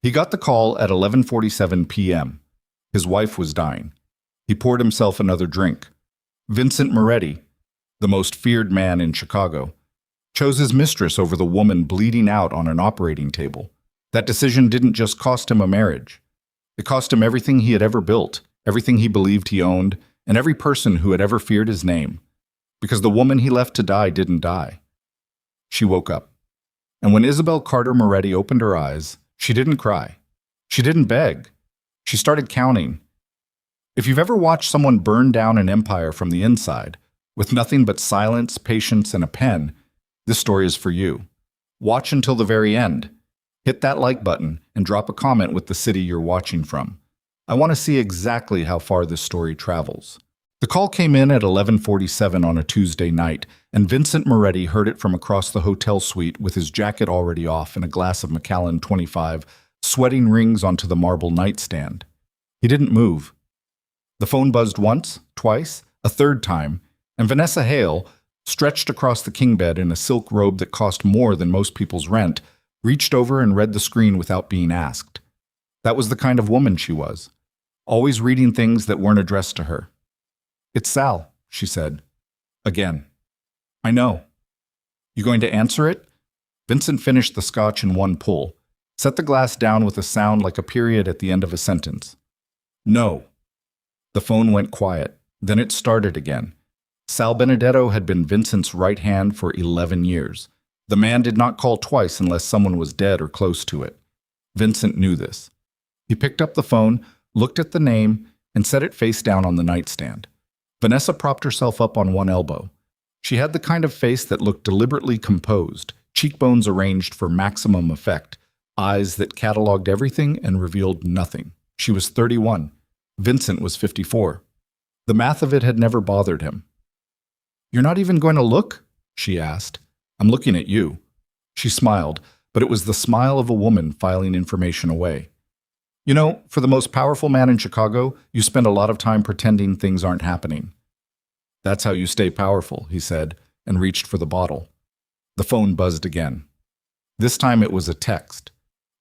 He got the call at 11:47 p.m. His wife was dying. He poured himself another drink. Vincent Moretti, the most feared man in Chicago, chose his mistress over the woman bleeding out on an operating table. That decision didn't just cost him a marriage. It cost him everything he had ever built, everything he believed he owned, and every person who had ever feared his name. Because the woman he left to die didn't die. She woke up. And when Isabel Carter Moretti opened her eyes, she didn't cry. She didn't beg. She started counting. If you've ever watched someone burn down an empire from the inside, with nothing but silence, patience, and a pen, this story is for you. Watch until the very end. Hit that like button and drop a comment with the city you're watching from. I want to see exactly how far this story travels. The call came in at 11:47 on a Tuesday night, and Vincent Moretti heard it from across the hotel suite with his jacket already off and a glass of Macallan 25, sweating rings onto the marble nightstand. He didn't move. The phone buzzed once, twice, a third time, and Vanessa Hale, stretched across the king bed in a silk robe that cost more than most people's rent, reached over and read the screen without being asked. That was the kind of woman she was, always reading things that weren't addressed to her. "It's Sal," she said. Again. "I know." "You going to answer it?" Vincent finished the scotch in one pull, set the glass down with a sound like a period at the end of a sentence. "No." The phone went quiet. Then it started again. Sal Benedetto had been Vincent's right hand for 11 years. The man did not call twice unless someone was dead or close to it. Vincent knew this. He picked up the phone, looked at the name, and set it face down on the nightstand. Vanessa propped herself up on one elbow. She had the kind of face that looked deliberately composed, cheekbones arranged for maximum effect, eyes that cataloged everything and revealed nothing. She was 31. Vincent was 54. The math of it had never bothered him. "You're not even going to look?" she asked. "I'm looking at you." She smiled, but it was the smile of a woman filing information away. "You know, for the most powerful man in Chicago, you spend a lot of time pretending things aren't happening." "That's how you stay powerful," he said, and reached for the bottle. The phone buzzed again. This time it was a text.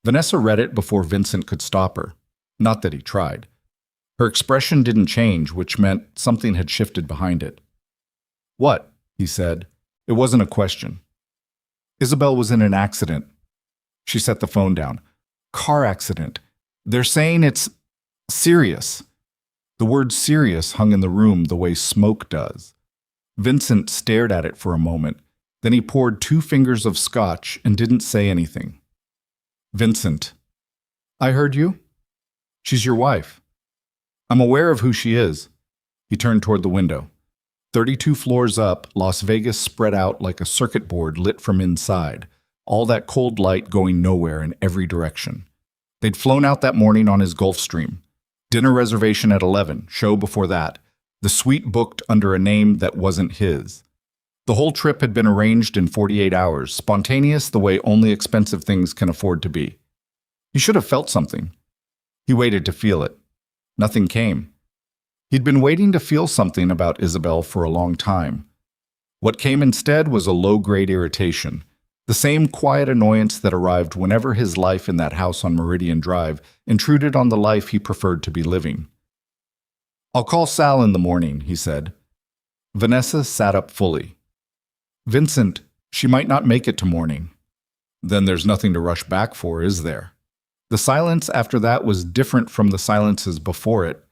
Vanessa read it before Vincent could stop her. Not that he tried. Her expression didn't change, which meant something had shifted behind it. "What?" he said. It wasn't a question. "Isabel was in an accident." She set the phone down. "Car accident. They're saying it's serious." The word serious hung in the room the way smoke does. Vincent stared at it for a moment. Then he poured 2 fingers of scotch and didn't say anything. "Vincent." "I heard you." "She's your wife." "I'm aware of who she is." He turned toward the window. 32 floors up, Las Vegas spread out like a circuit board lit from inside, all that cold light going nowhere in every direction. They'd flown out that morning on his Gulfstream. Dinner reservation at 11, show before that. The suite booked under a name that wasn't his. The whole trip had been arranged in 48 hours, spontaneous the way only expensive things can afford to be. He should have felt something. He waited to feel it. Nothing came. He'd been waiting to feel something about Isabel for a long time. What came instead was a low-grade irritation, the same quiet annoyance that arrived whenever his life in that house on Meridian Drive intruded on the life he preferred to be living. "I'll call Sal in the morning," he said. Vanessa sat up fully. "Vincent, she might not make it to morning." "Then there's nothing to rush back for, is there?" The silence after that was different from the silences before it.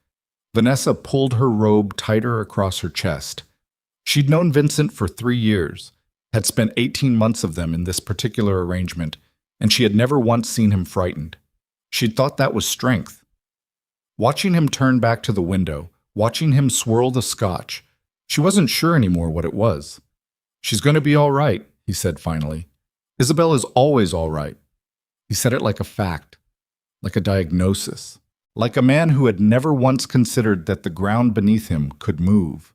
Vanessa pulled her robe tighter across her chest. She'd known Vincent for 3 years, had spent 18 months of them in this particular arrangement, and she had never once seen him frightened. She'd thought that was strength. Watching him turn back to the window, watching him swirl the scotch, she wasn't sure anymore what it was. "She's going to be all right," he said finally. "Isabel is always all right." He said it like a fact, like a diagnosis. Like a man who had never once considered that the ground beneath him could move.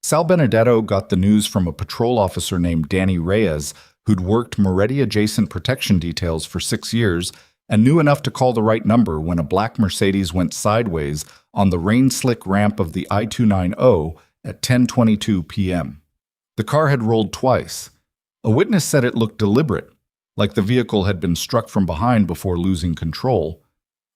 Sal Benedetto got the news from a patrol officer named Danny Reyes, who'd worked Moretti-adjacent protection details for 6 years and knew enough to call the right number when a black Mercedes went sideways on the rain-slick ramp of the I-290 at 10:22 p.m. The car had rolled twice. A witness said it looked deliberate, like the vehicle had been struck from behind before losing control.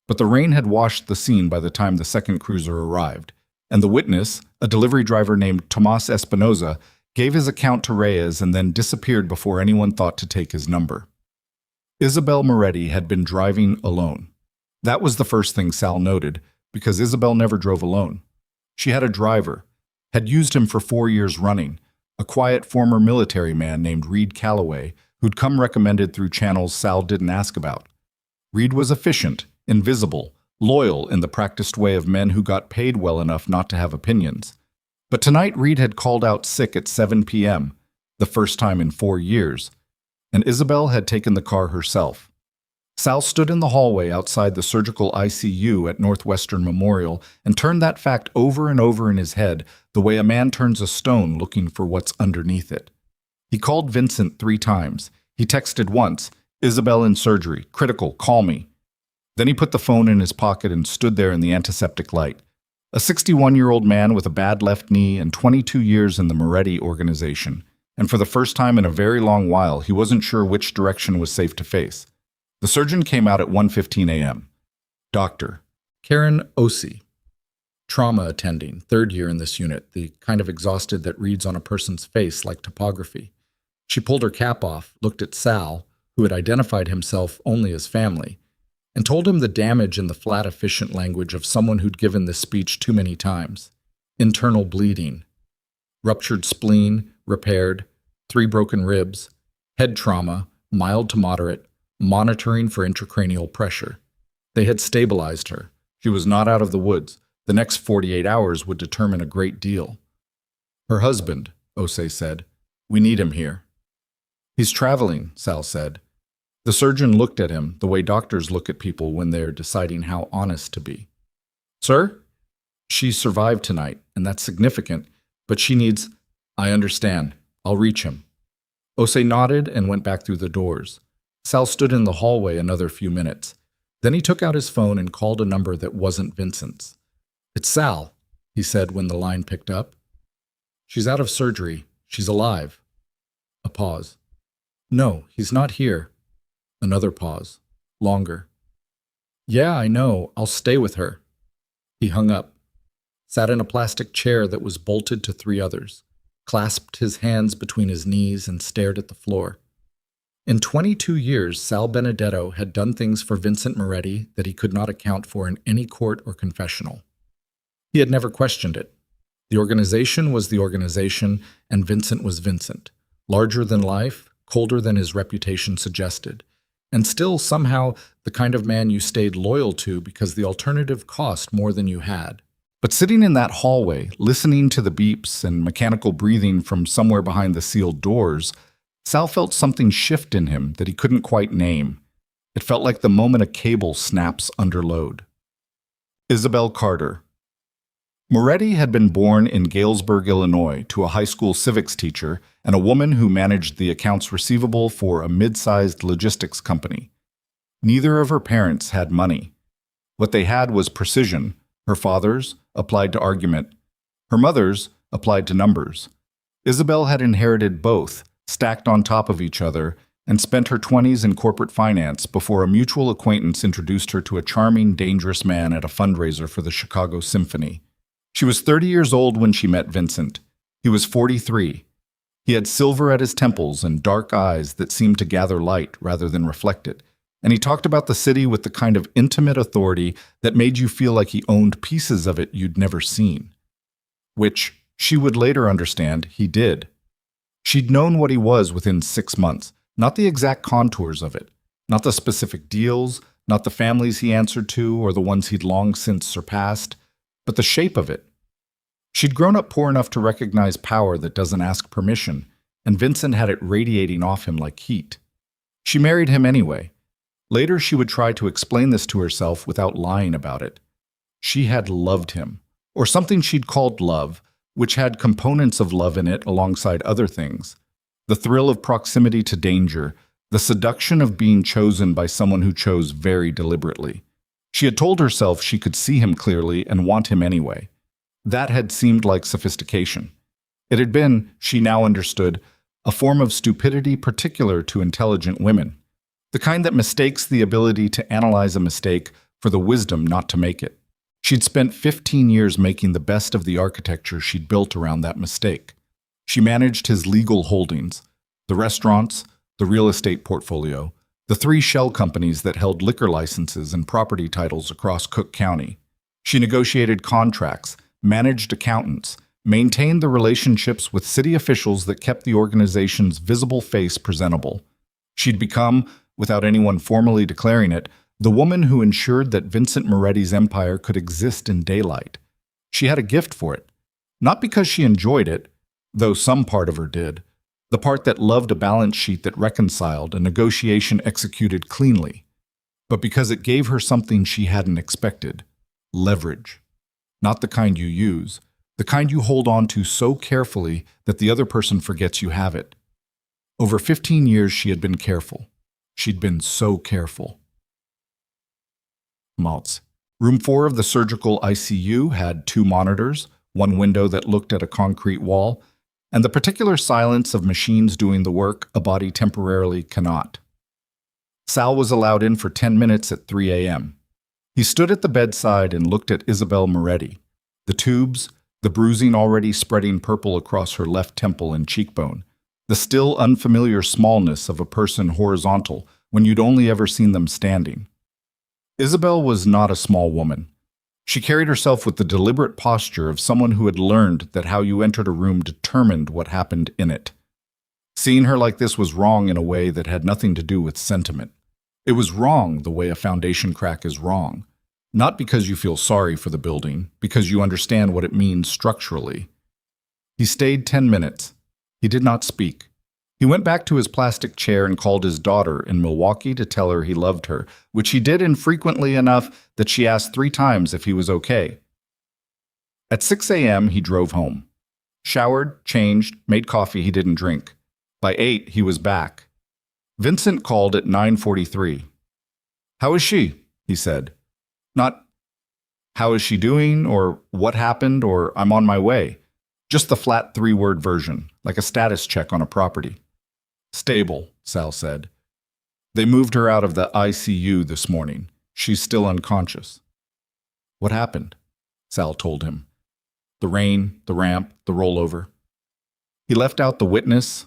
But the rain had washed the scene by the time the second cruiser arrived, and the witness, a delivery driver named Tomas Espinoza, gave his account to Reyes and then disappeared before anyone thought to take his number. Isabel Moretti had been driving alone. That was the first thing Sal noted, because Isabel never drove alone. She had a driver, had used him for 4 years running, a quiet former military man named Reed Calloway, who'd come recommended through channels Sal didn't ask about. Reed was efficient, invisible, loyal in the practiced way of men who got paid well enough not to have opinions. But tonight Reed had called out sick at 7 p.m., the first time in 4 years, and Isabel had taken the car herself. Sal stood in the hallway outside the surgical ICU at Northwestern Memorial and turned that fact over and over in his head the way a man turns a stone looking for what's underneath it. He called Vincent 3 times. He texted once, "Isabel in surgery, critical, call me." Then he put the phone in his pocket and stood there in the antiseptic light. A 61-year-old man with a bad left knee and 22 years in the Moretti organization. And for the first time in a very long while, he wasn't sure which direction was safe to face. The surgeon came out at 1:15 a.m. Doctor Karen Osei, trauma attending, 3rd year in this unit, the kind of exhausted that reads on a person's face like topography. She pulled her cap off, looked at Sal, who had identified himself only as family, and told him the damage in the flat, efficient language of someone who'd given this speech too many times. Internal bleeding, ruptured spleen, repaired, 3 broken ribs, head trauma, mild to moderate, monitoring for intracranial pressure. They had stabilized her. She was not out of the woods. The next 48 hours would determine a great deal. Her husband, Osei said, "We need him here." "He's traveling," Sal said. The surgeon looked at him the way doctors look at people when they're deciding how honest to be. "Sir? She survived tonight, and that's significant, but she needs—" "I understand. I'll reach him." Osei nodded and went back through the doors. Sal stood in the hallway another few minutes. Then he took out his phone and called a number that wasn't Vincent's. "It's Sal," he said when the line picked up. "She's out of surgery. She's alive." A pause. "No, he's not here." Another pause. Longer. "Yeah, I know. I'll stay with her." He hung up, sat in a plastic chair that was bolted to 3 others, clasped his hands between his knees and stared at the floor. In 22 years, Sal Benedetto had done things for Vincent Moretti that he could not account for in any court or confessional. He had never questioned it. The organization was the organization, and Vincent was Vincent, larger than life, colder than his reputation suggested, and still somehow the kind of man you stayed loyal to because the alternative cost more than you had. But sitting in that hallway, listening to the beeps and mechanical breathing from somewhere behind the sealed doors, Sal felt something shift in him that he couldn't quite name. It felt like the moment a cable snaps under load. Isabel Carter. Moretti had been born in Galesburg, Illinois, to a high school civics teacher and a woman who managed the accounts receivable for a mid-sized logistics company. Neither of her parents had money. What they had was precision. Her father's applied to argument. Her mother's applied to numbers. Isabel had inherited both, stacked on top of each other, and spent her 20s in corporate finance before a mutual acquaintance introduced her to a charming, dangerous man at a fundraiser for the Chicago Symphony. She was 30 years old when she met Vincent. He was 43. He had silver at his temples and dark eyes that seemed to gather light rather than reflect it, and he talked about the city with the kind of intimate authority that made you feel like he owned pieces of it you'd never seen. Which, she would later understand, he did. She'd known what he was within 6 months, not the exact contours of it, not the specific deals, not the families he answered to or the ones he'd long since surpassed, but the shape of it. She'd grown up poor enough to recognize power that doesn't ask permission, and Vincent had it radiating off him like heat. She married him anyway. Later, she would try to explain this to herself without lying about it. She had loved him, or something she'd called love, which had components of love in it alongside other things. The thrill of proximity to danger, the seduction of being chosen by someone who chose very deliberately. She had told herself she could see him clearly and want him anyway. That had seemed like sophistication. It had been, she now understood, a form of stupidity particular to intelligent women. The kind that mistakes the ability to analyze a mistake for the wisdom not to make it. She'd spent 15 years making the best of the architecture she'd built around that mistake. She managed his legal holdings, the restaurants, the real estate portfolio, the 3 shell companies that held liquor licenses and property titles across Cook County. She negotiated contracts, managed accountants, maintained the relationships with city officials that kept the organization's visible face presentable. She'd become, without anyone formally declaring it, the woman who ensured that Vincent Moretti's empire could exist in daylight. She had a gift for it, not because she enjoyed it, though some part of her did, the part that loved a balance sheet that reconciled, a negotiation executed cleanly, but because it gave her something she hadn't expected: leverage. Not the kind you use, the kind you hold on to so carefully that the other person forgets you have it. Over 15 years she had been careful. She'd been so careful. Maltz. Room 4 of the surgical ICU had 2 monitors, 1 window that looked at a concrete wall, and the particular silence of machines doing the work a body temporarily cannot. Sal was allowed in for 10 minutes at 3 a.m. He stood at the bedside and looked at Isabel Moretti. The tubes, the bruising already spreading purple across her left temple and cheekbone, the still unfamiliar smallness of a person horizontal when you'd only ever seen them standing. Isabel was not a small woman. She carried herself with the deliberate posture of someone who had learned that how you entered a room determined what happened in it. Seeing her like this was wrong in a way that had nothing to do with sentiment. It was wrong the way a foundation crack is wrong. Not because you feel sorry for the building, because you understand what it means structurally. He stayed 10 minutes. He did not speak. He went back to his plastic chair and called his daughter in Milwaukee to tell her he loved her, which he did infrequently enough that she asked 3 times if he was okay. At 6 a.m., he drove home. Showered, changed, made coffee he didn't drink. By 8, he was back. Vincent called at 9:43. "How is she?" he said. Not, "How is she doing?" or "What happened?" or "I'm on my way." Just the flat 3-word version, like a status check on a property. "Stable," Sal said. "They moved her out of the ICU this morning. She's still unconscious." "What happened?" Sal told him. The rain, the ramp, the rollover. He left out the witness,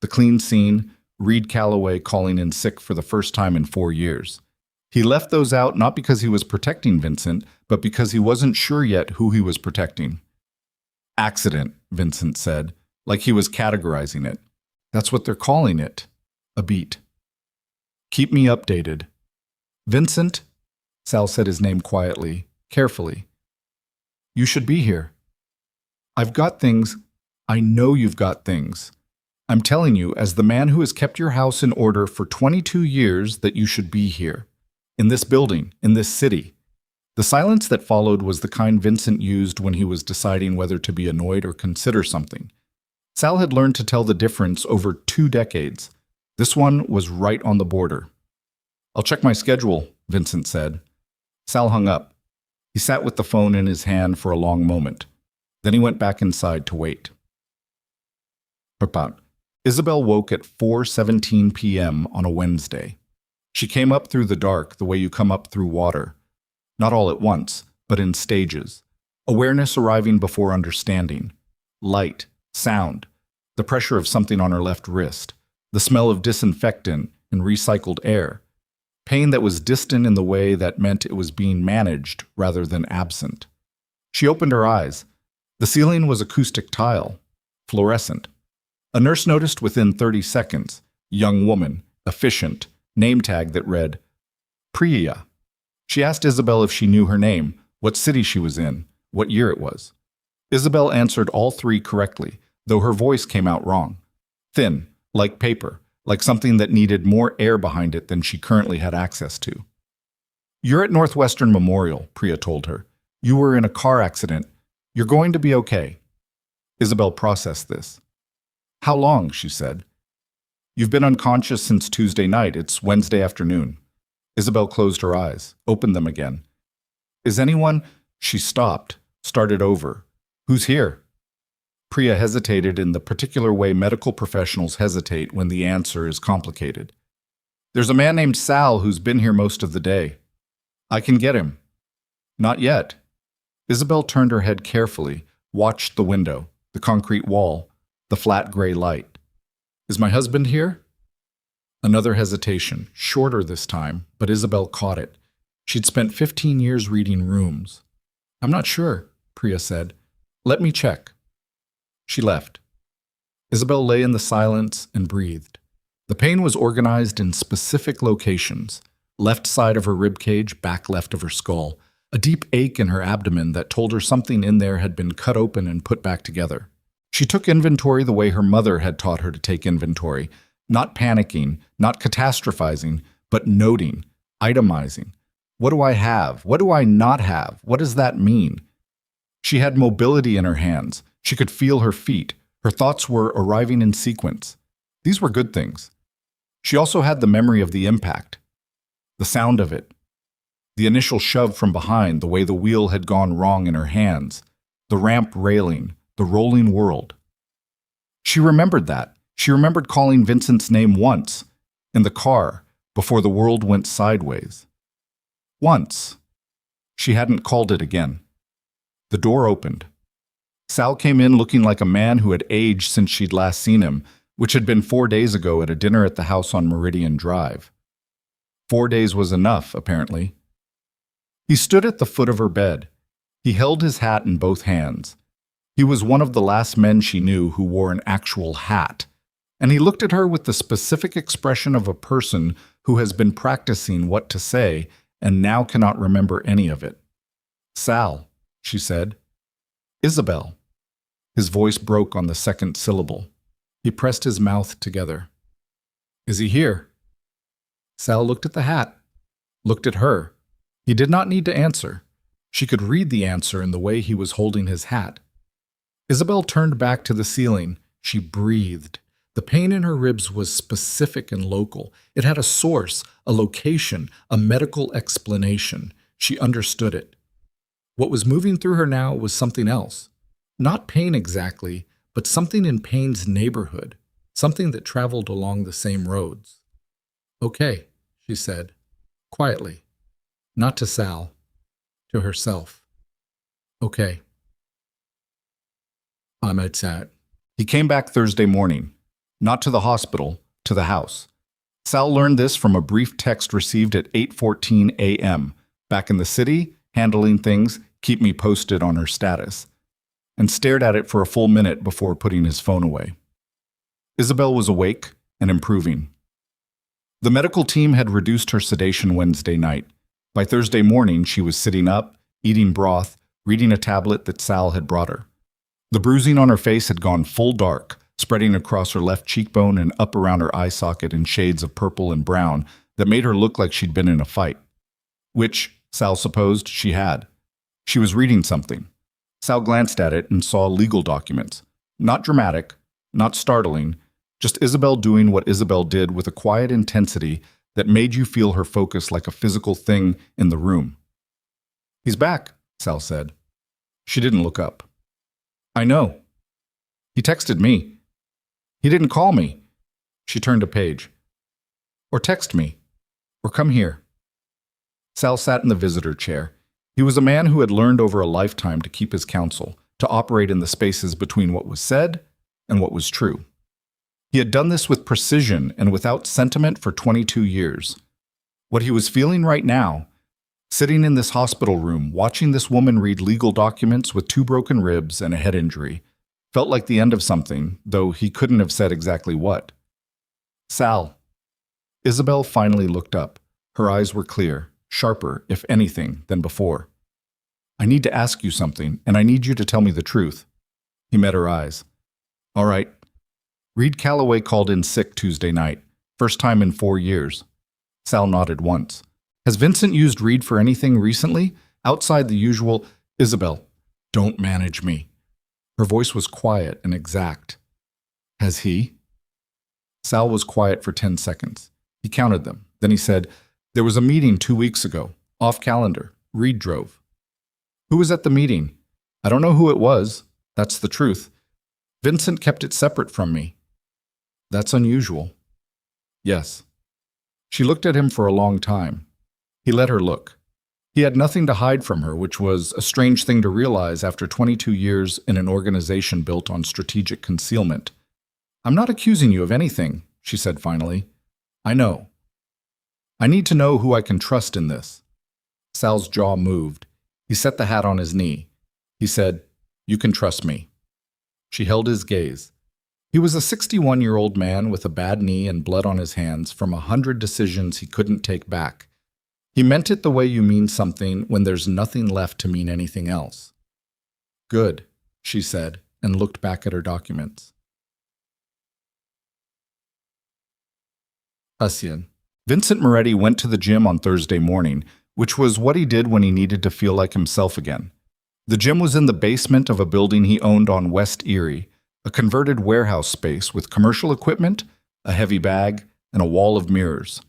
the clean scene, Reed Calloway calling in sick for the first time in 4 years. He left those out not because he was protecting Vincent, but because he wasn't sure yet who he was protecting. "Accident," Vincent said, like he was categorizing it. "That's what they're calling it. A beat." "Keep me updated." "Vincent," Sal said his name quietly, carefully. "You should be here. I've got things. I know you've got things. I'm telling you, as the man who has kept your house in order for 22 years, that you should be here. In this building, in this city." The silence that followed was the kind Vincent used when he was deciding whether to be annoyed or consider something. Sal had learned to tell the difference over 2 decades. This one was right on the border. "I'll check my schedule," Vincent said. Sal hung up. He sat with the phone in his hand for a long moment. Then he went back inside to wait. Isabel woke at 4:17 p.m. on a Wednesday. She came up through the dark the way you come up through water. Not all at once, but in stages. Awareness arriving before understanding. Light, sound, the pressure of something on her left wrist, the smell of disinfectant and recycled air. Pain that was distant in the way that meant it was being managed rather than absent. She opened her eyes. The ceiling was acoustic tile, fluorescent. A nurse noticed within 30 seconds. Young woman, efficient, name tag that read, Priya. She asked Isabel if she knew her name, what city she was in, what year it was. Isabel answered all 3 correctly, though her voice came out wrong. Thin, like paper, like something that needed more air behind it than she currently had access to. "You're at Northwestern Memorial," Priya told her. "You were in a car accident. You're going to be okay." Isabel processed this. "How long?" she said. "You've been unconscious since Tuesday night. It's Wednesday afternoon." Isabel closed her eyes, opened them again. "Is anyone—" She stopped, started over. "Who's here?" Priya hesitated in the particular way medical professionals hesitate when the answer is complicated. There's a man named Sal who's been here most of the day. I can get him. Not yet. Isabel turned her head carefully, watched the window, the concrete wall, the flat gray light. Is my husband here? Another hesitation, shorter this time, but Isabel caught it. She'd spent 15 years reading rooms. I'm not sure, Priya said. Let me check. She left. Isabel lay in the silence and breathed. The pain was organized in specific locations. Left side of her ribcage, back left of her skull. A deep ache in her abdomen that told her something in there had been cut open and put back together. She took inventory the way her mother had taught her to take inventory. Not panicking, not catastrophizing, but noting, itemizing. What do I have? What do I not have? What does that mean? She had mobility in her hands. She could feel her feet. Her thoughts were arriving in sequence. These were good things. She also had the memory of the impact, the sound of it, the initial shove from behind, the way the wheel had gone wrong in her hands, the ramp railing, the rolling world. She remembered that. She remembered calling Vincent's name once, in the car, before the world went sideways. Once. She hadn't called it again. The door opened. Sal came in looking like a man who had aged since she'd last seen him, which had been 4 days ago at a dinner at the house on Meridian Drive. 4 days was enough, apparently. He stood at the foot of her bed. He held his hat in both hands. He was one of the last men she knew who wore an actual hat, and he looked at her with the specific expression of a person who has been practicing what to say and now cannot remember any of it. Sal, she said. Isabel. His voice broke on the second syllable. He pressed his mouth together. Is he here? Sal looked at the hat, looked at her. He did not need to answer. She could read the answer in the way he was holding his hat. Isabel turned back to the ceiling. She breathed. The pain in her ribs was specific and local. It had a source, a location, a medical explanation. She understood it. What was moving through her now was something else. Not pain exactly, but something in pain's neighborhood, something that traveled along the same roads. Okay, she said, quietly. Not to Sal, to herself. Okay. Ahmed sat. He came back Thursday morning, not to the hospital, to the house. Sal learned this from a brief text received at 8:14 a.m. Back in the city, handling things, keep me posted on her status, and stared at it for a full minute before putting his phone away. Isabel was awake and improving. The medical team had reduced her sedation Wednesday night. By Thursday morning, she was sitting up, eating broth, reading a tablet that Sal had brought her. The bruising on her face had gone full dark, spreading across her left cheekbone and up around her eye socket in shades of purple and brown that made her look like she'd been in a fight. Which, Sal supposed, she had. She was reading something. Sal glanced at it and saw legal documents. Not dramatic, not startling, just Isabel doing what Isabel did with a quiet intensity that made you feel her focus like a physical thing in the room. He's back, Sal said. She didn't look up. I know. He texted me. He didn't call me. She turned a page. Or text me. Or come here. Sal sat in the visitor chair. He was a man who had learned over a lifetime to keep his counsel, to operate in the spaces between what was said and what was true. He had done this with precision and without sentiment for 22 years. What he was feeling right now, sitting in this hospital room, watching this woman read legal documents with 2 broken ribs and a head injury, felt like the end of something, though he couldn't have said exactly what. Sal. Isabel finally looked up. Her eyes were clear, sharper, if anything, than before. I need to ask you something, and I need you to tell me the truth. He met her eyes. All right. Reed Calloway called in sick Tuesday night, first time in 4 years. Sal nodded once. Has Vincent used Reed for anything recently, outside the usual, Isabel, don't manage me? Her voice was quiet and exact. Has he? Sal was quiet for 10 seconds. He counted them. Then he said, there was a meeting 2 weeks ago, off calendar. Reed drove. Who was at the meeting? I don't know who it was. That's the truth. Vincent kept it separate from me. That's unusual. Yes. She looked at him for a long time. He let her look. He had nothing to hide from her, which was a strange thing to realize after 22 years in an organization built on strategic concealment. "I'm not accusing you of anything," she said finally. "I know. I need to know who I can trust in this." Sal's jaw moved. He set the hat on his knee. He said, "You can trust me." She held his gaze. He was a 61-year-old man with a bad knee and blood on his hands from 100 decisions he couldn't take back. He meant it the way you mean something when there's nothing left to mean anything else. "Good," she said, and looked back at her documents. Hussein. Vincent Moretti went to the gym on Thursday morning, which was what he did when he needed to feel like himself again. The gym was in the basement of a building he owned on West Erie, a converted warehouse space with commercial equipment, a heavy bag, and a wall of mirrors.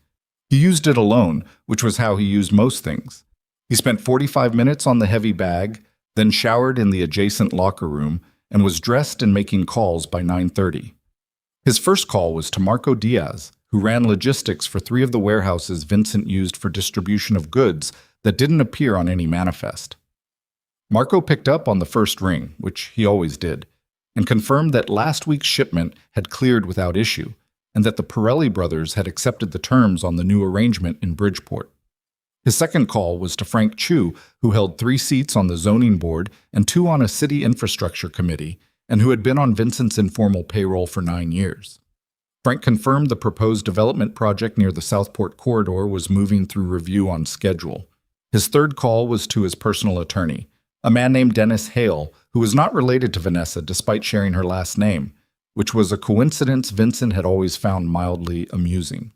He used it alone, which was how he used most things. He spent 45 minutes on the heavy bag, then showered in the adjacent locker room, and was dressed and making calls by 9:30. His first call was to Marco Diaz, who ran logistics for 3 of the warehouses Vincent used for distribution of goods that didn't appear on any manifest. Marco picked up on the first ring, which he always did, and confirmed that last week's shipment had cleared without issue, and that the Pirelli brothers had accepted the terms on the new arrangement in Bridgeport. His second call was to Frank Chu, who held 3 seats on the zoning board and 2 on a city infrastructure committee, and who had been on Vincent's informal payroll for 9 years. Frank confirmed the proposed development project near the Southport corridor was moving through review on schedule. His third call was to his personal attorney, a man named Dennis Hale, who was not related to Vanessa despite sharing her last name, which was a coincidence Vincent had always found mildly amusing.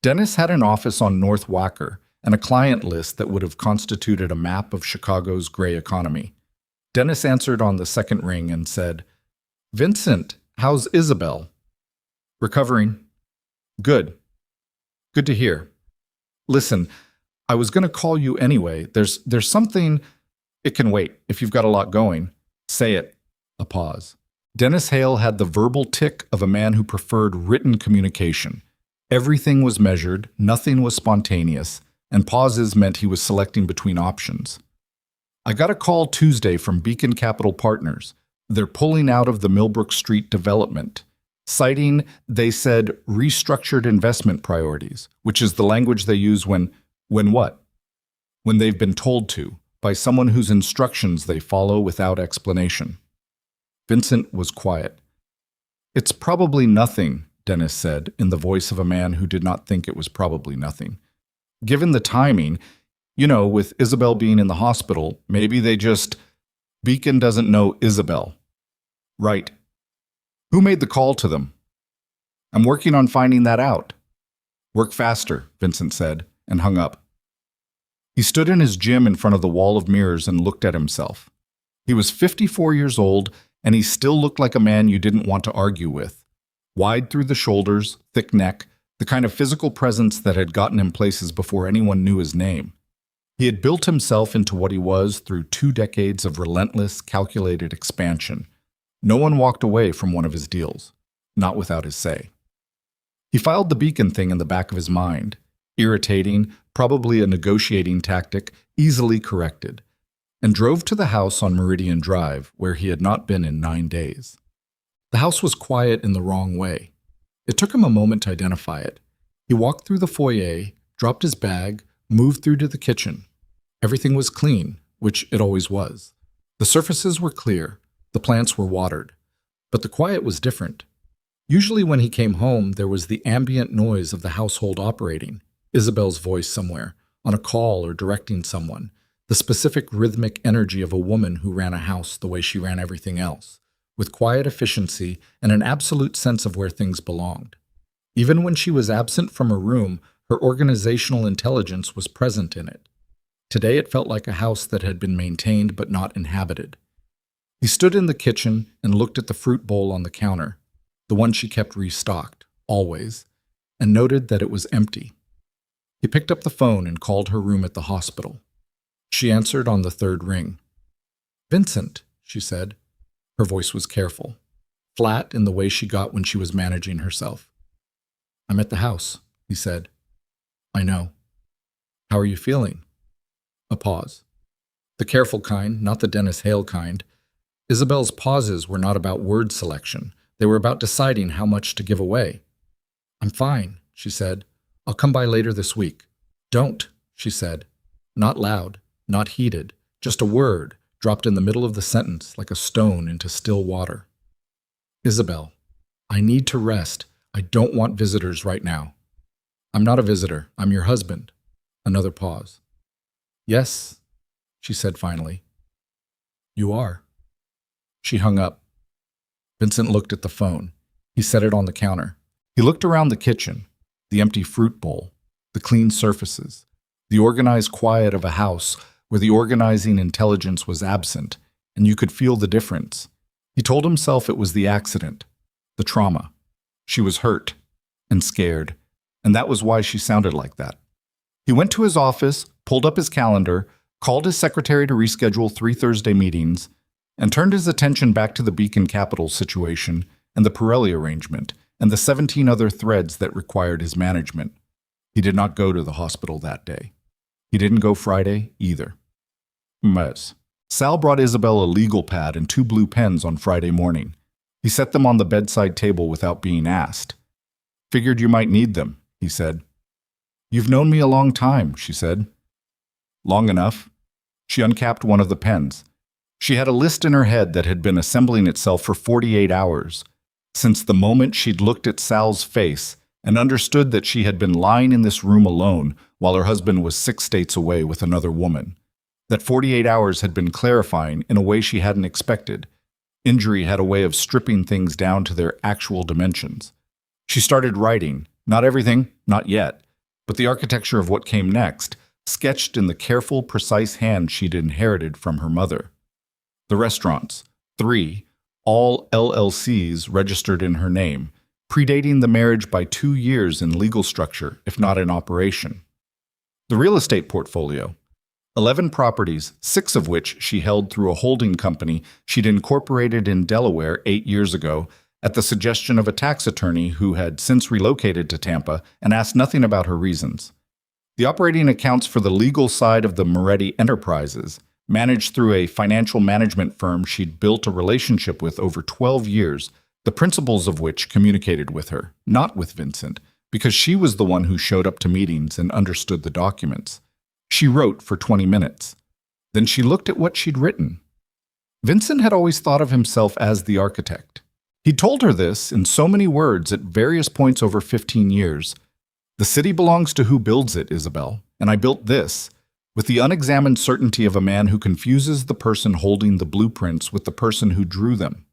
Dennis had an office on North Wacker and a client list that would have constituted a map of Chicago's gray economy. Dennis answered on the second ring and said, "Vincent, how's Isabel?" "Recovering." "Good. Good to hear. Listen, I was going to call you anyway. There's something. It can wait if you've got a lot going. Say it." A pause. Dennis Hale had the verbal tic of a man who preferred written communication. Everything was measured, nothing was spontaneous, and pauses meant he was selecting between options. "I got a call Tuesday from Beacon Capital Partners. They're pulling out of the Millbrook Street development, citing, they said, restructured investment priorities, which is the language they use when what? When they've been told to, by someone whose instructions they follow without explanation." Vincent was quiet. "It's probably nothing," Dennis said, in the voice of a man who did not think it was probably nothing. "Given the timing, with Isabel being in the hospital, maybe they just... Beacon doesn't know Isabel." "Right. Who made the call to them?" "I'm working on finding that out." "Work faster," Vincent said, and hung up. He stood in his gym in front of the wall of mirrors and looked at himself. He was 54 years old, and he still looked like a man you didn't want to argue with. Wide through the shoulders, thick neck, the kind of physical presence that had gotten him places before anyone knew his name. He had built himself into what he was through 2 decades of relentless, calculated expansion. No one walked away from one of his deals, not without his say. He filed the Beacon thing in the back of his mind. Irritating, probably a negotiating tactic, easily corrected, and drove to the house on Meridian Drive, where he had not been in 9 days. The house was quiet in the wrong way. It took him a moment to identify it. He walked through the foyer, dropped his bag, moved through to the kitchen. Everything was clean, which it always was. The surfaces were clear, the plants were watered. But the quiet was different. Usually when he came home, there was the ambient noise of the household operating, Isabel's voice somewhere, on a call or directing someone, the specific rhythmic energy of a woman who ran a house the way she ran everything else, with quiet efficiency and an absolute sense of where things belonged. Even when she was absent from a room, her organizational intelligence was present in it. Today it felt like a house that had been maintained but not inhabited. He stood in the kitchen and looked at the fruit bowl on the counter, the one she kept restocked, always, and noted that it was empty. He picked up the phone and called her room at the hospital. She answered on the 3rd ring. "Vincent," she said. Her voice was careful, flat in the way she got when she was managing herself. "I'm at the house," he said. I know. How are you feeling? A pause. The careful kind, not the Dennis Hale kind. Isabel's pauses were not about word selection. They were about deciding how much to give away. I'm fine, she said. I'll come by later this week. Don't, she said. Not loud, not heated, just a word dropped in the middle of the sentence like a stone into still water. Isabel, I need to rest. I don't want visitors right now. I'm not a visitor. I'm your husband. Another pause. Yes, she said finally. You are. She hung up. Vincent looked at the phone. He set it on the counter. He looked around the kitchen, the empty fruit bowl, the clean surfaces, the organized quiet of a house where the organizing intelligence was absent, and you could feel the difference. He told himself it was the accident, the trauma. She was hurt and scared, and that was why she sounded like that. He went to his office, pulled up his calendar, called his secretary to reschedule 3 Thursday meetings, and turned his attention back to the Beacon Capital situation and the Pirelli arrangement and the 17 other threads that required his management. He did not go to the hospital that day. He didn't go Friday either. Sal brought Isabel a legal pad and 2 blue pens on Friday morning. He set them on the bedside table without being asked. Figured you might need them, he said. You've known me a long time, she said. Long enough. She uncapped one of the pens. She had a list in her head that had been assembling itself for 48 hours, since the moment she'd looked at Sal's face and understood that she had been lying in this room alone while her husband was 6 states away with another woman. That 48 hours had been clarifying in a way she hadn't expected. Injury had a way of stripping things down to their actual dimensions. She started writing, not everything, not yet, but the architecture of what came next, sketched in the careful, precise hand she'd inherited from her mother. The restaurants, 3, all LLCs registered in her name, predating the marriage by 2 years in legal structure, if not in operation. The real estate portfolio, 11 properties, 6 of which she held through a holding company she'd incorporated in Delaware 8 years ago at the suggestion of a tax attorney who had since relocated to Tampa and asked nothing about her reasons. The operating accounts for the legal side of the Moretti Enterprises, managed through a financial management firm she'd built a relationship with over 12 years, the principals of which communicated with her, not with Vincent, because she was the one who showed up to meetings and understood the documents. She wrote for 20 minutes. Then she looked at what she'd written. Vincent had always thought of himself as the architect. He'd told her this in so many words at various points over 15 years. The city belongs to who builds it, Isabel, and I built this, with the unexamined certainty of a man who confuses the person holding the blueprints with the person who drew them.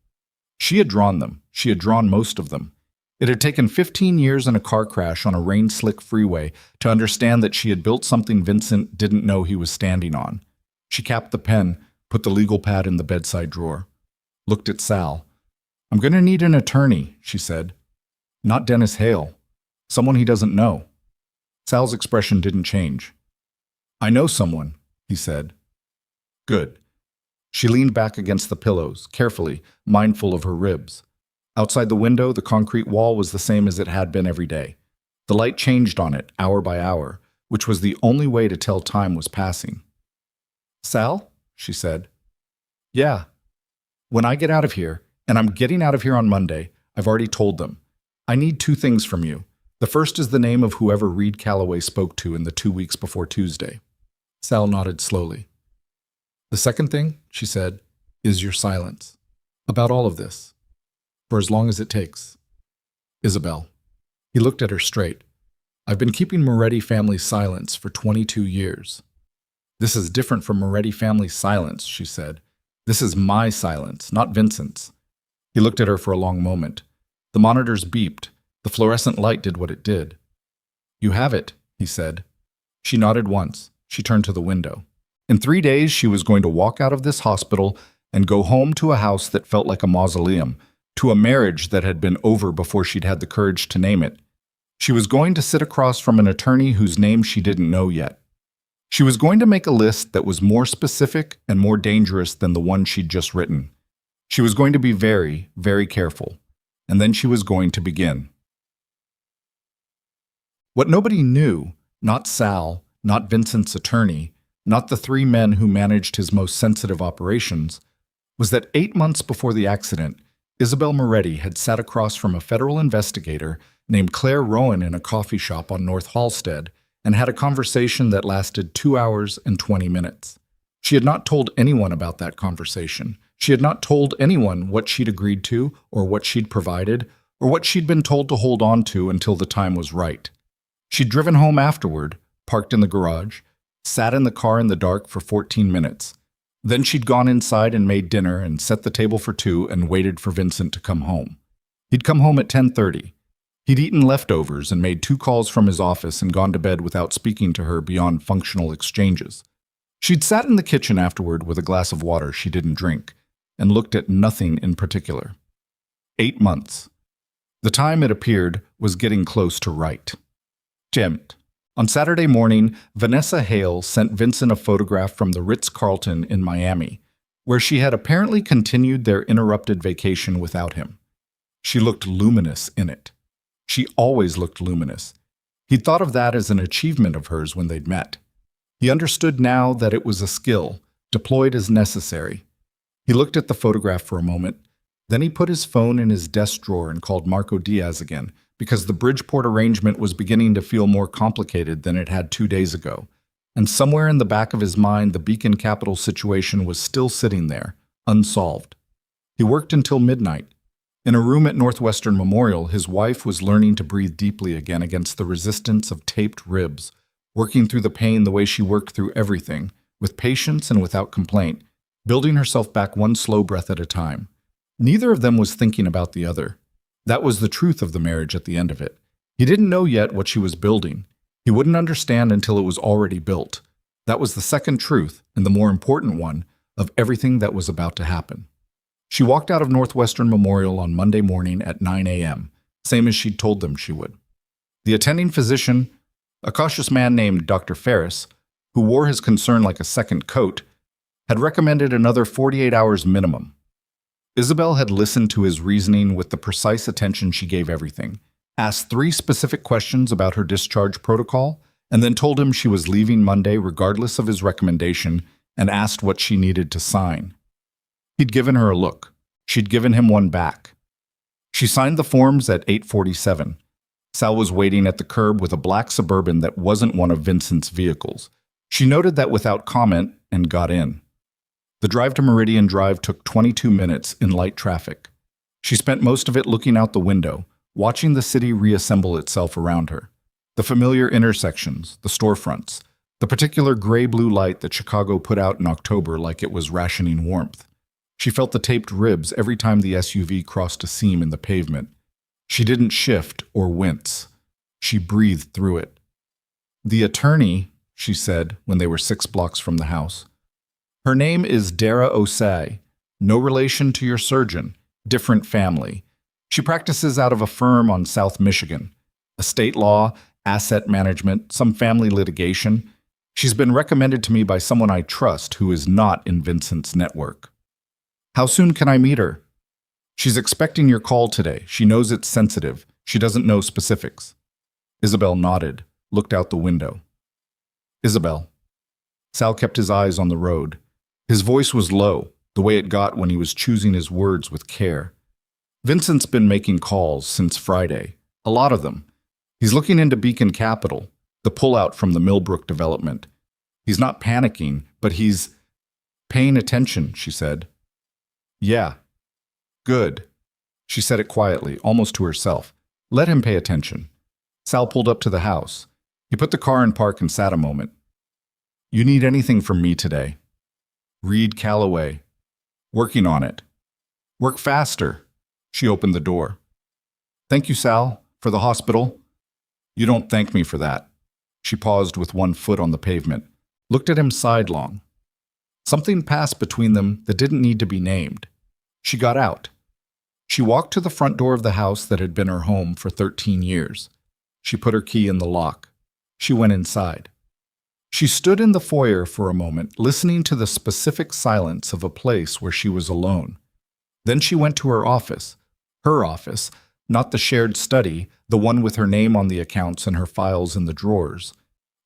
She had drawn them. She had drawn most of them. It had taken 15 years in a car crash on a rain-slick freeway to understand that she had built something Vincent didn't know he was standing on. She capped the pen, put the legal pad in the bedside drawer, looked at Sal. I'm going to need an attorney, she said. Not Dennis Hale. Someone he doesn't know. Sal's expression didn't change. I know someone, he said. Good. She leaned back against the pillows, carefully, mindful of her ribs. Outside the window, the concrete wall was the same as it had been every day. The light changed on it, hour by hour, which was the only way to tell time was passing. Sal, she said. Yeah. When I get out of here, and I'm getting out of here on Monday, I've already told them. I need 2 things from you. The first is the name of whoever Reed Calloway spoke to in the 2 weeks before Tuesday. Sal nodded slowly. The second thing, she said, is your silence. About all of this. For as long as it takes. Isabel. He looked at her straight. I've been keeping Moretti family's silence for 22 years. This is different from Moretti family's silence, she said. This is my silence, not Vincent's. He looked at her for a long moment. The monitors beeped. The fluorescent light did what it did. You have it, he said. She nodded once. She turned to the window. In 3 days, she was going to walk out of this hospital and go home to a house that felt like a mausoleum, to a marriage that had been over before she'd had the courage to name it. She was going to sit across from an attorney whose name she didn't know yet. She was going to make a list that was more specific and more dangerous than the one she'd just written. She was going to be very, very careful. And then she was going to begin. What nobody knew, not Sal, not Vincent's attorney, not the three men who managed his most sensitive operations, was that 8 months before the accident, Isabel Moretti had sat across from a federal investigator named Claire Rowan in a coffee shop on North Halsted and had a conversation that lasted 2 hours and 20 minutes. She had not told anyone about that conversation. She had not told anyone what she'd agreed to or what she'd provided or what she'd been told to hold on to until the time was right. She'd driven home afterward, parked in the garage, sat in the car in the dark for 14 minutes. Then she'd gone inside and made dinner and set the table for two and waited for Vincent to come home. He'd come home at 10:30. He'd eaten leftovers and made 2 calls from his office and gone to bed without speaking to her beyond functional exchanges. She'd sat in the kitchen afterward with a glass of water she didn't drink and looked at nothing in particular. 8 months. The time, it appeared, was getting close to right. Gemmed. On Saturday morning, Vanessa Hale sent Vincent a photograph from the Ritz-Carlton in Miami, where she had apparently continued their interrupted vacation without him. She looked luminous in it. She always looked luminous. He'd thought of that as an achievement of hers when they'd met. He understood now that it was a skill, deployed as necessary. He looked at the photograph for a moment. Then he put his phone in his desk drawer and called Marco Diaz again, because the Bridgeport arrangement was beginning to feel more complicated than it had 2 days ago. And somewhere in the back of his mind, the Beacon Capital situation was still sitting there, unsolved. He worked until midnight. In a room at Northwestern Memorial, his wife was learning to breathe deeply again against the resistance of taped ribs, working through the pain the way she worked through everything, with patience and without complaint, building herself back one slow breath at a time. Neither of them was thinking about the other. That was the truth of the marriage at the end of it. He didn't know yet what she was building. He wouldn't understand until it was already built. That was the second truth, and the more important one, of everything that was about to happen. She walked out of Northwestern Memorial on Monday morning at 9 a.m., same as she'd told them she would. The attending physician, a cautious man named Dr. Ferris, who wore his concern like a second coat, had recommended another 48 hours minimum. Isabel had listened to his reasoning with the precise attention she gave everything, asked 3 specific questions about her discharge protocol, and then told him she was leaving Monday regardless of his recommendation and asked what she needed to sign. He'd given her a look. She'd given him one back. She signed the forms at 8:47. Sal was waiting at the curb with a black Suburban that wasn't one of Vincent's vehicles. She noted that without comment and got in. The drive to Meridian Drive took 22 minutes in light traffic. She spent most of it looking out the window, watching the city reassemble itself around her. The familiar intersections, the storefronts, the particular gray-blue light that Chicago put out in October like it was rationing warmth. She felt the taped ribs every time the SUV crossed a seam in the pavement. She didn't shift or wince. She breathed through it. "The attorney," she said when they were 6 blocks from the house. "Her name is Dara Osei. No relation to your surgeon. Different family. She practices out of a firm on South Michigan. Estate law, asset management, some family litigation. She's been recommended to me by someone I trust who is not in Vincent's network." "How soon can I meet her?" "She's expecting your call today. She knows it's sensitive. She doesn't know specifics." Isabel nodded, looked out the window. "Isabel." Sal kept his eyes on the road. His voice was low, the way it got when he was choosing his words with care. "Vincent's been making calls since Friday. A lot of them. He's looking into Beacon Capital, the pullout from the Millbrook development. He's not panicking, but he's paying attention," she said. "Yeah. Good." She said it quietly, almost to herself. Let him pay attention. Sal pulled up to the house. He put the car in park and sat a moment. "You need anything from me today?" "Reed Calloway." "Working on it." "Work faster." She opened the door. "Thank you, Sal, for the hospital." "You don't thank me for that." She paused with one foot on the pavement, looked at him sidelong. Something passed between them that didn't need to be named. She got out. She walked to the front door of the house that had been her home for 13 years. She put her key in the lock. She went inside. She stood in the foyer for a moment, listening to the specific silence of a place where she was alone. Then she went to her office, not the shared study, the one with her name on the accounts and her files in the drawers.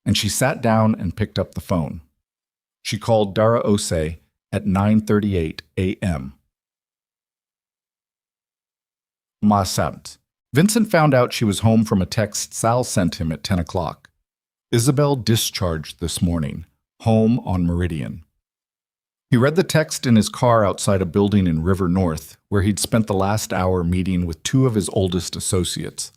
and she sat down and picked up the phone. She called Dara Ose at 9:38 a.m. Masamt. Vincent found out she was home from a text Sal sent him at 10 o'clock. Isabel discharged this morning, home on Meridian. He read the text in his car outside a building in River North, where he'd spent the last hour meeting with two of his oldest associates,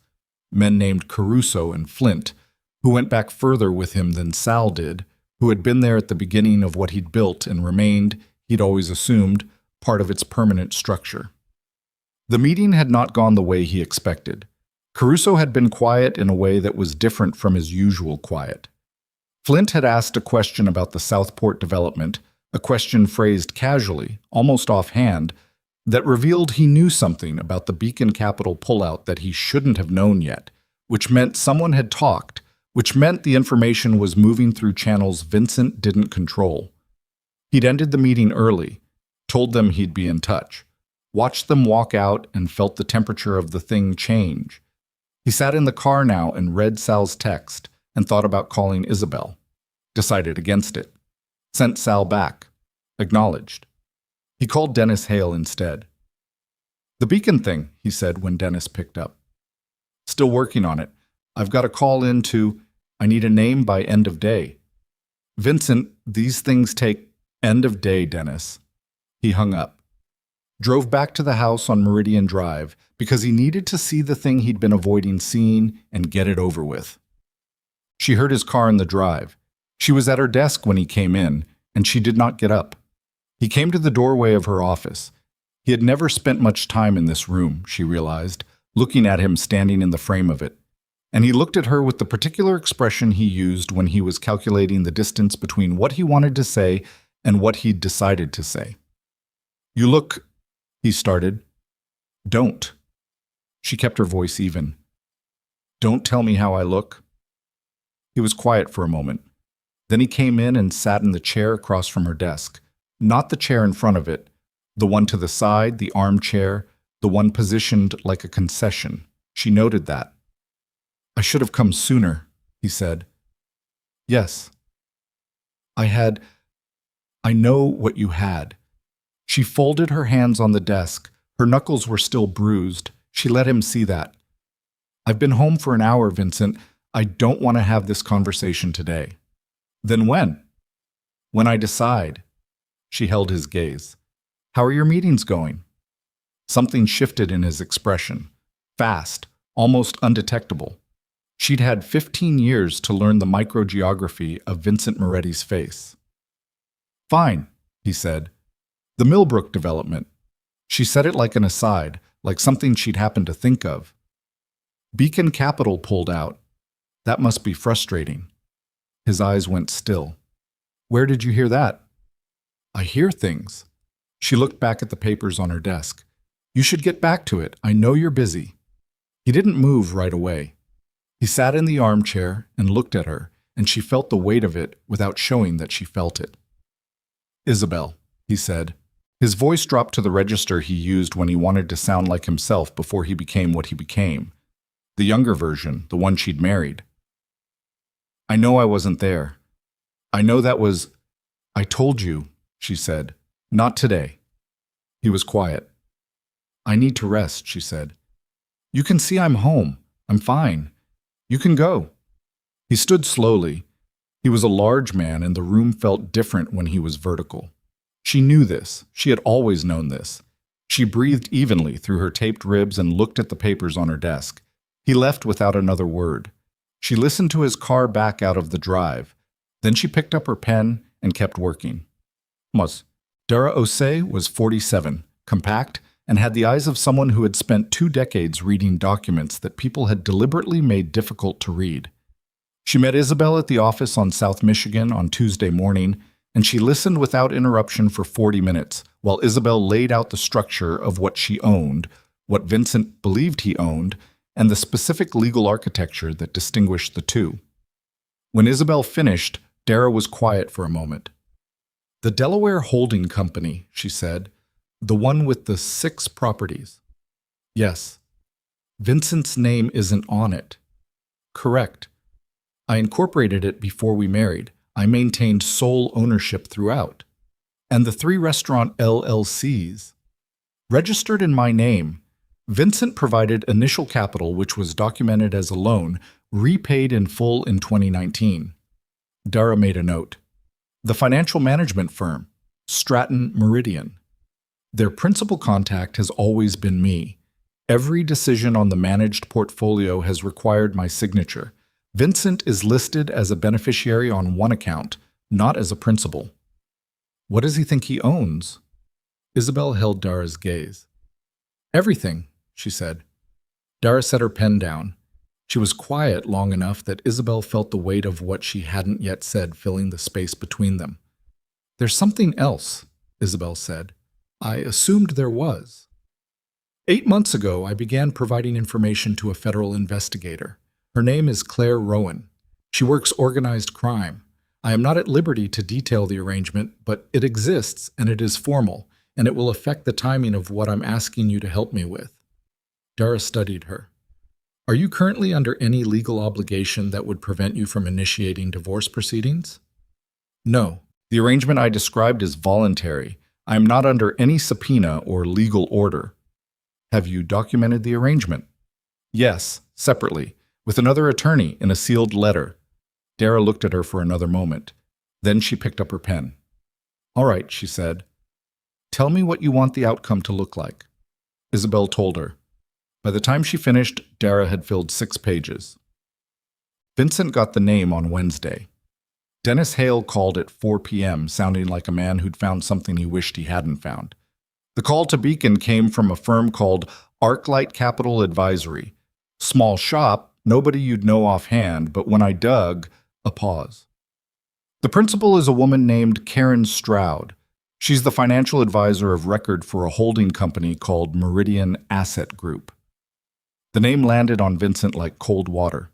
men named Caruso and Flint, who went back further with him than Sal did, who had been there at the beginning of what he'd built and remained, he'd always assumed, part of its permanent structure. The meeting had not gone the way he expected. Caruso had been quiet in a way that was different from his usual quiet. Flint had asked a question about the Southport development, a question phrased casually, almost offhand, that revealed he knew something about the Beacon Capital pullout that he shouldn't have known yet, which meant someone had talked, which meant the information was moving through channels Vincent didn't control. He'd ended the meeting early, told them he'd be in touch, watched them walk out and felt the temperature of the thing change. He sat in the car now and read Sal's text and thought about calling Isabel. Decided against it. Sent Sal back. Acknowledged. He called Dennis Hale instead. "The Beacon thing," he said when Dennis picked up. "Still working on it. I've got a call in to, I need a name by end of day." "Vincent, these things take end of day, Dennis." He hung up. Drove back to the house on Meridian Drive because he needed to see the thing he'd been avoiding seeing and get it over with. She heard his car in the drive. She was at her desk when he came in, and she did not get up. He came to the doorway of her office. He had never spent much time in this room, she realized, looking at him standing in the frame of it. And he looked at her with the particular expression he used when he was calculating the distance between what he wanted to say and what he'd decided to say. "You look," he started. "Don't." She kept her voice even. "Don't tell me how I look." He was quiet for a moment. Then he came in and sat in the chair across from her desk. Not the chair in front of it, the one to the side, the armchair, the one positioned like a concession. She noted that. "I should have come sooner," he said. "Yes." I know what you had." She folded her hands on the desk. Her knuckles were still bruised. She let him see that. "I've been home for an hour, Vincent. I don't want to have this conversation today." "Then when?" "When I decide." She held his gaze. "How are your meetings going?" Something shifted in his expression. Fast, almost undetectable. She'd had 15 years to learn the microgeography of Vincent Moretti's face. "Fine," he said. "The Millbrook development." She said it like an aside, like something she'd happened to think of. "Beacon Capital pulled out. That must be frustrating." His eyes went still. "Where did you hear that?" "I hear things." She looked back at the papers on her desk. "You should get back to it. I know you're busy." He didn't move right away. He sat in the armchair and looked at her, and she felt the weight of it without showing that she felt it. "Isabel," he said. His voice dropped to the register he used when he wanted to sound like himself before he became what he became. The younger version, the one she'd married. "I know I wasn't there. I know that was... I told you," she said. "Not today." He was quiet. "I need to rest," she said. "You can see I'm home. I'm fine. You can go." He stood slowly. He was a large man, and the room felt different when he was vertical. She knew this. She had always known this. She breathed evenly through her taped ribs and looked at the papers on her desk. He left without another word. She listened to his car back out of the drive. Then she picked up her pen and kept working. Dara Ose was 47, compact, and had the eyes of someone who had spent 2 decades reading documents that people had deliberately made difficult to read. She met Isabel at the office on South Michigan on Tuesday morning, and she listened without interruption for 40 minutes, while Isabel laid out the structure of what she owned, what Vincent believed he owned, and the specific legal architecture that distinguished the two. When Isabel finished, Dara was quiet for a moment. "The Delaware Holding Company," she said. "The one with the 6 properties." "Yes." "Vincent's name isn't on it." "Correct." I incorporated it before we married. I maintained sole ownership throughout. And the 3 restaurant LLCs, registered in my name, Vincent provided initial capital which was documented as a loan, repaid in full in 2019. Dara made a note. The financial management firm, Stratton Meridian. Their principal contact has always been me. Every decision on the managed portfolio has required my signature. Vincent is listed as a beneficiary on one account, not as a principal. What does he think he owns? Isabel held Dara's gaze. Everything, she said. Dara set her pen down. She was quiet long enough that Isabel felt the weight of what she hadn't yet said filling the space between them. There's something else, Isabel said. I assumed there was. 8 months ago, I began providing information to a federal investigator. Her name is Claire Rowan. She works organized crime. I am not at liberty to detail the arrangement, but it exists and it is formal, and it will affect the timing of what I'm asking you to help me with. Dara studied her. Are you currently under any legal obligation that would prevent you from initiating divorce proceedings? No. The arrangement I described is voluntary. I am not under any subpoena or legal order. Have you documented the arrangement? Yes, separately, with another attorney in a sealed letter. Dara looked at her for another moment. Then she picked up her pen. All right, she said. Tell me what you want the outcome to look like. Isabel told her. By the time she finished, Dara had filled 6 pages. Vincent got the name on Wednesday. Dennis Hale called at 4 p.m., sounding like a man who'd found something he wished he hadn't found. The call to Beacon came from a firm called Arclight Capital Advisory. Small shop, nobody you'd know offhand, but when I dug, a pause. The principal is a woman named Karen Stroud. She's the financial advisor of record for a holding company called Meridian Asset Group. The name landed on Vincent like cold water.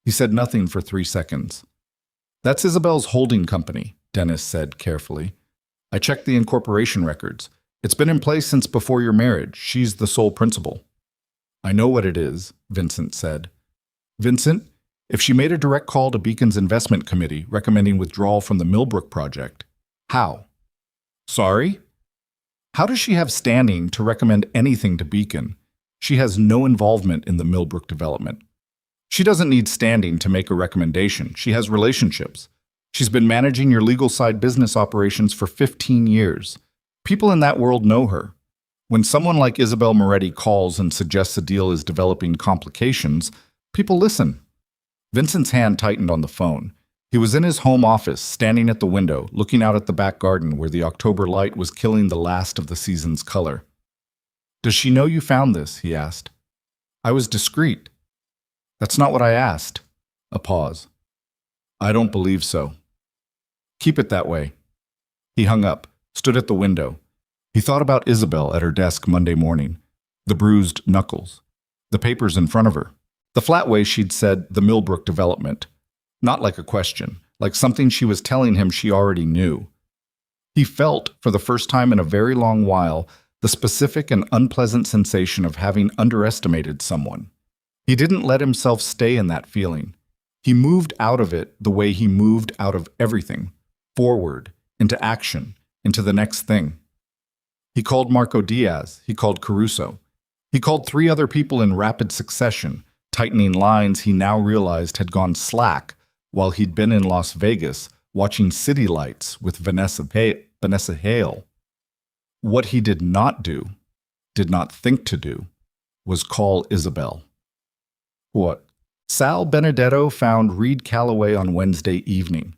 He said nothing for 3 seconds. That's Isabel's holding company, Dennis said carefully. I checked the incorporation records. It's been in place since before your marriage. She's the sole principal. I know what it is, Vincent said. Vincent, if she made a direct call to Beacon's investment committee recommending withdrawal from the Millbrook project, how? Sorry? How does she have standing to recommend anything to Beacon? She has no involvement in the Millbrook development. She doesn't need standing to make a recommendation. She has relationships. She's been managing your legal side business operations for 15 years. People in that world know her. When someone like Isabel Moretti calls and suggests a deal is developing complications, people listen. Vincent's hand tightened on the phone. He was in his home office, standing at the window, looking out at the back garden where the October light was killing the last of the season's color. Does she know you found this? He asked. I was discreet. That's not what I asked. A pause. I don't believe so. Keep it that way. He hung up, stood at the window. He thought about Isabel at her desk Monday morning, the bruised knuckles, the papers in front of her, the flat way she'd said the Millbrook development, not like a question, like something she was telling him she already knew. He felt, for the first time in a very long while, the specific and unpleasant sensation of having underestimated someone. He didn't let himself stay in that feeling. He moved out of it the way he moved out of everything, forward, into action, into the next thing. He called Marco Diaz, he called Caruso. He called 3 other people in rapid succession, tightening lines he now realized had gone slack while he'd been in Las Vegas watching City Lights with Vanessa Hale. What he did not do, did not think to do, was call Isabel. What? Sal Benedetto found Reed Calloway on Wednesday evening.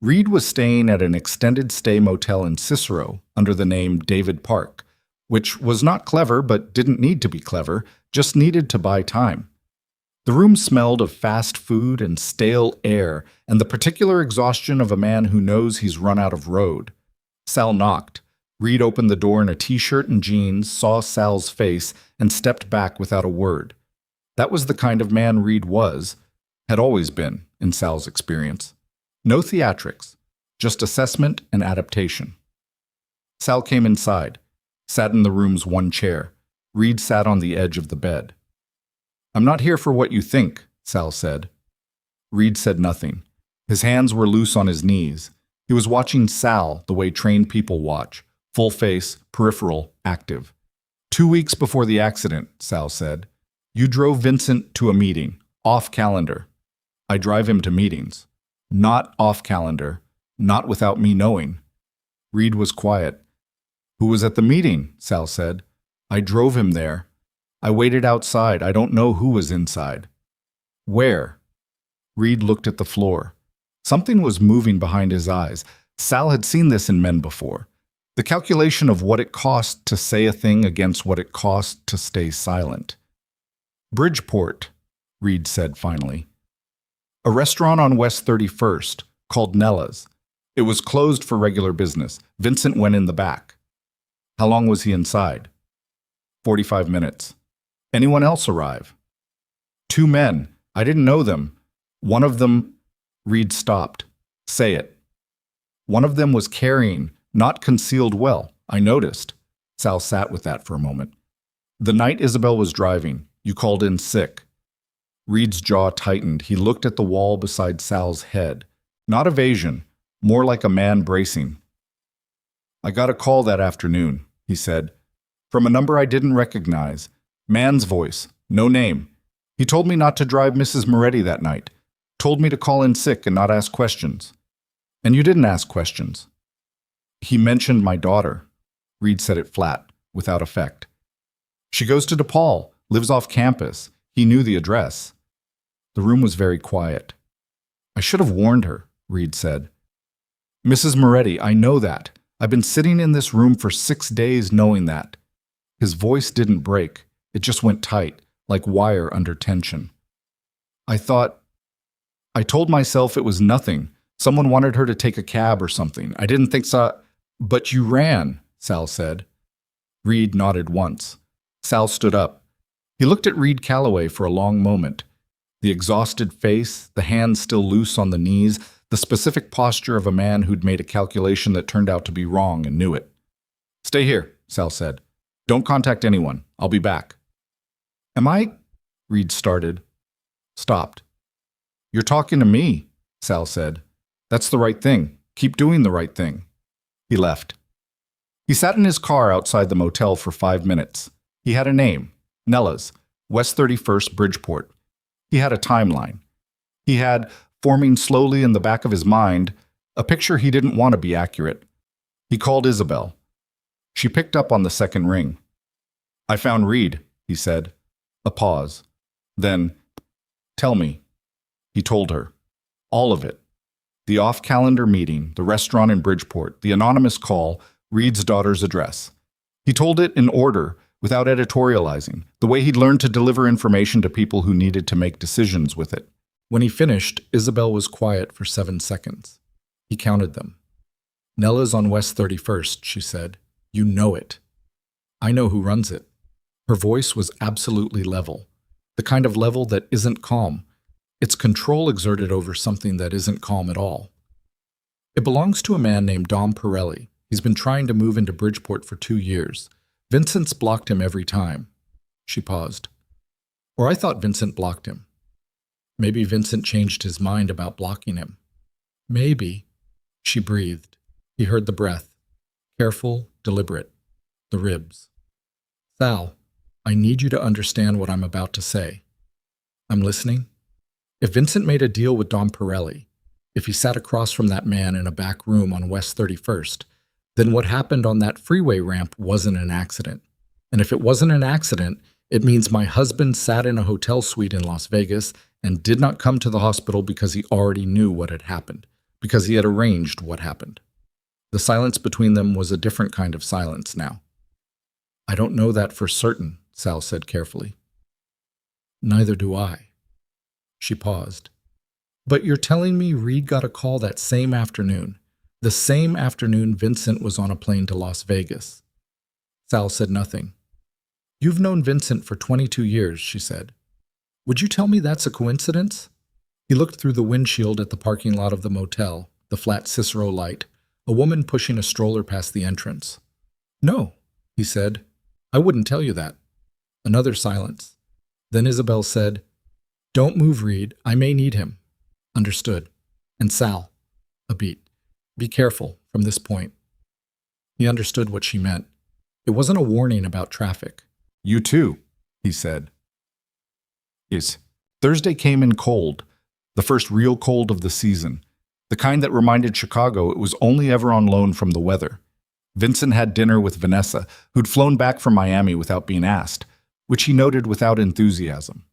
Reed was staying at an extended stay motel in Cicero under the name David Park, which was not clever but didn't need to be clever, just needed to buy time. The room smelled of fast food and stale air and the particular exhaustion of a man who knows he's run out of road. Sal knocked. Reed opened the door in a t-shirt and jeans, saw Sal's face, and stepped back without a word. That was the kind of man Reed was, had always been, in Sal's experience. No theatrics, just assessment and adaptation. Sal came inside, sat in the room's one chair. Reed sat on the edge of the bed. I'm not here for what you think, Sal said. Reed said nothing. His hands were loose on his knees. He was watching Sal the way trained people watch, full face, peripheral, active. 2 weeks before the accident, Sal said, you drove Vincent to a meeting, off calendar. I drive him to meetings. Not off calendar, not without me knowing. Reed was quiet. Who was at the meeting? Sal said. I drove him there. I waited outside. I don't know who was inside. Where? Reed looked at the floor. Something was moving behind his eyes. Sal had seen this in men before. The calculation of what it cost to say a thing against what it cost to stay silent. Bridgeport, Reed said finally. A restaurant on West 31st, called Nella's. It was closed for regular business. Vincent went in the back. How long was he inside? 45 minutes. Anyone else arrive? 2 men. I didn't know them. One of them... Reed stopped. Say it. One of them was carrying, not concealed well. I noticed. Sal sat with that for a moment. The night Isabel was driving, you called in sick. Reed's jaw tightened. He looked at the wall beside Sal's head. Not evasion, more like a man bracing. I got a call that afternoon, he said, from a number I didn't recognize. Man's voice, no name. He told me not to drive Mrs. Moretti that night. Told me to call in sick and not ask questions. And you didn't ask questions. He mentioned my daughter. Reed said it flat, without effect. She goes to DePaul, lives off campus. He knew the address. The room was very quiet. I should have warned her, Reed said. Mrs. Moretti, I know that. I've been sitting in this room for 6 days knowing that. His voice didn't break. It just went tight, like wire under tension. I told myself it was nothing. Someone wanted her to take a cab or something. I didn't think so. But you ran, Sal said. Reed nodded once. Sal stood up. He looked at Reed Calloway for a long moment. The exhausted face, the hands still loose on the knees, the specific posture of a man who'd made a calculation that turned out to be wrong and knew it. Stay here, Sal said. Don't contact anyone. I'll be back. Am I? Reed started. Stopped. You're talking to me, Sal said. That's the right thing. Keep doing the right thing. He left. He sat in his car outside the motel for 5 minutes. He had a name, Nella's, West 31st, Bridgeport. He had a timeline. He had, forming slowly in the back of his mind, a picture he didn't want to be accurate. He called Isabel. She picked up on the second ring. I found Reed, he said. A pause. Then, tell me. He told her. All of it. The off-calendar meeting, the restaurant in Bridgeport, the anonymous call, Reed's daughter's address. He told it in order, without editorializing, the way he'd learned to deliver information to people who needed to make decisions with it. When he finished, Isabel was quiet for 7 seconds. He counted them. Nella's on West 31st, she said. You know it. I know who runs it. Her voice was absolutely level. The kind of level that isn't calm. It's control exerted over something that isn't calm at all. It belongs to a man named Dom Pirelli. He's been trying to move into Bridgeport for 2 years. Vincent's blocked him every time. She paused. Or I thought Vincent blocked him. Maybe Vincent changed his mind about blocking him. Maybe. She breathed. He heard the breath. Careful, deliberate. The ribs. Sal, I need you to understand what I'm about to say. I'm listening. If Vincent made a deal with Dom Pirelli, if he sat across from that man in a back room on West 31st, then what happened on that freeway ramp wasn't an accident. And if it wasn't an accident, it means my husband sat in a hotel suite in Las Vegas and did not come to the hospital because he already knew what had happened, because he had arranged what happened. The silence between them was a different kind of silence now. I don't know that for certain, Sal said carefully. Neither do I. She paused. But you're telling me Reed got a call that same afternoon, the same afternoon Vincent was on a plane to Las Vegas. Sal said nothing. You've known Vincent for 22 years, she said. Would you tell me that's a coincidence? He looked through the windshield at the parking lot of the motel, the flat Cicero light, a woman pushing a stroller past the entrance. No, he said. I wouldn't tell you that. Another silence. Then Isabel said, Don't move, Reed. I may need him. Understood. And Sal, a beat. Be careful from this point. He understood what she meant. It wasn't a warning about traffic. You too, he said. Yes. Thursday came in cold, the first real cold of the season, the kind that reminded Chicago it was only ever on loan from the weather. Vincent had dinner with Vanessa, who'd flown back from Miami without being asked, which he noted without enthusiasm.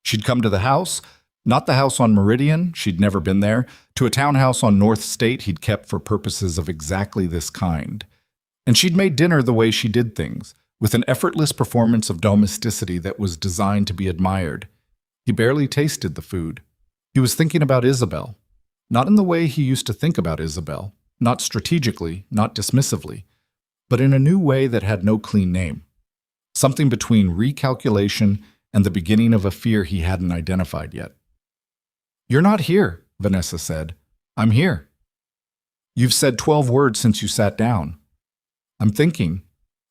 She'd come to the house, not the house on Meridian, she'd never been there, to a townhouse on North State he'd kept for purposes of exactly this kind. And she'd made dinner the way she did things, with an effortless performance of domesticity that was designed to be admired. He barely tasted the food. He was thinking about Isabel. Not in the way he used to think about Isabel, not strategically, not dismissively, but in a new way that had no clean name. Something between recalculation and the beginning of a fear he hadn't identified yet. "You're not here," Vanessa said. "I'm here." "You've said 12 words since you sat down." "I'm thinking."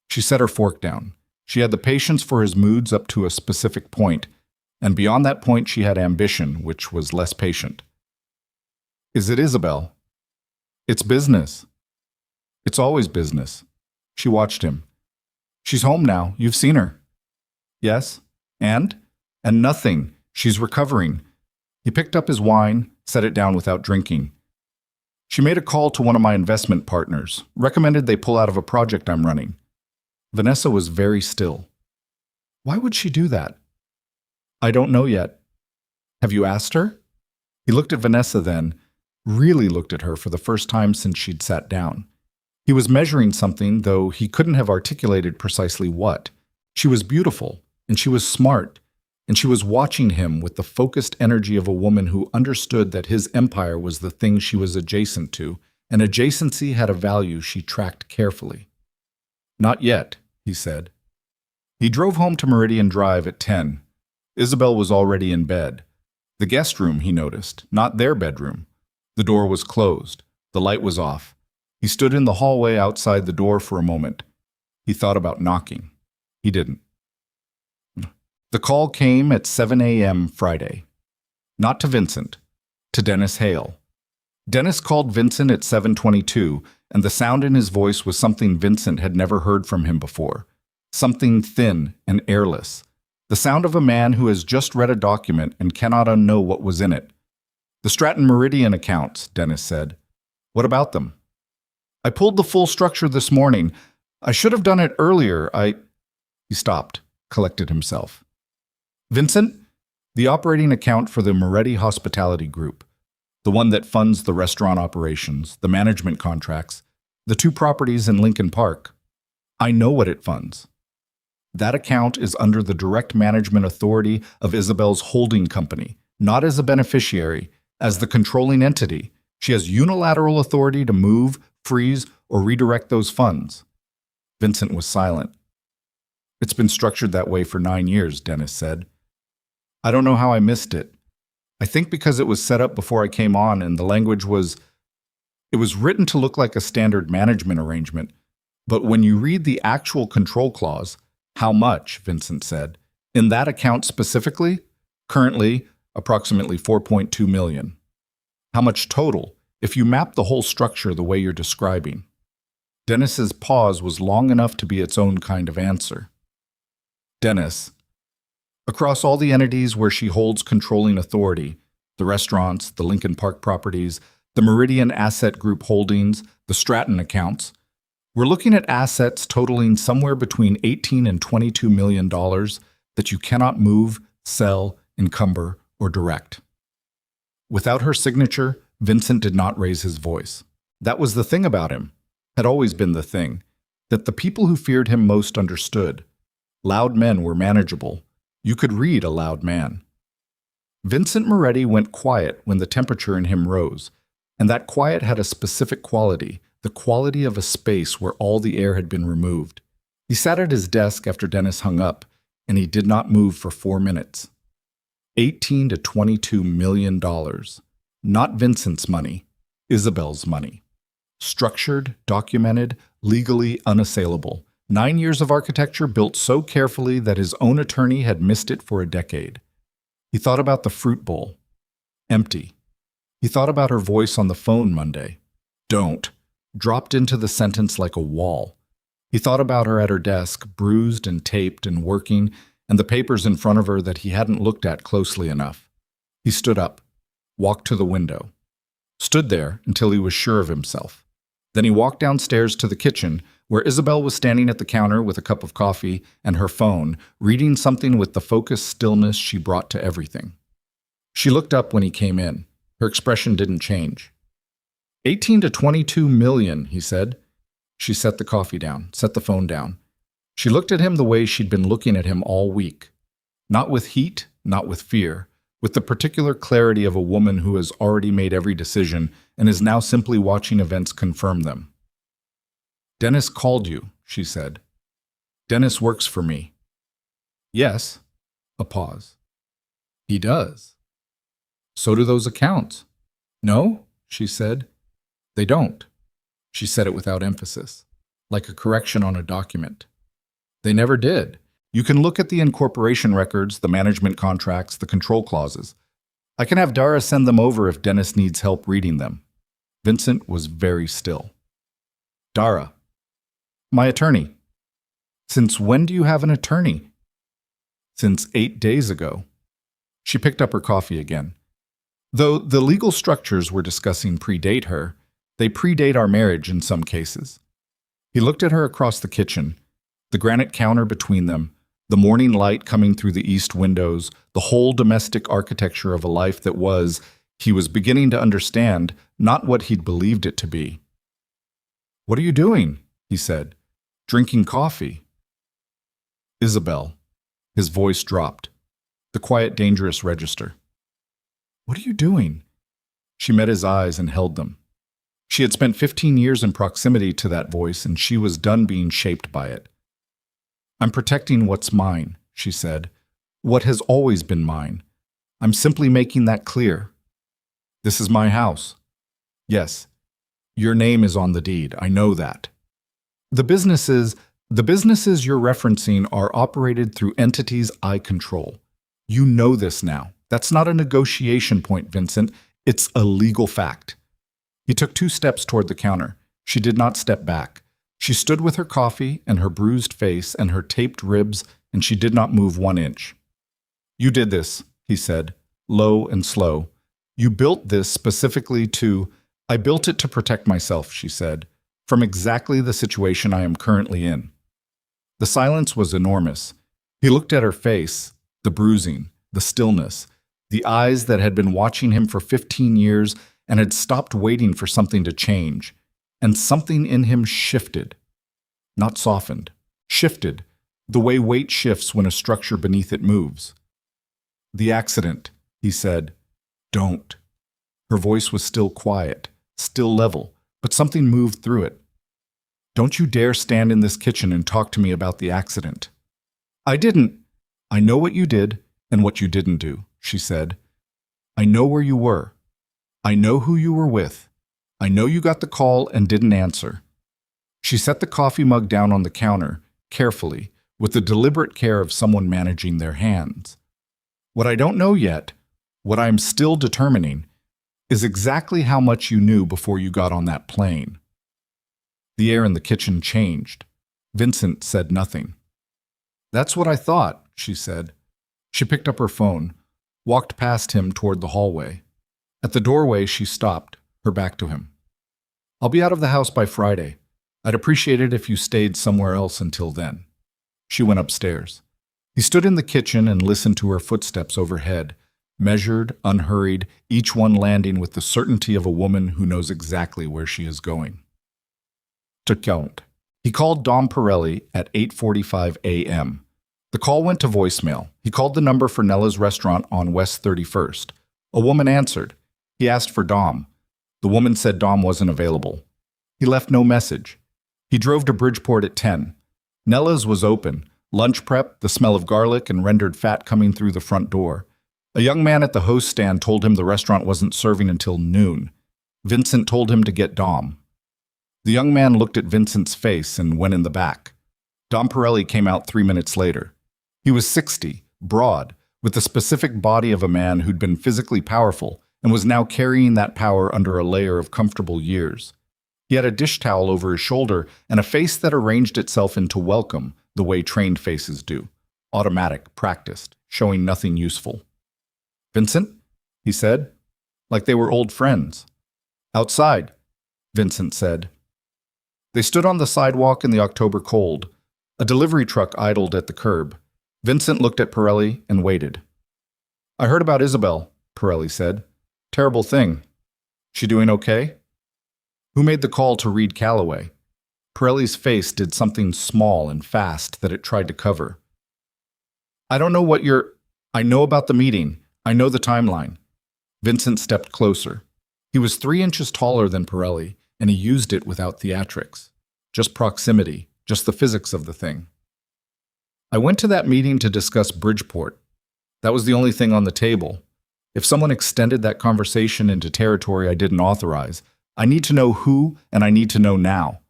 She set her fork down. She had the patience for his moods up to a specific point, and beyond that point she had ambition, which was less patient. "Is it Isabel?" "It's business." "It's always business." She watched him. "She's home now. You've seen her." "Yes. And?" "And nothing. She's recovering." He picked up his wine, set it down without drinking. "She made a call to one of my investment partners, recommended they pull out of a project I'm running." Vanessa was very still. "Why would she do that?" "I don't know yet." "Have you asked her?" He looked at Vanessa then, really looked at her for the first time since she'd sat down. He was measuring something, though he couldn't have articulated precisely what. She was beautiful, and she was smart, and she was watching him with the focused energy of a woman who understood that his empire was the thing she was adjacent to, and adjacency had a value she tracked carefully. "Not yet," he said. He drove home to Meridian Drive at 10. Isabel was already in bed. The guest room, he noticed, not their bedroom. The door was closed. The light was off. He stood in the hallway outside the door for a moment. He thought about knocking. He didn't. The call came at 7 a.m. Friday. Not to Vincent, to Dennis Hale. Dennis called Vincent at 7:22, and the sound in his voice was something Vincent had never heard from him before. Something thin and airless. The sound of a man who has just read a document and cannot unknow what was in it. "The Stratton Meridian accounts," Dennis said. "What about them?" "I pulled the full structure this morning. I should have done it earlier. He stopped, collected himself. "Vincent, the operating account for the Moretti Hospitality Group, the one that funds the restaurant operations, the management contracts, the 2 properties in Lincoln Park. I know what it funds. That account is under the direct management authority of Isabel's holding company, not as a beneficiary, as the controlling entity. She has unilateral authority to move, freeze, or redirect those funds." Vincent was silent. "It's been structured that way for 9 years, Dennis said. "I don't know how I missed it. I think because it was set up before I came on and the language was... It was written to look like a standard management arrangement, but when you read the actual control clause, how much, Vincent said, in that account specifically, currently approximately 4.2 million. How much total, if you map the whole structure the way you're describing?" Dennis's pause was long enough to be its own kind of answer. "Dennis, across all the entities where she holds controlling authority, the restaurants, the Lincoln Park properties, the Meridian Asset Group holdings, the Stratton accounts, we're looking at assets totaling somewhere between $18 and $22 million that you cannot move, sell, encumber, or direct." Without her signature, Vincent did not raise his voice. That was the thing about him, had always been the thing, that the people who feared him most understood. Loud men were manageable. You could read a loud man. Vincent Moretti went quiet when the temperature in him rose, and that quiet had a specific quality, the quality of a space where all the air had been removed. He sat at his desk after Dennis hung up, and he did not move for 4 minutes. $18 to $22 million. Not Vincent's money, Isabel's money. Structured, documented, legally unassailable. 9 years of architecture built so carefully that his own attorney had missed it for a decade. He thought about the fruit bowl. Empty. He thought about her voice on the phone Monday. Don't. Dropped into the sentence like a wall. He thought about her at her desk, bruised and taped and working, and the papers in front of her that he hadn't looked at closely enough. He stood up, walked to the window, stood there until he was sure of himself. Then he walked downstairs to the kitchen, where Isabel was standing at the counter with a cup of coffee and her phone, reading something with the focused stillness she brought to everything. She looked up when he came in. Her expression didn't change. 18 to 22 million, he said. She set the coffee down, set the phone down. She looked at him the way she'd been looking at him all week. Not with heat, not with fear, with the particular clarity of a woman who has already made every decision and is now simply watching events confirm them. Dennis called you, she said. Dennis works for me. Yes. A pause. He does. So do those accounts. No, she said. They don't. She said it without emphasis, like a correction on a document. They never did. You can look at the incorporation records, the management contracts, the control clauses. I can have Dara send them over if Dennis needs help reading them. Vincent was very still. Dara. My attorney. Since when do you have an attorney? Since 8 days ago. She picked up her coffee again. Though the legal structures we're discussing predate her, they predate our marriage in some cases. He looked at her across the kitchen, the granite counter between them, the morning light coming through the east windows, the whole domestic architecture of a life that was, he was beginning to understand, not what he'd believed it to be. What are you doing? He said. Drinking coffee. Isabel. His voice dropped. The quiet, dangerous register. What are you doing? She met his eyes and held them. She had spent 15 years in proximity to that voice, and she was done being shaped by it. I'm protecting what's mine, she said. What has always been mine. I'm simply making that clear. This is my house. Yes, your name is on the deed. I know that. The businesses you're referencing are operated through entities I control. You know this now. That's not a negotiation point, Vincent. It's a legal fact. He took 2 steps toward the counter. She did not step back. She stood with her coffee and her bruised face and her taped ribs, and she did not move 1 inch. You did this, he said, low and slow. You built this specifically to... I built it to protect myself, she said, from exactly the situation I am currently in. The silence was enormous. He looked at her face, the bruising, the stillness, the eyes that had been watching him for 15 years and had stopped waiting for something to change. And something in him shifted. Not softened. Shifted, the way weight shifts when a structure beneath it moves. The accident, he said. Don't. Her voice was still quiet, still level, but something moved through it. Don't you dare stand in this kitchen and talk to me about the accident. I didn't. I know what you did and what you didn't do, she said. I know where you were. I know who you were with. I know you got the call and didn't answer. She set the coffee mug down on the counter, carefully, with the deliberate care of someone managing their hands. What I don't know yet, what I am still determining, is exactly how much you knew before you got on that plane. The air in the kitchen changed. Vincent said nothing. That's what I thought, she said. She picked up her phone, walked past him toward the hallway. At the doorway, she stopped, her back to him. I'll be out of the house by Friday. I'd appreciate it if you stayed somewhere else until then. She went upstairs. He stood in the kitchen and listened to her footsteps overhead, measured, unhurried, each one landing with the certainty of a woman who knows exactly where she is going. To count. He called Dom Pirelli at 8:45 a.m. The call went to voicemail. He called the number for Nella's restaurant on West 31st. A woman answered. He asked for Dom. The woman said Dom wasn't available. He left no message. He drove to Bridgeport at 10. Nella's was open. Lunch prep, the smell of garlic and rendered fat coming through the front door. A young man at the host stand told him the restaurant wasn't serving until noon. Vincent told him to get Dom. The young man looked at Vincent's face and went in the back. Dom Pirelli came out 3 minutes later. He was 60, broad, with the specific body of a man who'd been physically powerful and was now carrying that power under a layer of comfortable years. He had a dish towel over his shoulder and a face that arranged itself into welcome the way trained faces do. Automatic, practiced, showing nothing useful. "Vincent?" he said, like they were old friends. "Outside," Vincent said. They stood on the sidewalk in the October cold. A delivery truck idled at the curb. Vincent looked at Pirelli and waited. "I heard about Isabel," Pirelli said. "Terrible thing. She doing okay?" "Who made the call to Reed Calloway?" Pirelli's face did something small and fast that it tried to cover. "I don't know what you're... I know about the meeting. I know the timeline." Vincent stepped closer. He was 3 inches taller than Pirelli, and he used it without theatrics. Just proximity, just the physics of the thing. "I went to that meeting to discuss Bridgeport. That was the only thing on the table. If someone extended that conversation into territory I didn't authorize, I need to know who, and I need to know now."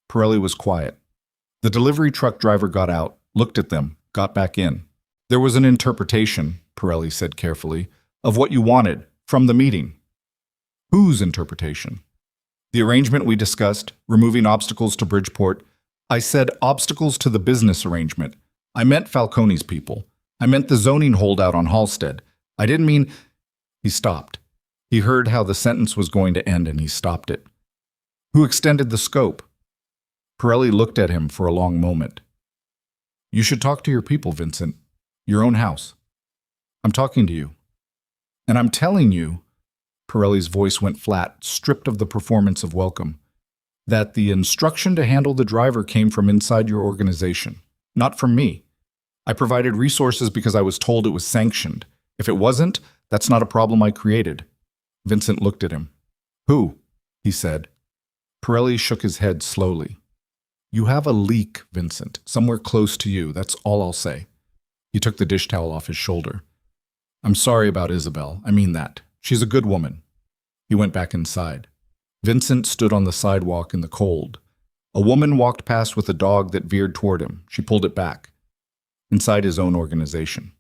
Pirelli was quiet. The delivery truck driver got out, looked at them, got back in. "There was an interpretation," Pirelli said carefully, "of what you wanted, from the meeting." "Whose interpretation?" "The arrangement we discussed, removing obstacles to Bridgeport." "I said obstacles to the business arrangement. I meant Falcone's people. I meant the zoning holdout on Halstead. I didn't mean..." He stopped. He heard how the sentence was going to end and he stopped it. "Who extended the scope?" Pirelli looked at him for a long moment. "You should talk to your people, Vincent. Your own house. I'm talking to you. And I'm telling you," Pirelli's voice went flat, stripped of the performance of welcome, "that the instruction to handle the driver came from inside your organization, not from me. I provided resources because I was told it was sanctioned. If it wasn't, that's not a problem I created." Vincent looked at him. "Who?" he said. Pirelli shook his head slowly. "You have a leak, Vincent, somewhere close to you, that's all I'll say." He took the dish towel off his shoulder. "I'm sorry about Isabel, I mean that. She's a good woman." He went back inside. Vincent stood on the sidewalk in the cold. A woman walked past with a dog that veered toward him. She pulled it back. Inside his own organization.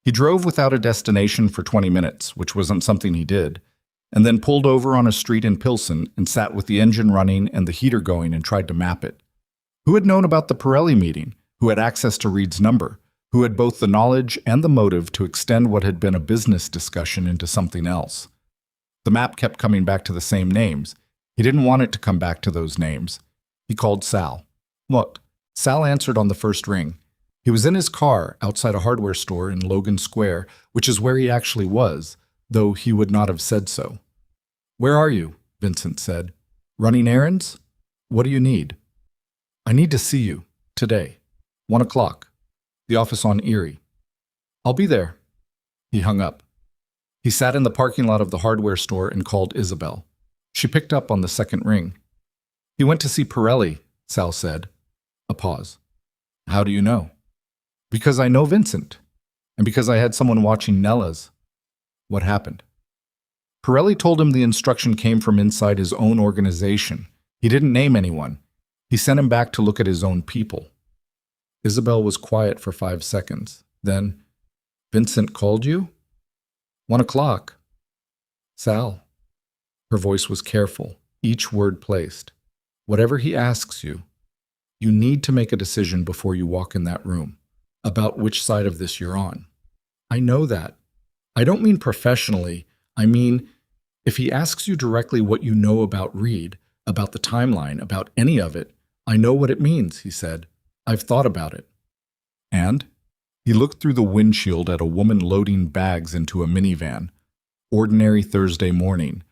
He drove without a destination for 20 minutes, which wasn't something he did, and then pulled over on a street in Pilsen and sat with the engine running and the heater going and tried to map it. Who had known about the Pirelli meeting? Who had access to Reed's number? Who had both the knowledge and the motive to extend what had been a business discussion into something else? The map kept coming back to the same names. He didn't want it to come back to those names. He called Sal. "What?" Sal answered on the first ring. He was in his car outside a hardware store in Logan Square, which is where he actually was, though he would not have said so. "Where are you?" Vincent said. "Running errands? What do you need?" "I need to see you. Today. 1 o'clock. The office on Erie." "I'll be there." He hung up. He sat in the parking lot of the hardware store and called Isabel. She picked up on the second ring. "He went to see Pirelli," Sal said. A pause. "How do you know?" "Because I know Vincent. And because I had someone watching Nella's." "What happened?" Pirelli told him the instruction came from inside his own organization. He didn't name anyone. He sent him back to look at his own people. Isabel was quiet for 5 seconds. Then, "Vincent called you?" 1 o'clock. "Sal." Her voice was careful, each word placed. "Whatever he asks you, you need to make a decision before you walk in that room, about which side of this you're on." "I know that. I don't mean professionally. I mean, if he asks you directly what you know about Reed, about the timeline, about any of it, I know what it means," he said. "I've thought about it." "And?" He looked through the windshield at a woman loading bags into a minivan. Ordinary Thursday morning.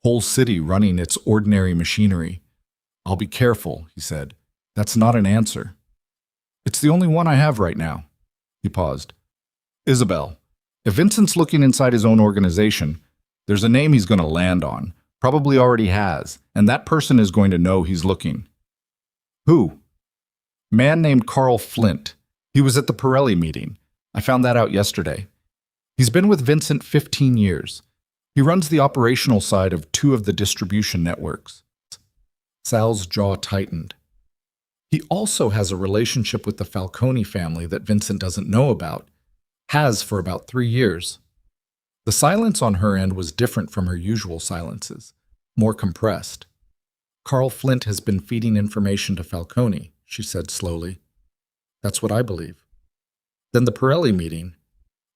Whole city running its ordinary machinery. "I'll be careful," he said. "That's not an answer." "It's the only one I have right now." He paused. "Isabel, if Vincent's looking inside his own organization, there's a name he's going to land on, probably already has, and that person is going to know he's looking." "Who?" "Man named Carl Flint. He was at the Pirelli meeting. I found that out yesterday. He's been with Vincent 15 years. He runs the operational side of 2 of the distribution networks." Sal's jaw tightened. "He also has a relationship with the Falcone family that Vincent doesn't know about. Has for about 3 years." The silence on her end was different from her usual silences, more compressed. Carl Flint has been feeding information to Falcone, she said slowly. That's what I believe. Then the Pirelli meeting.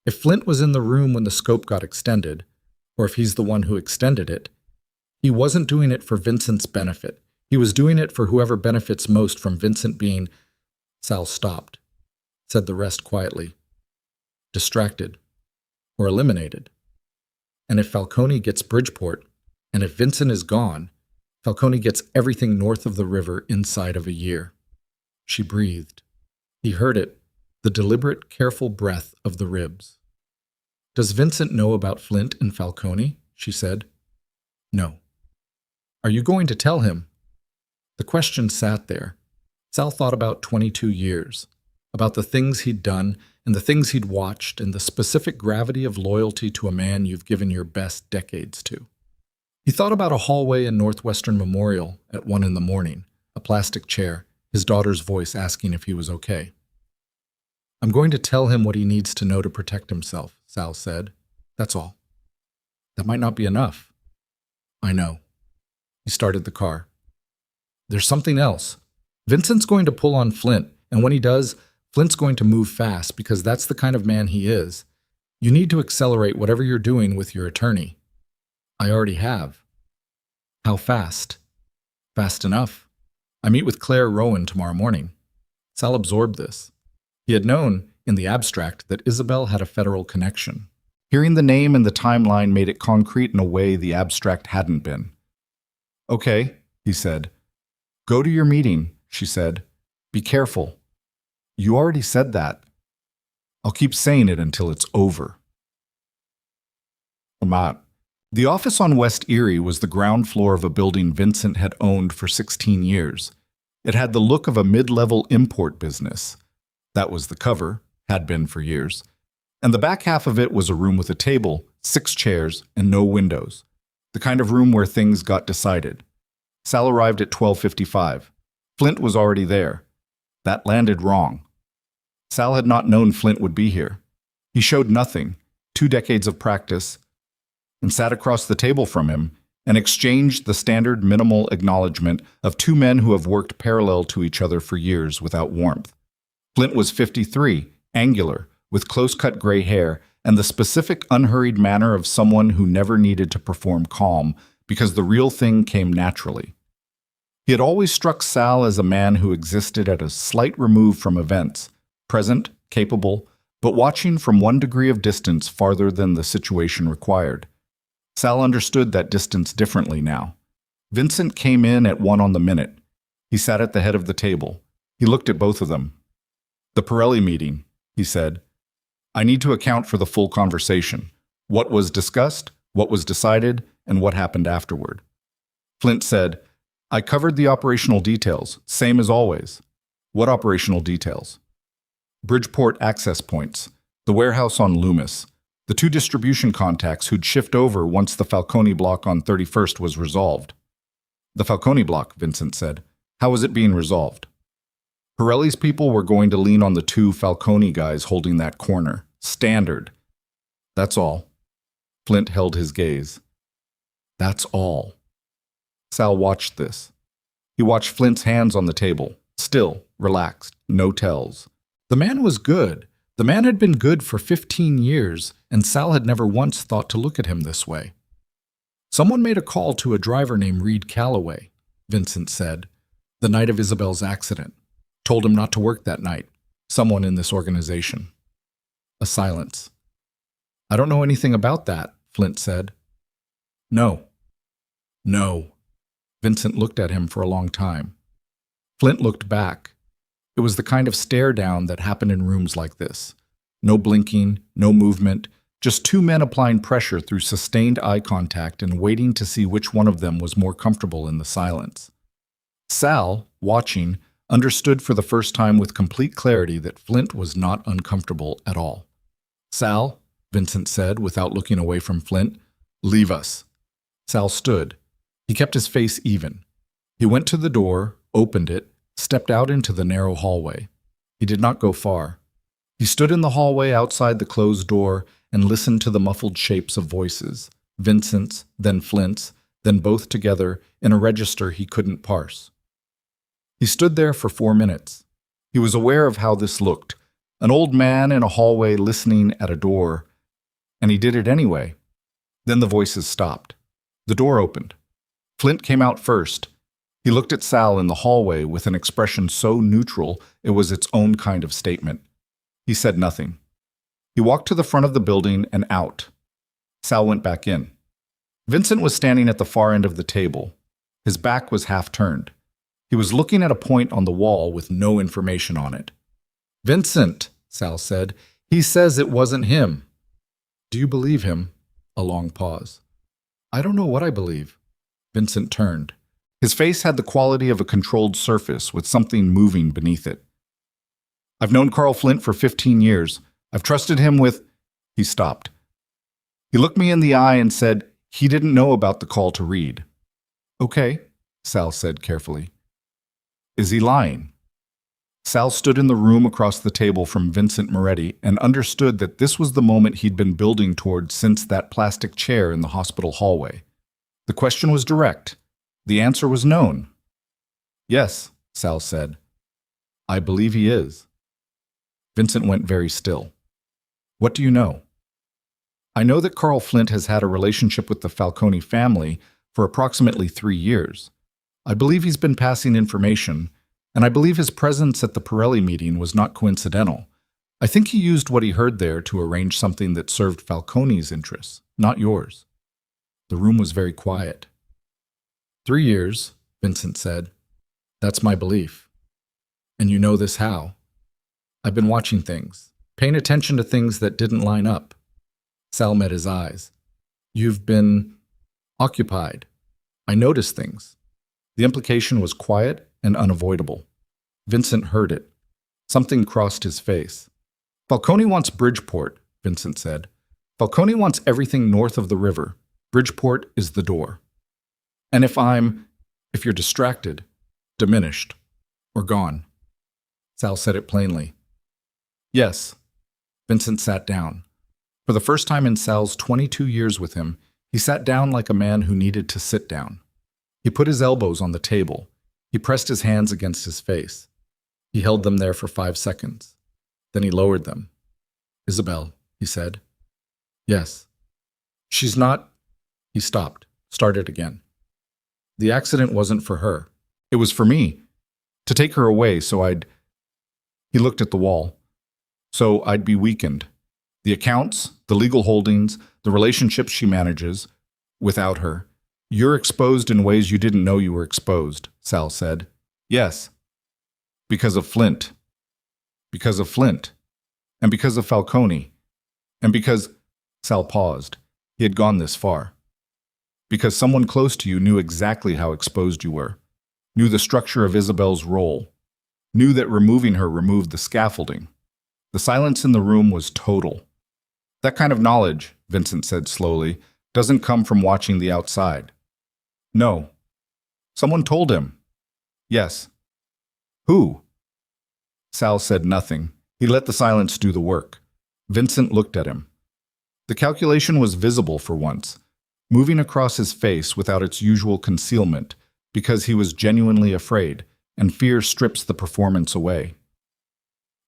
If Flint was in the room when the scope got extended, or if he's the one who extended it, he wasn't doing it for Vincent's benefit. He was doing it for whoever benefits most from Vincent being... Sal stopped, said the rest quietly. Distracted. Or eliminated. And if Falcone gets Bridgeport, and if Vincent is gone, Falcone gets everything north of the river inside of a year. She breathed. He heard it, the deliberate, careful breath of the ribs. Does Vincent know about Flint and Falcone? She said. No. Are you going to tell him? The question sat there. Sal thought about 22 years, about the things he'd done and the things he'd watched and the specific gravity of loyalty to a man you've given your best decades to. He thought about a hallway in Northwestern Memorial at 1 a.m, a plastic chair, his daughter's voice asking if he was okay. I'm going to tell him what he needs to know to protect himself, Sal said. That's all. That might not be enough. I know. He started the car. There's something else. Vincent's going to pull on Flint, and when he does, Flint's going to move fast because that's the kind of man he is. You need to accelerate whatever you're doing with your attorney. I already have. How fast? Fast enough. I meet with Claire Rowan tomorrow morning. Sal absorbed this. He had known, in the abstract, that Isabel had a federal connection. Hearing the name and the timeline made it concrete in a way the abstract hadn't been. Okay, he said. Go to your meeting, she said. Be careful. You already said that. I'll keep saying it until it's over. Amat. The office on West Erie was the ground floor of a building Vincent had owned for 16 years. It had the look of a mid-level import business. That was the cover, had been for years. And the back half of it was a room with a table, 6 chairs, and no windows. The kind of room where things got decided. Sal arrived at 12:55. Flint was already there. That landed wrong. Sal had not known Flint would be here. He showed nothing, 2 decades of practice, and sat across the table from him and exchanged the standard minimal acknowledgement of 2 men who have worked parallel to each other for years without warmth. Flint was 53, angular, with close-cut gray hair and the specific unhurried manner of someone who never needed to perform calm because the real thing came naturally. He had always struck Sal as a man who existed at a slight remove from events, present, capable, but watching from one degree of distance farther than the situation required. Sal understood that distance differently now. Vincent came in at 1 on the minute. He sat at the head of the table. He looked at both of them. The Pirelli meeting, he said. I need to account for the full conversation. What was discussed, what was decided, and what happened afterward. Flint said, I covered the operational details, same as always. What operational details? Bridgeport access points, the warehouse on Loomis, the 2 distribution contacts who'd shift over once the Falcone block on 31st was resolved. The Falcone block, Vincent said. How was it being resolved? Pirelli's people were going to lean on the 2 Falcone guys holding that corner. Standard. That's all. Flint held his gaze. That's all. Sal watched this. He watched Flint's hands on the table, still, relaxed, no tells. The man was good. The man had been good for 15 years, and Sal had never once thought to look at him this way. Someone made a call to a driver named Reed Calloway, Vincent said, the night of Isabel's accident. Told him not to work that night. Someone in this organization. A silence. I don't know anything about that, Flint said. No. No. Vincent looked at him for a long time. Flint looked back. It was the kind of stare down that happened in rooms like this. No blinking, no movement, just 2 men applying pressure through sustained eye contact and waiting to see which one of them was more comfortable in the silence. Sal, watching, understood for the first time with complete clarity that Flint was not uncomfortable at all. Sal, Vincent said without looking away from Flint, leave us. Sal stood. He kept his face even. He went to the door, opened it, stepped out into the narrow hallway. He did not go far. He stood in the hallway outside the closed door and listened to the muffled shapes of voices, Vincent's, then Flint's, then both together in a register he couldn't parse. He stood there for 4 minutes. He was aware of how this looked, an old man in a hallway listening at a door, and he did it anyway. Then the voices stopped. The door opened. Flint came out first. He looked at Sal in the hallway with an expression so neutral it was its own kind of statement. He said nothing. He walked to the front of the building and out. Sal went back in. Vincent was standing at the far end of the table. His back was half turned. He was looking at a point on the wall with no information on it. "Vincent," Sal said, "he says it wasn't him." "Do you believe him?" A long pause. "I don't know what I believe." Vincent turned. His face had the quality of a controlled surface with something moving beneath it. "I've known Carl Flint for 15 years. I've trusted him with—" He stopped. He looked me in the eye and said he didn't know about the call to Reed. "Okay," Sal said carefully. "Is he lying?" Sal stood in the room across the table from Vincent Moretti and understood that this was the moment he'd been building toward since that plastic chair in the hospital hallway. The question was direct. The answer was known. "Yes," Sal said. "I believe he is." Vincent went very still. "What do you know?" "I know that Carl Flint has had a relationship with the Falcone family for approximately 3 years. I believe he's been passing information, and I believe his presence at the Pirelli meeting was not coincidental. I think he used what he heard there to arrange something that served Falcone's interests, not yours." The room was very quiet. 3 years, Vincent said. "That's my belief." "And you know this how?" "I've been watching things, paying attention to things that didn't line up." Sal met his eyes. "You've been occupied. I noticed things." The implication was quiet and unavoidable. Vincent heard it. Something crossed his face. "Falcone wants Bridgeport," Vincent said. "Falcone wants everything north of the river. Bridgeport is the door. And if you're distracted, diminished, or gone." Sal said it plainly. "Yes." Vincent sat down. For the first time in Sal's 22 years with him, he sat down like a man who needed to sit down. He put his elbows on the table. He pressed his hands against his face. He held them there for 5 seconds. Then he lowered them. "Isabel," he said. "Yes." "She's not—" He stopped, started again. "The accident wasn't for her. It was for me. To take her away so I'd—" He looked at the wall. "So I'd be weakened. The accounts, the legal holdings, the relationships she manages. Without her. You're exposed in ways you didn't know you were exposed," Sal said. "Yes. Because of Flint. Because of Flint. And because of Falcone. And because—" Sal paused. He had gone this far. "Because someone close to you knew exactly how exposed you were. Knew the structure of Isabel's role. Knew that removing her removed the scaffolding. The silence in the room was total. That kind of knowledge," Vincent said slowly, "doesn't come from watching the outside." "No." "Someone told him." "Yes." "Who?" Sal said nothing. He let the silence do the work. Vincent looked at him. The calculation was visible for once, moving across his face without its usual concealment, because he was genuinely afraid, and fear strips the performance away.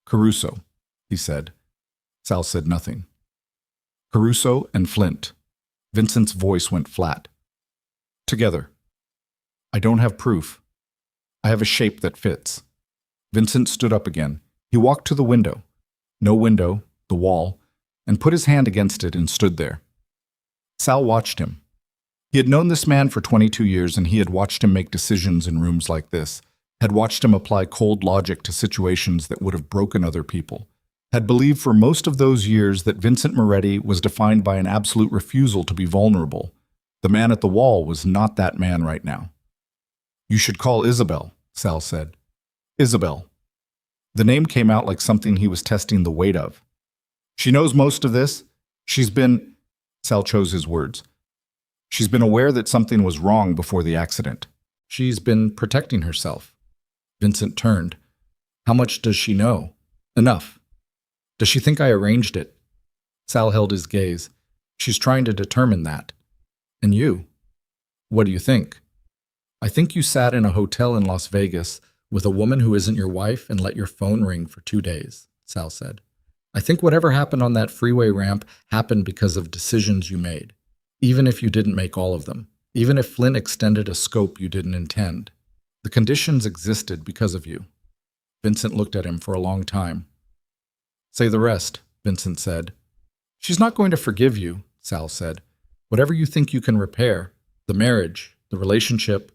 "Caruso," he said. Sal said nothing. "Caruso and Flint." Vincent's voice went flat. "Together. I don't have proof. I have a shape that fits." Vincent stood up again. He walked to the window. No window, the wall, and put his hand against it and stood there. Sal watched him. He had known this man for 22 years, and he had watched him make decisions in rooms like this, had watched him apply cold logic to situations that would have broken other people, had believed for most of those years that Vincent Moretti was defined by an absolute refusal to be vulnerable. The man at the wall was not that man right now. "You should call Isabel," Sal said. "Isabel." The name came out like something he was testing the weight of. "She knows most of this. She's been—" Sal chose his words. "She's been aware that something was wrong before the accident. She's been protecting herself." Vincent turned. "How much does she know?" "Enough." "Does she think I arranged it?" Sal held his gaze. She's trying to determine that. And you? What do you think? I think you sat in a hotel in Las Vegas with a woman who isn't your wife and let your phone ring for 2 days, Sal said. I think whatever happened on that freeway ramp happened because of decisions you made, even if you didn't make all of them, even if Flint extended a scope you didn't intend. The conditions existed because of you. Vincent looked at him for a long time. Say the rest, Vincent said. She's not going to forgive you, Sal said. Whatever you think you can repair, the marriage, the relationship,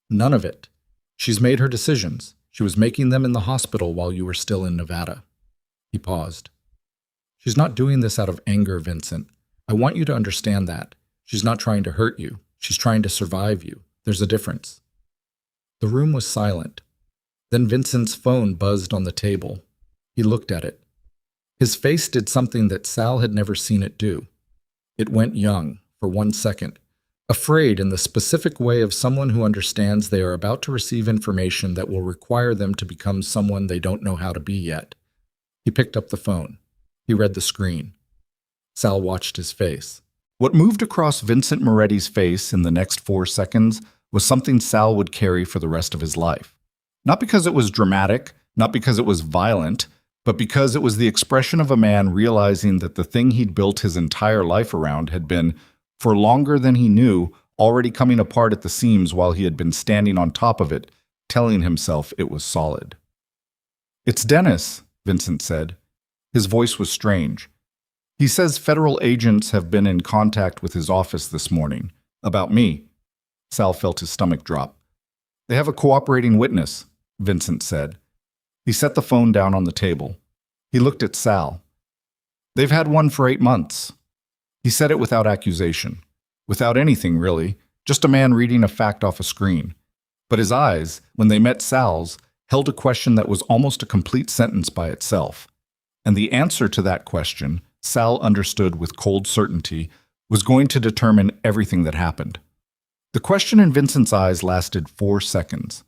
none of it. She's made her decisions. She was making them in the hospital while you were still in Nevada. He paused. She's not doing this out of anger, Vincent. I want you to understand that. She's not trying to hurt you. She's trying to survive you. There's a difference. The room was silent. Then Vincent's phone buzzed on the table. He looked at it. His face did something that Sal had never seen it do. It went young, for 1 second, afraid in the specific way of someone who understands they are about to receive information that will require them to become someone they don't know how to be yet. He picked up the phone. He read the screen. Sal watched his face. What moved across Vincent Moretti's face in the next 4 seconds was something Sal would carry for the rest of his life. Not because it was dramatic, not because it was violent, but because it was the expression of a man realizing that the thing he'd built his entire life around had been, for longer than he knew, already coming apart at the seams while he had been standing on top of it, telling himself it was solid. It's Dennis, Vincent said. His voice was strange. He says federal agents have been in contact with his office this morning. About me. Sal felt his stomach drop. They have a cooperating witness, Vincent said. He set the phone down on the table. He looked at Sal. They've had one for 8 months. He said it without accusation. Without anything, really. Just a man reading a fact off a screen. But his eyes, when they met Sal's, held a question that was almost a complete sentence by itself. And the answer to that question, Sal understood with cold certainty, was going to determine everything that happened. The question in Vincent's eyes lasted 4 seconds.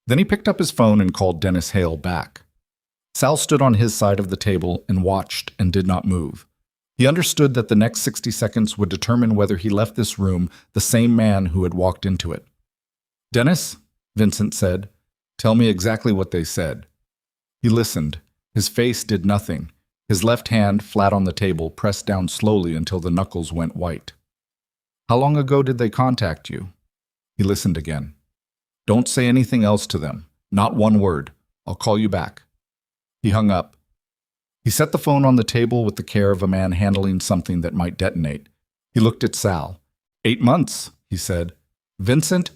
Then he picked up his phone and called Dennis Hale back. Sal stood on his side of the table and watched and did not move. He understood that the next 60 seconds would determine whether he left this room the same man who had walked into it. Dennis, Vincent said, tell me exactly what they said. He listened. His face did nothing. His left hand, flat on the table, pressed down slowly until the knuckles went white. How long ago did they contact you? He listened again. Don't say anything else to them. Not one word. I'll call you back. He hung up. He set the phone on the table with the care of a man handling something that might detonate. He looked at Sal. 8 months, he said. Vincent,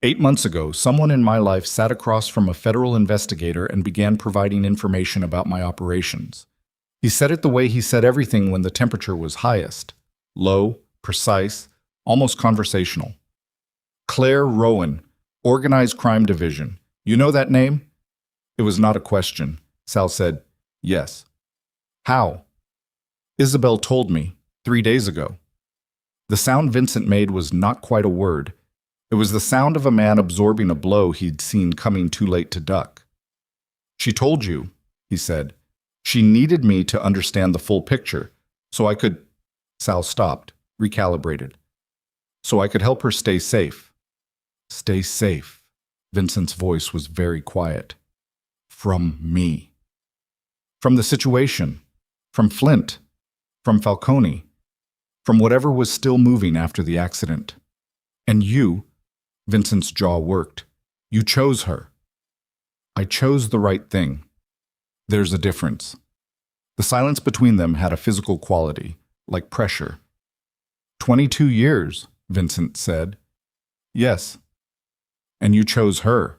8 months ago, someone in my life sat across from a federal investigator and began providing information about my operations. He said it the way he said everything when the temperature was highest. Low, precise, almost conversational. Claire Rowan, Organized Crime Division. You know that name? It was not a question. Sal said, yes. How? Isabel told me 3 days ago. The sound Vincent made was not quite a word. It was the sound of a man absorbing a blow he'd seen coming too late to duck. She told you, he said. She needed me to understand the full picture, so I could... Sal stopped, recalibrated. So I could help her stay safe. Stay safe. Vincent's voice was very quiet. From me. From the situation. From Flint. From Falcone. From whatever was still moving after the accident. And you, Vincent's jaw worked. You chose her. I chose the right thing. There's a difference. The silence between them had a physical quality, like pressure. 22 years, Vincent said. Yes. And you chose her.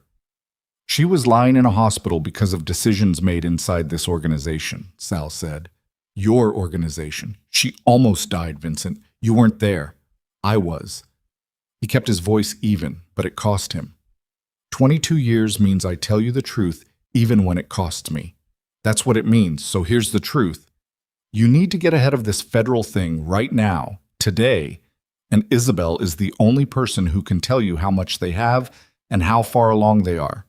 She was lying in a hospital because of decisions made inside this organization, Sal said. Your organization. She almost died, Vincent. You weren't there. I was. He kept his voice even, but it cost him. 22 years means I tell you the truth even when it costs me. That's what it means, so here's the truth. You need to get ahead of this federal thing right now, today, and Isabel is the only person who can tell you how much they have and how far along they are,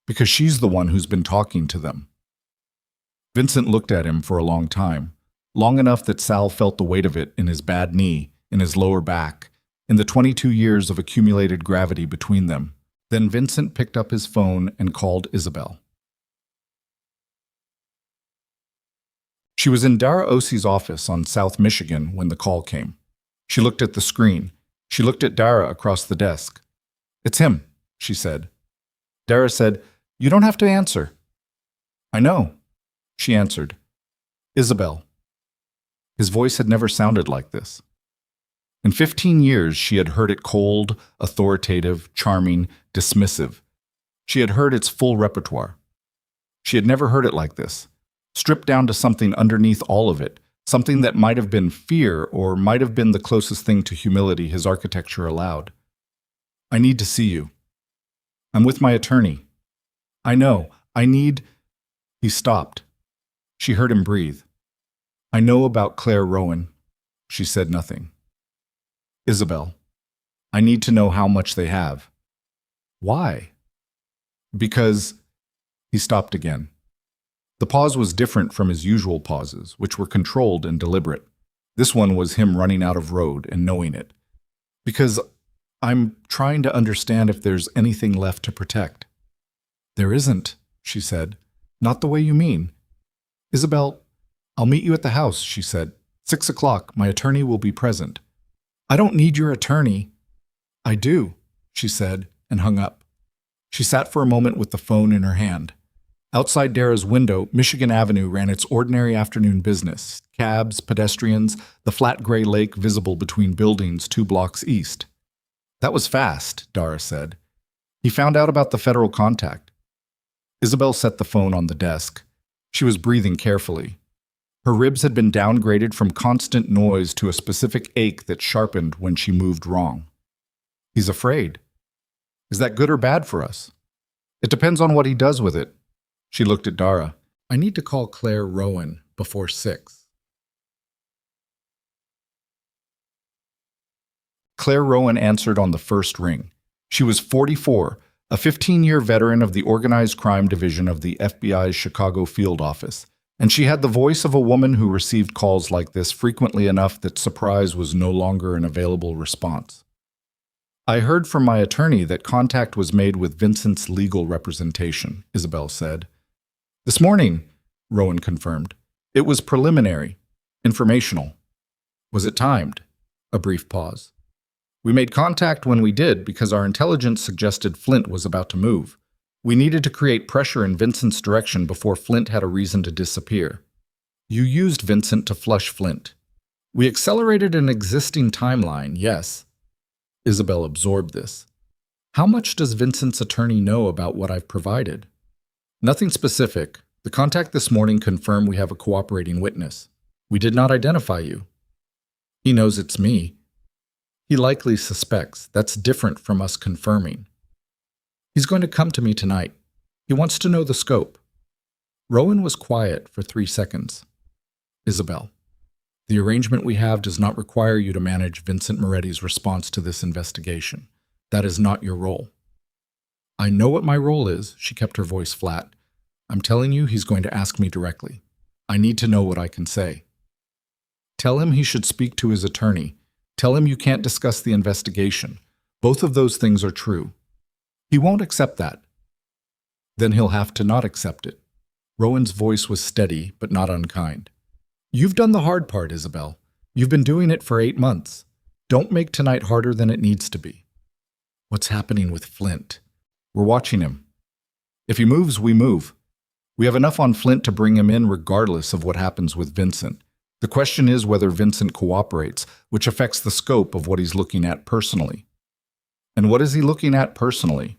because she's the one who's been talking to them. Vincent looked at him for a long time, long enough that Sal felt the weight of it in his bad knee, in his lower back, in the 22 years of accumulated gravity between them. Then Vincent picked up his phone and called Isabel. She was in Dara Osi's office on South Michigan when the call came. She looked at the screen. She looked at Dara across the desk. "It's him," she said. Dara said, "You don't have to answer." "I know," she answered. "Isabel." His voice had never sounded like this. In 15 years, she had heard it cold, authoritative, charming, dismissive. She had heard its full repertoire. She had never heard it like this, stripped down to something underneath all of it, something that might have been fear or might have been the closest thing to humility his architecture allowed. "I need to see you. I'm with my attorney. I know, I need—" He stopped. She heard him breathe. "I know about Claire Rowan." She said nothing. "Isabel, I need to know how much they have." "Why?" "Because—" He stopped again. The pause was different from his usual pauses, which were controlled and deliberate. This one was him running out of road and knowing it. "Because I'm trying to understand if there's anything left to protect." "There isn't," she said. "Not the way you mean." "Isabel, I'll meet you at the house," she said. 6 o'clock, my attorney will be present." "I don't need your attorney." "I do," she said, and hung up. She sat for a moment with the phone in her hand. Outside Dara's window, Michigan Avenue ran its ordinary afternoon business. Cabs, pedestrians, the flat gray lake visible between buildings 2 blocks east. "That was fast," Dara said. "He found out about the federal contact." Isabel set the phone on the desk. She was breathing carefully. Her ribs had been downgraded from constant noise to a specific ache that sharpened when she moved wrong. "He's afraid." "Is that good or bad for us?" "It depends on what he does with it." She looked at Dara. "I need to call Claire Rowan before 6. Claire Rowan answered on the first ring. She was 44, a 15-year veteran of the Organized Crime Division of the FBI's Chicago field office, and she had the voice of a woman who received calls like this frequently enough that surprise was no longer an available response. "I heard from my attorney that contact was made with Vincent's legal representation," Isabel said. "This morning," Rowan confirmed. "It was preliminary, informational." "Was it timed?" A brief pause. "We made contact when we did because our intelligence suggested Flint was about to move. We needed to create pressure in Vincent's direction before Flint had a reason to disappear." "You used Vincent to flush Flint." "We accelerated an existing timeline, yes." Isabel absorbed this. "How much does Vincent's attorney know about what I've provided?" "Nothing specific. The contact this morning confirmed we have a cooperating witness. We did not identify you." "He knows it's me." "He likely suspects. That's different from us confirming." "He's going to come to me tonight. He wants to know the scope." Rowan was quiet for 3 seconds. "Isabel, the arrangement we have does not require you to manage Vincent Moretti's response to this investigation. That is not your role." "I know what my role is," she kept her voice flat. "I'm telling you he's going to ask me directly. I need to know what I can say." "Tell him he should speak to his attorney. Tell him you can't discuss the investigation. Both of those things are true." "He won't accept that." "Then he'll have to not accept it." Rowan's voice was steady, but not unkind. "You've done the hard part, Isabel. You've been doing it for 8 months. Don't make tonight harder than it needs to be." "What's happening with Flint?" "We're watching him. If he moves, we move. We have enough on Flint to bring him in regardless of what happens with Vincent. The question is whether Vincent cooperates, which affects the scope of what he's looking at personally." "And what is he looking at personally?"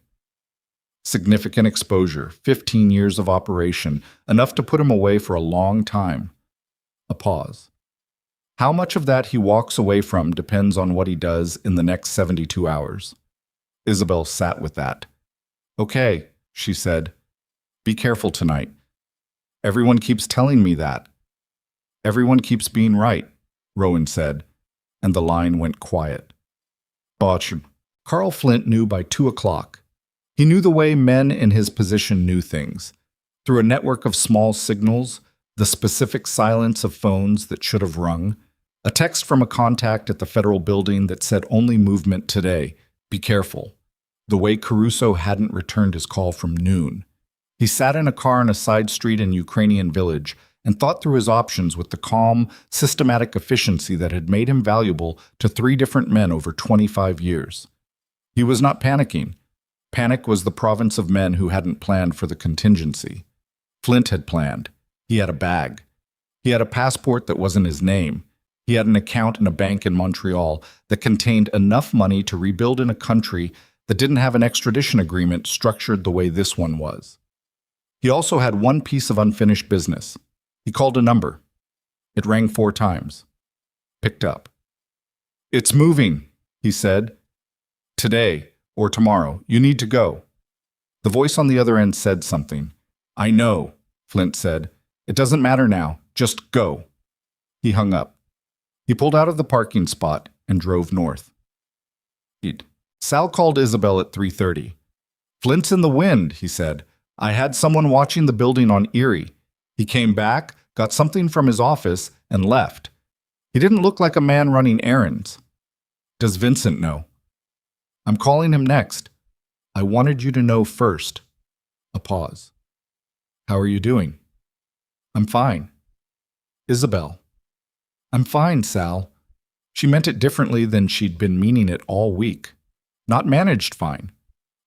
"Significant exposure, 15 years of operation, enough to put him away for a long time." A pause. "How much of that he walks away from depends on what he does in the next 72 hours. Isabel sat with that. "Okay," she said. "Be careful tonight. Everyone keeps telling me that." "Everyone keeps being right," Rowan said, and the line went quiet. Botched. Carl Flint knew by 2 o'clock. He knew the way men in his position knew things. Through a network of small signals, The specific silence of phones that should have rung, a text from a contact at the federal building that said only movement today, be careful. The way Caruso hadn't returned his call from noon. He sat in a car in a side street in Ukrainian village and thought through his options with the calm, systematic efficiency that had made him valuable to 3 different men over 25 years. He was not panicking. Panic was the province of men who hadn't planned for the contingency. Flint had planned. He had a bag. He had a passport that wasn't his name. He had an account in a bank in Montreal that contained enough money to rebuild in a country that didn't have an extradition agreement structured the way this one was. He also had one piece of unfinished business. He called a number. It rang 4 times. Picked up. "It's moving," he said. "Today or tomorrow. You need to go." The voice on the other end said something. "I know," Flint said. "It doesn't matter now. Just go." He hung up. He pulled out of the parking spot and drove north. Sal called Isabel at 3:30. "Flint's in the wind," he said. "I had someone watching the building on Erie. He came back, got something from his office, and left. He didn't look like a man running errands." "Does Vincent know?" "I'm calling him next. I wanted you to know first." A pause. "How are you doing?" "I'm fine." "Isabel." "I'm fine, Sal." She meant it differently than she'd been meaning it all week. Not managed fine.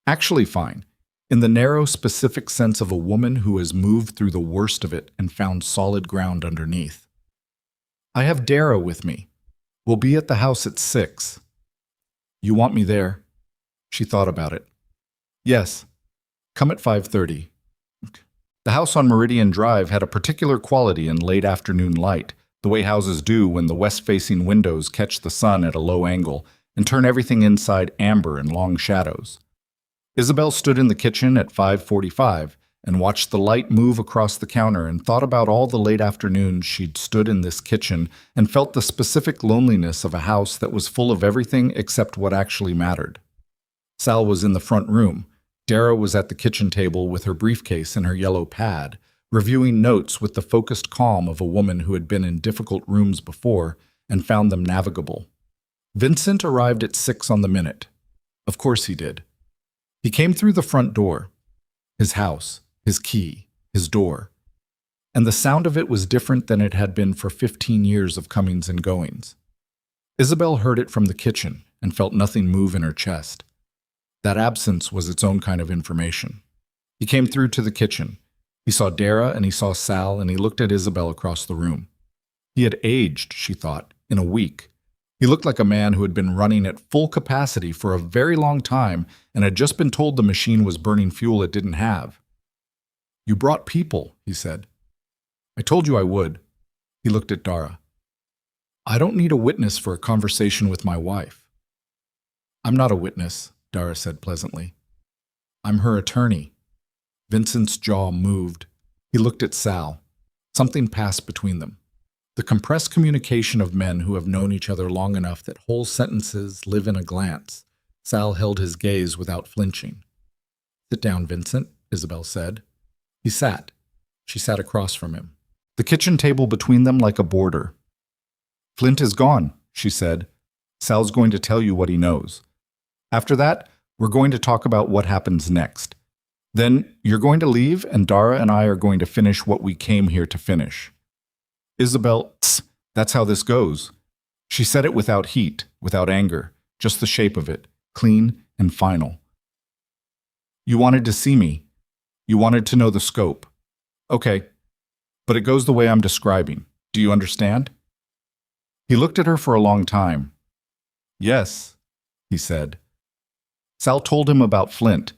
Actually fine. In the narrow, specific sense of a woman who has moved through the worst of it and found solid ground underneath. "I have Dara with me. We'll be at the house at 6. "You want me there?" She thought about it. "Yes. Come at 5:30. The house on Meridian Drive had a particular quality in late afternoon light, the way houses do when the west-facing windows catch the sun at a low angle and turn everything inside amber and long shadows. Isabel stood in the kitchen at 5:45 and watched the light move across the counter and thought about all the late afternoons she'd stood in this kitchen and felt the specific loneliness of a house that was full of everything except what actually mattered. Sal was in the front room. Dara was at the kitchen table with her briefcase and her yellow pad, reviewing notes with the focused calm of a woman who had been in difficult rooms before and found them navigable. Vincent arrived at 6 on the minute. Of course he did. He came through the front door. His house, his key, his door. And the sound of it was different than it had been for 15 years of comings and goings. Isabel heard it from the kitchen and felt nothing move in her chest. That absence was its own kind of information. He came through to the kitchen. He saw Dara and he saw Sal and he looked at Isabel across the room. He had aged, she thought, in a week. He looked like a man who had been running at full capacity for a very long time and had just been told the machine was burning fuel it didn't have. "You brought people," he said. "I told you I would." He looked at Dara. "I don't need a witness for a conversation with my wife." "I'm not a witness," Dara said pleasantly. "I'm her attorney." Vincent's jaw moved. He looked at Sal. Something passed between them. The compressed communication of men who have known each other long enough that whole sentences live in a glance. Sal held his gaze without flinching. "Sit down, Vincent," Isabel said. He sat. She sat across from him. The kitchen table between them like a border. "Flint is gone," she said. "Sal's going to tell you what he knows. After that, we're going to talk about what happens next. Then you're going to leave, and Dara and I are going to finish what we came here to finish." Isabel, "That's how this goes." She said it without heat, without anger, just the shape of it, clean and final. "You wanted to see me. You wanted to know the scope. Okay, but it goes the way I'm describing. Do you understand?" He looked at her for a long time. "Yes," he said. Sal told him about Flint.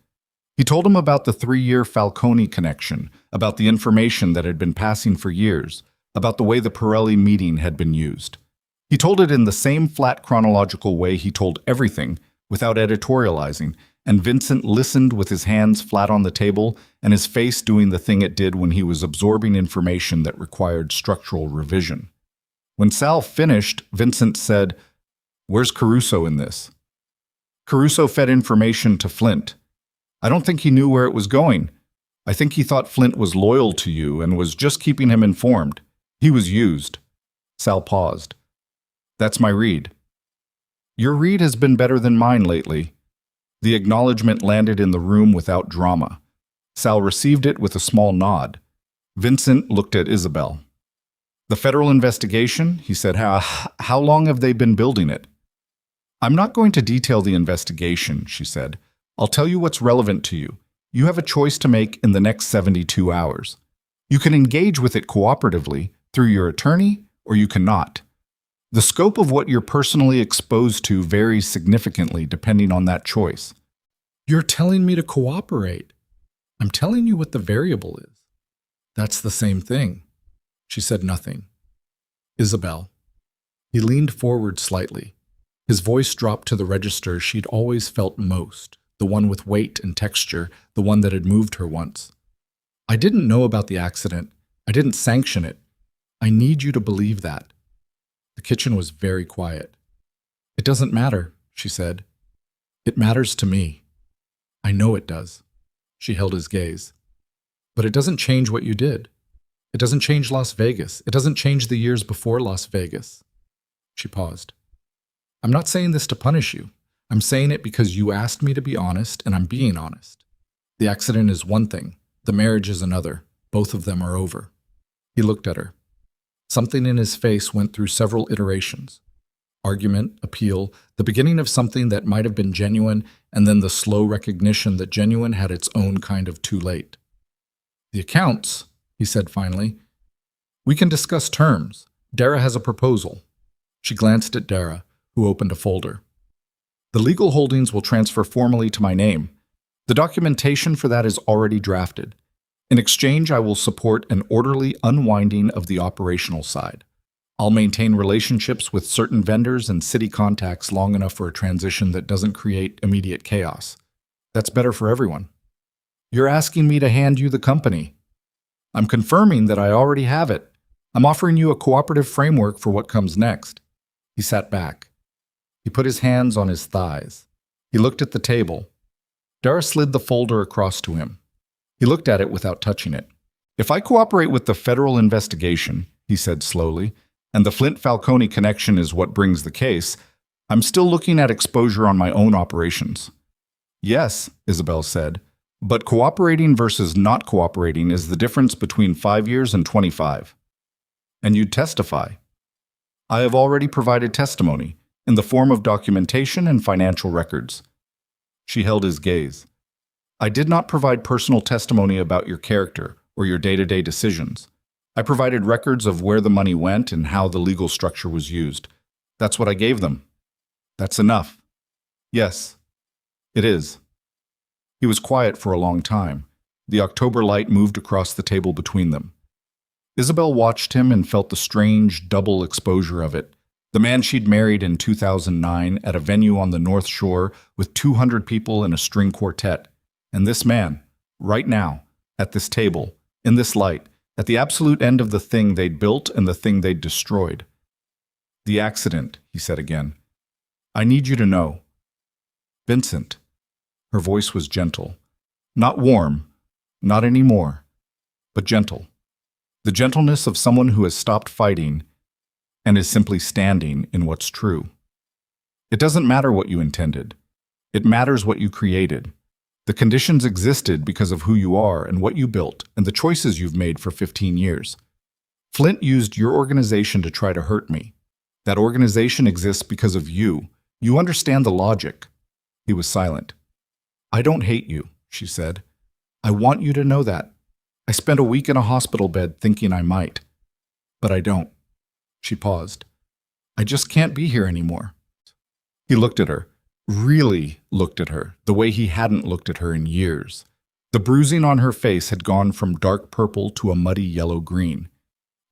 He told him about the 3-year Falcone connection, about the information that had been passing for years, about the way the Pirelli meeting had been used. He told it in the same flat chronological way he told everything, without editorializing, and Vincent listened with his hands flat on the table and his face doing the thing it did when he was absorbing information that required structural revision. When Sal finished, Vincent said, "Where's Caruso in this?" "Caruso fed information to Flint. I don't think he knew where it was going. I think he thought Flint was loyal to you and was just keeping him informed. He was used. Sal paused. That's my read. Your read has been better than mine lately. The acknowledgement landed in the room without drama. Sal received it with a small nod. Vincent looked at Isabel. The federal investigation, he said, how long have they been building it? I'm not going to detail the investigation, she said. I'll tell you what's relevant to you. You have a choice to make in the next 72 hours. You can engage with it cooperatively through your attorney, or you cannot. The scope of what you're personally exposed to varies significantly depending on that choice. You're telling me to cooperate. I'm telling you what the variable is. That's the same thing. She said nothing. Isabel. He leaned forward slightly. His voice dropped to the register she'd always felt most, the one with weight and texture, the one that had moved her once. I didn't know about the accident. I didn't sanction it. I need you to believe that. The kitchen was very quiet. It doesn't matter, she said. It matters to me. I know it does. She held his gaze. But it doesn't change what you did. It doesn't change Las Vegas. It doesn't change the years before Las Vegas. She paused. I'm not saying this to punish you. I'm saying it because you asked me to be honest, and I'm being honest. The accident is one thing. The marriage is another. Both of them are over. He looked at her. Something in his face went through several iterations. Argument, appeal, the beginning of something that might have been genuine, and then the slow recognition that genuine had its own kind of too late. The accounts, he said finally. We can discuss terms. Dara has a proposal. She glanced at Dara, who opened a folder. The legal holdings will transfer formally to my name. The documentation for that is already drafted. In exchange, I will support an orderly unwinding of the operational side. I'll maintain relationships with certain vendors and city contacts long enough for a transition that doesn't create immediate chaos. That's better for everyone. You're asking me to hand you the company. I'm confirming that I already have it. I'm offering you a cooperative framework for what comes next. He sat back. He put his hands on his thighs. He looked at the table. Dara slid the folder across to him. He looked at it without touching it. If I cooperate with the federal investigation, he said slowly, and the Flint Falcone connection is what brings the case, I'm still looking at exposure on my own operations. Yes, Isabel said, but cooperating versus not cooperating is the difference between 5 years and 25. And you'd testify. I have already provided testimony in the form of documentation and financial records. She held his gaze. I did not provide personal testimony about your character or your day-to-day decisions. I provided records of where the money went and how the legal structure was used. That's what I gave them. That's enough. Yes, it is. He was quiet for a long time. The October light moved across the table between them. Isabel watched him and felt the strange double exposure of it. The man she'd married in 2009 at a venue on the North Shore with 200 people and a string quartet. And this man, right now, at this table, in this light, at the absolute end of the thing they'd built and the thing they'd destroyed. The accident, he said again. I need you to know. Vincent. Her voice was gentle. Not warm, not anymore, but gentle. The gentleness of someone who has stopped fighting and is simply standing in what's true. It doesn't matter what you intended. It matters what you created. The conditions existed because of who you are and what you built and the choices you've made for 15 years. Flint used your organization to try to hurt me. That organization exists because of you. You understand the logic. He was silent. I don't hate you, she said. I want you to know that. I spent a week in a hospital bed thinking I might. But I don't. She paused. I just can't be here anymore. He looked at her. Really looked at her, the way he hadn't looked at her in years. The bruising on her face had gone from dark purple to a muddy yellow-green.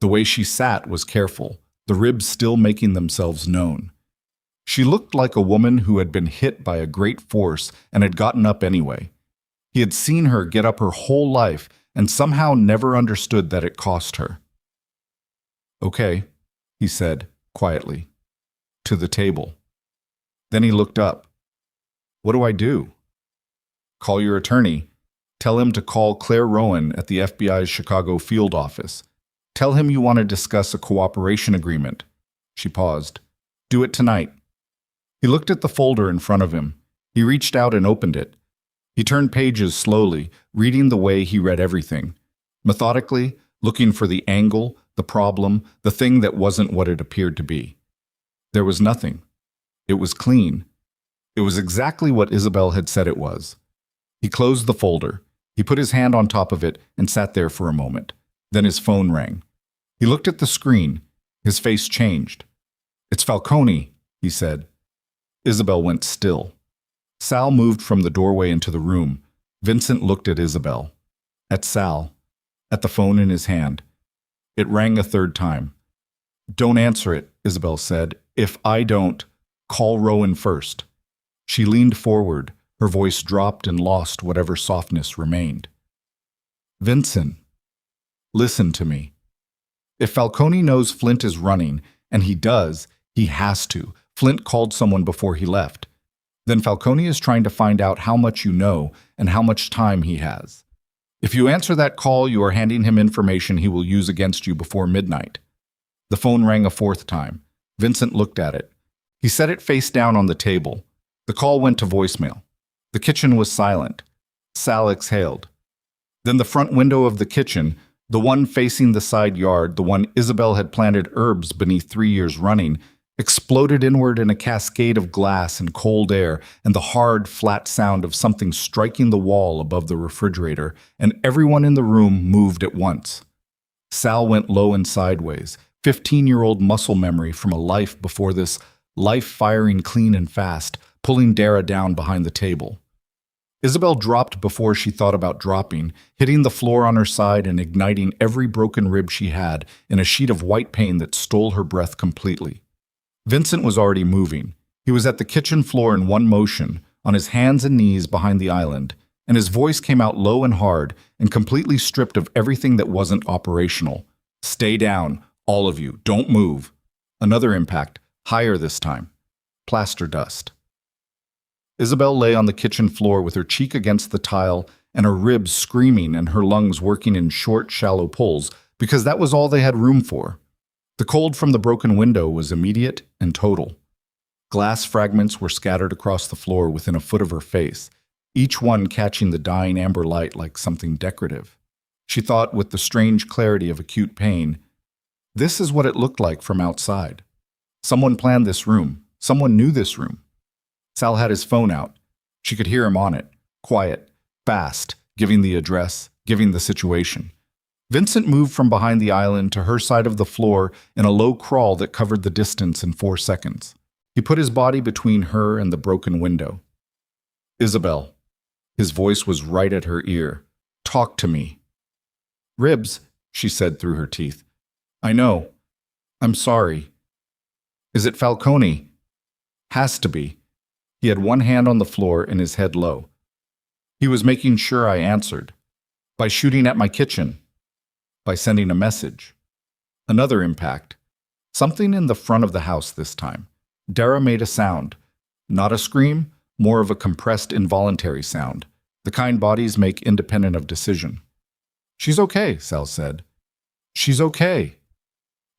The way she sat was careful, the ribs still making themselves known. She looked like a woman who had been hit by a great force and had gotten up anyway. He had seen her get up her whole life and somehow never understood that it cost her. Okay, he said, quietly, to the table. Then he looked up. What do I do? Call your attorney. Tell him to call Claire Rowan at the FBI's Chicago field office. Tell him you want to discuss a cooperation agreement." She paused. "Do it tonight." He looked at the folder in front of him. He reached out and opened it. He turned pages slowly, reading the way he read everything. Methodically, looking for the angle, the problem, the thing that wasn't what it appeared to be. There was nothing. It was clean. It was exactly what Isabel had said it was. He closed the folder. He put his hand on top of it and sat there for a moment. Then his phone rang. He looked at the screen. His face changed. "It's Falcone," he said. Isabel went still. Sal moved from the doorway into the room. Vincent looked at Isabel. At Sal. At the phone in his hand. It rang a third time. "Don't answer it," Isabel said. "If I don't, call Rowan first." She leaned forward. Her voice dropped and lost whatever softness remained. "Vincent, listen to me. If Falcone knows Flint is running, and he does, he has to. Flint called someone before he left. Then Falcone is trying to find out how much you know and how much time he has. If you answer that call, you are handing him information he will use against you before midnight." The phone rang a fourth time. Vincent looked at it. He set it face down on the table. The call went to voicemail. The kitchen was silent. Sal exhaled. Then the front window of the kitchen, the one facing the side yard, the one Isabel had planted herbs beneath 3 years running, exploded inward in a cascade of glass and cold air and the hard, flat sound of something striking the wall above the refrigerator, and everyone in the room moved at once. Sal went low and sideways, 15-year-old muscle memory from a life before this, life firing clean and fast, pulling Dara down behind the table. Isabel dropped before she thought about dropping, hitting the floor on her side and igniting every broken rib she had in a sheet of white pain that stole her breath completely. Vincent was already moving. He was at the kitchen floor in one motion, on his hands and knees behind the island, and his voice came out low and hard and completely stripped of everything that wasn't operational. "Stay down, all of you. Don't move." Another impact, higher this time. Plaster dust. Isabel lay on the kitchen floor with her cheek against the tile and her ribs screaming and her lungs working in short, shallow pulls, because that was all they had room for. The cold from the broken window was immediate and total. Glass fragments were scattered across the floor within a foot of her face, each one catching the dying amber light like something decorative. She thought with the strange clarity of acute pain, this is what it looked like from outside. Someone planned this room. Someone knew this room. Sal had his phone out. She could hear him on it, quiet, fast, giving the address, giving the situation. Vincent moved from behind the island to her side of the floor in a low crawl that covered the distance in 4 seconds. He put his body between her and the broken window. "Isabel." His voice was right at her ear. "Talk to me." "Ribs," she said through her teeth. "I know. I'm sorry." "Is it Falcone?" "Has to be." He had one hand on the floor and his head low. "He was making sure I answered. By shooting at my kitchen. By sending a message." Another impact. Something in the front of the house this time. Dara made a sound. Not a scream, more of a compressed involuntary sound. The kind bodies make independent of decision. "She's okay," Sal said. "She's okay."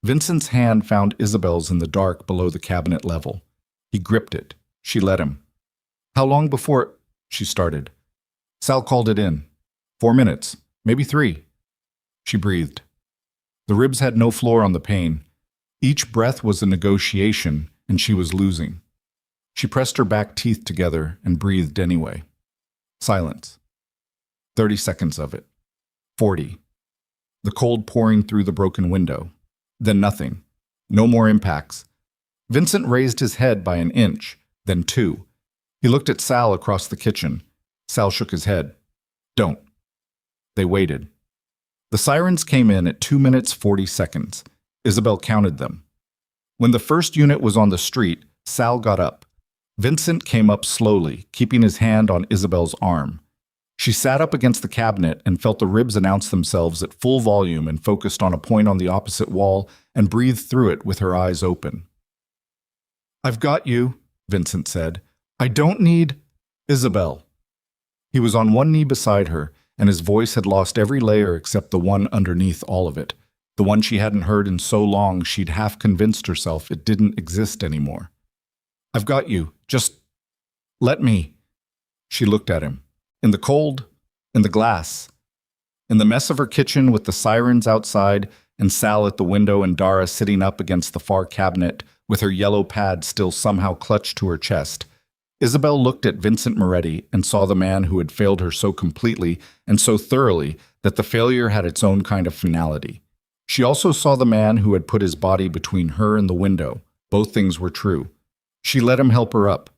Vincent's hand found Isabel's in the dark below the cabinet level. He gripped it. She let him. "How long before—" she started. Sal called it in. 4 minutes, maybe 3. She breathed. The ribs had no floor on the pain. Each breath was a negotiation, and she was losing. She pressed her back teeth together and breathed anyway. Silence. 30 seconds of it. 40. The cold pouring through the broken window. Then nothing. No more impacts. Vincent raised his head by an inch, then 2. He looked at Sal across the kitchen. Sal shook his head. "Don't." They waited. The sirens came in at 2 minutes 40 seconds. Isabel counted them. When the first unit was on the street, Sal got up. Vincent came up slowly, keeping his hand on Isabel's arm. She sat up against the cabinet and felt the ribs announce themselves at full volume and focused on a point on the opposite wall and breathed through it with her eyes open. "I've got you," Vincent said. "I don't need—" "Isabel." He was on one knee beside her, and his voice had lost every layer except the one underneath all of it, the one she hadn't heard in so long she'd half convinced herself it didn't exist anymore. "I've got you. Just let me." She looked at him. In the cold, in the glass, in the mess of her kitchen with the sirens outside and Sal at the window and Dara sitting up against the far cabinet with her yellow pad still somehow clutched to her chest, Isabel looked at Vincent Moretti and saw the man who had failed her so completely and so thoroughly that the failure had its own kind of finality. She also saw the man who had put his body between her and the window. Both things were true. She let him help her up.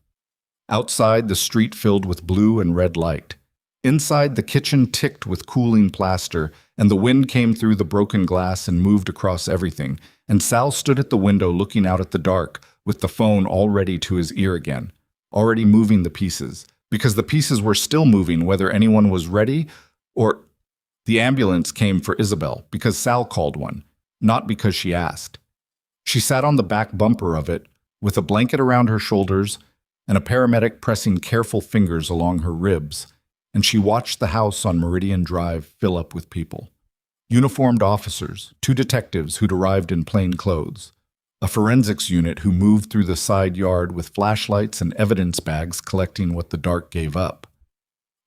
Outside, the street filled with blue and red light. Inside, the kitchen ticked with cooling plaster, and the wind came through the broken glass and moved across everything, and Sal stood at the window looking out at the dark, with the phone already to his ear again, already moving the pieces, because the pieces were still moving whether anyone was ready or... The ambulance came for Isabel because Sal called one, not because she asked. She sat on the back bumper of it, with a blanket around her shoulders and a paramedic pressing careful fingers along her ribs, and she watched the house on Meridian Drive fill up with people. Uniformed officers, 2 detectives who'd arrived in plain clothes, a forensics unit who moved through the side yard with flashlights and evidence bags collecting what the dark gave up.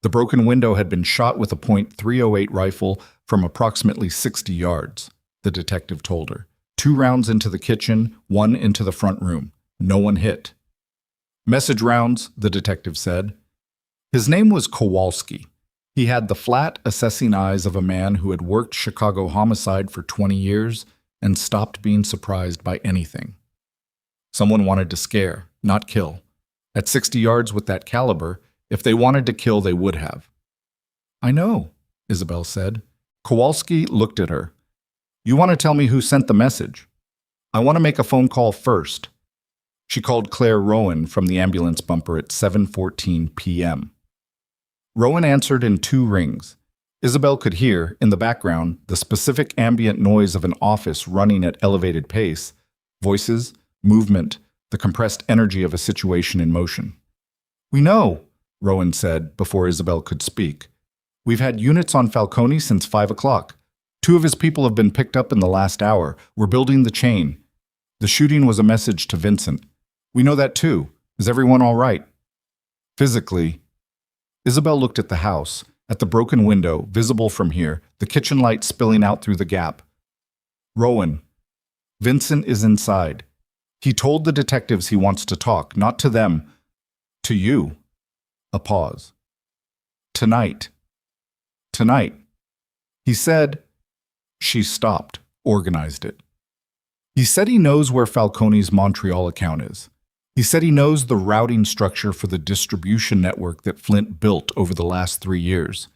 The broken window had been shot with a .308 rifle from approximately 60 yards, the detective told her. 2 rounds into the kitchen, 1 into the front room. No one hit. "Message rounds," the detective said. His name was Kowalski. He had the flat, assessing eyes of a man who had worked Chicago homicide for 20 years and stopped being surprised by anything. Someone wanted to scare, not kill. At 60 yards with that caliber, if they wanted to kill, they would have. "I know," Isabel said. Kowalski looked at her. "You want to tell me who sent the message?" "I want to make a phone call first." She called Claire Rowan from the ambulance bumper at 7:14 p.m. Rowan answered in 2 rings. Isabel could hear, in the background, the specific ambient noise of an office running at elevated pace, voices, movement, the compressed energy of a situation in motion. "We know," Rowan said before Isabel could speak. "We've had units on Falcone since 5 o'clock. 2 of his people have been picked up in the last hour. We're building the chain. The shooting was a message to Vincent. We know that too. Is everyone all right?" Physically, Isabel looked at the house, at the broken window, visible from here, the kitchen light spilling out through the gap. "Rowan, Vincent is inside. He told the detectives he wants to talk, not to them, to you." A pause. "Tonight. Tonight. He said..." She stopped, organized it. "He said he knows where Falcone's Montreal account is. He said he knows the routing structure for the distribution network that Flint built over the last 3 years.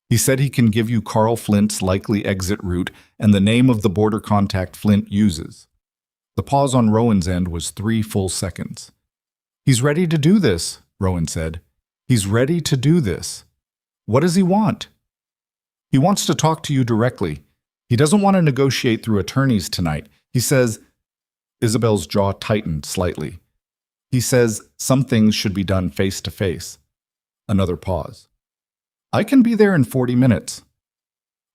He said he can give you Carl Flint's likely exit route and the name of the border contact Flint uses." The pause on Rowan's end was 3 full seconds. "He's ready to do this," Rowan said. "He's ready to do this. What does he want?" "He wants to talk to you directly. He doesn't want to negotiate through attorneys tonight. He says..." Isabel's jaw tightened slightly. "He says some things should be done face to face." Another pause. "I can be there in 40 minutes.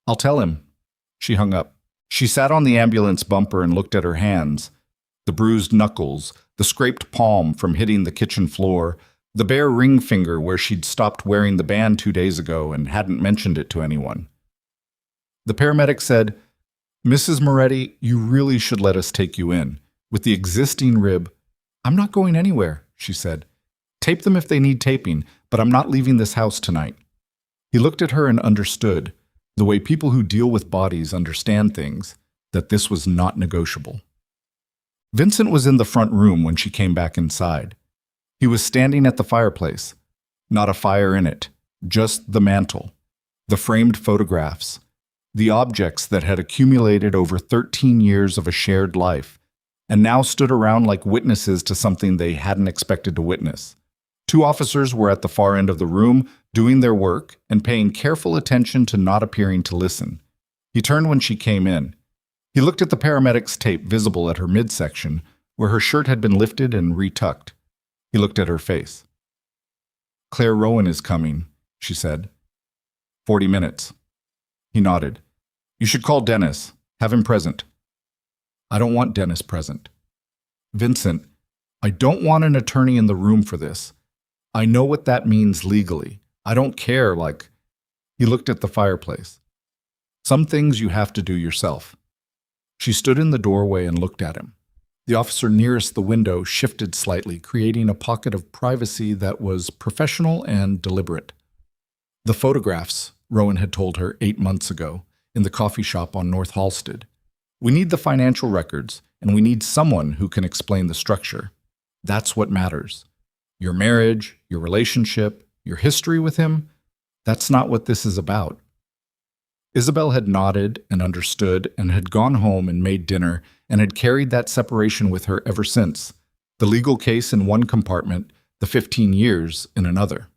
"I'll tell him." She hung up. She sat on the ambulance bumper and looked at her hands. The bruised knuckles, the scraped palm from hitting the kitchen floor, the bare ring finger where she'd stopped wearing the band 2 days ago and hadn't mentioned it to anyone. The paramedic said, "Mrs. Moretti, you really should let us take you in. With the existing rib..." "I'm not going anywhere," she said. "Tape them if they need taping, but I'm not leaving this house tonight." He looked at her and understood, the way people who deal with bodies understand things, that this was not negotiable. Vincent was in the front room when she came back inside. He was standing at the fireplace. Not a fire in it, just the mantle, the framed photographs, the objects that had accumulated over 13 years of a shared life, and now stood around like witnesses to something they hadn't expected to witness. 2 officers were at the far end of the room, doing their work and paying careful attention to not appearing to listen. He turned when she came in. He looked at the paramedic's tape visible at her midsection, where her shirt had been lifted and retucked. He looked at her face. "Claire Rowan is coming," she said. 40 minutes. He nodded. You should call Dennis. Have him present. I don't want Dennis present. Vincent, I don't want an attorney in the room for this. I know what that means legally. I don't care, like... He looked at the fireplace. Some things you have to do yourself. She stood in the doorway and looked at him. The officer nearest the window shifted slightly, creating a pocket of privacy that was professional and deliberate. The photographs, Rowan had told her 8 months ago, in the coffee shop on North Halsted. We need the financial records, and we need someone who can explain the structure. That's what matters. Your marriage, your relationship, your history with him, that's not what this is about. Isabel had nodded and understood and had gone home and made dinner and had carried that separation with her ever since, the legal case in one compartment, the 15 years in another.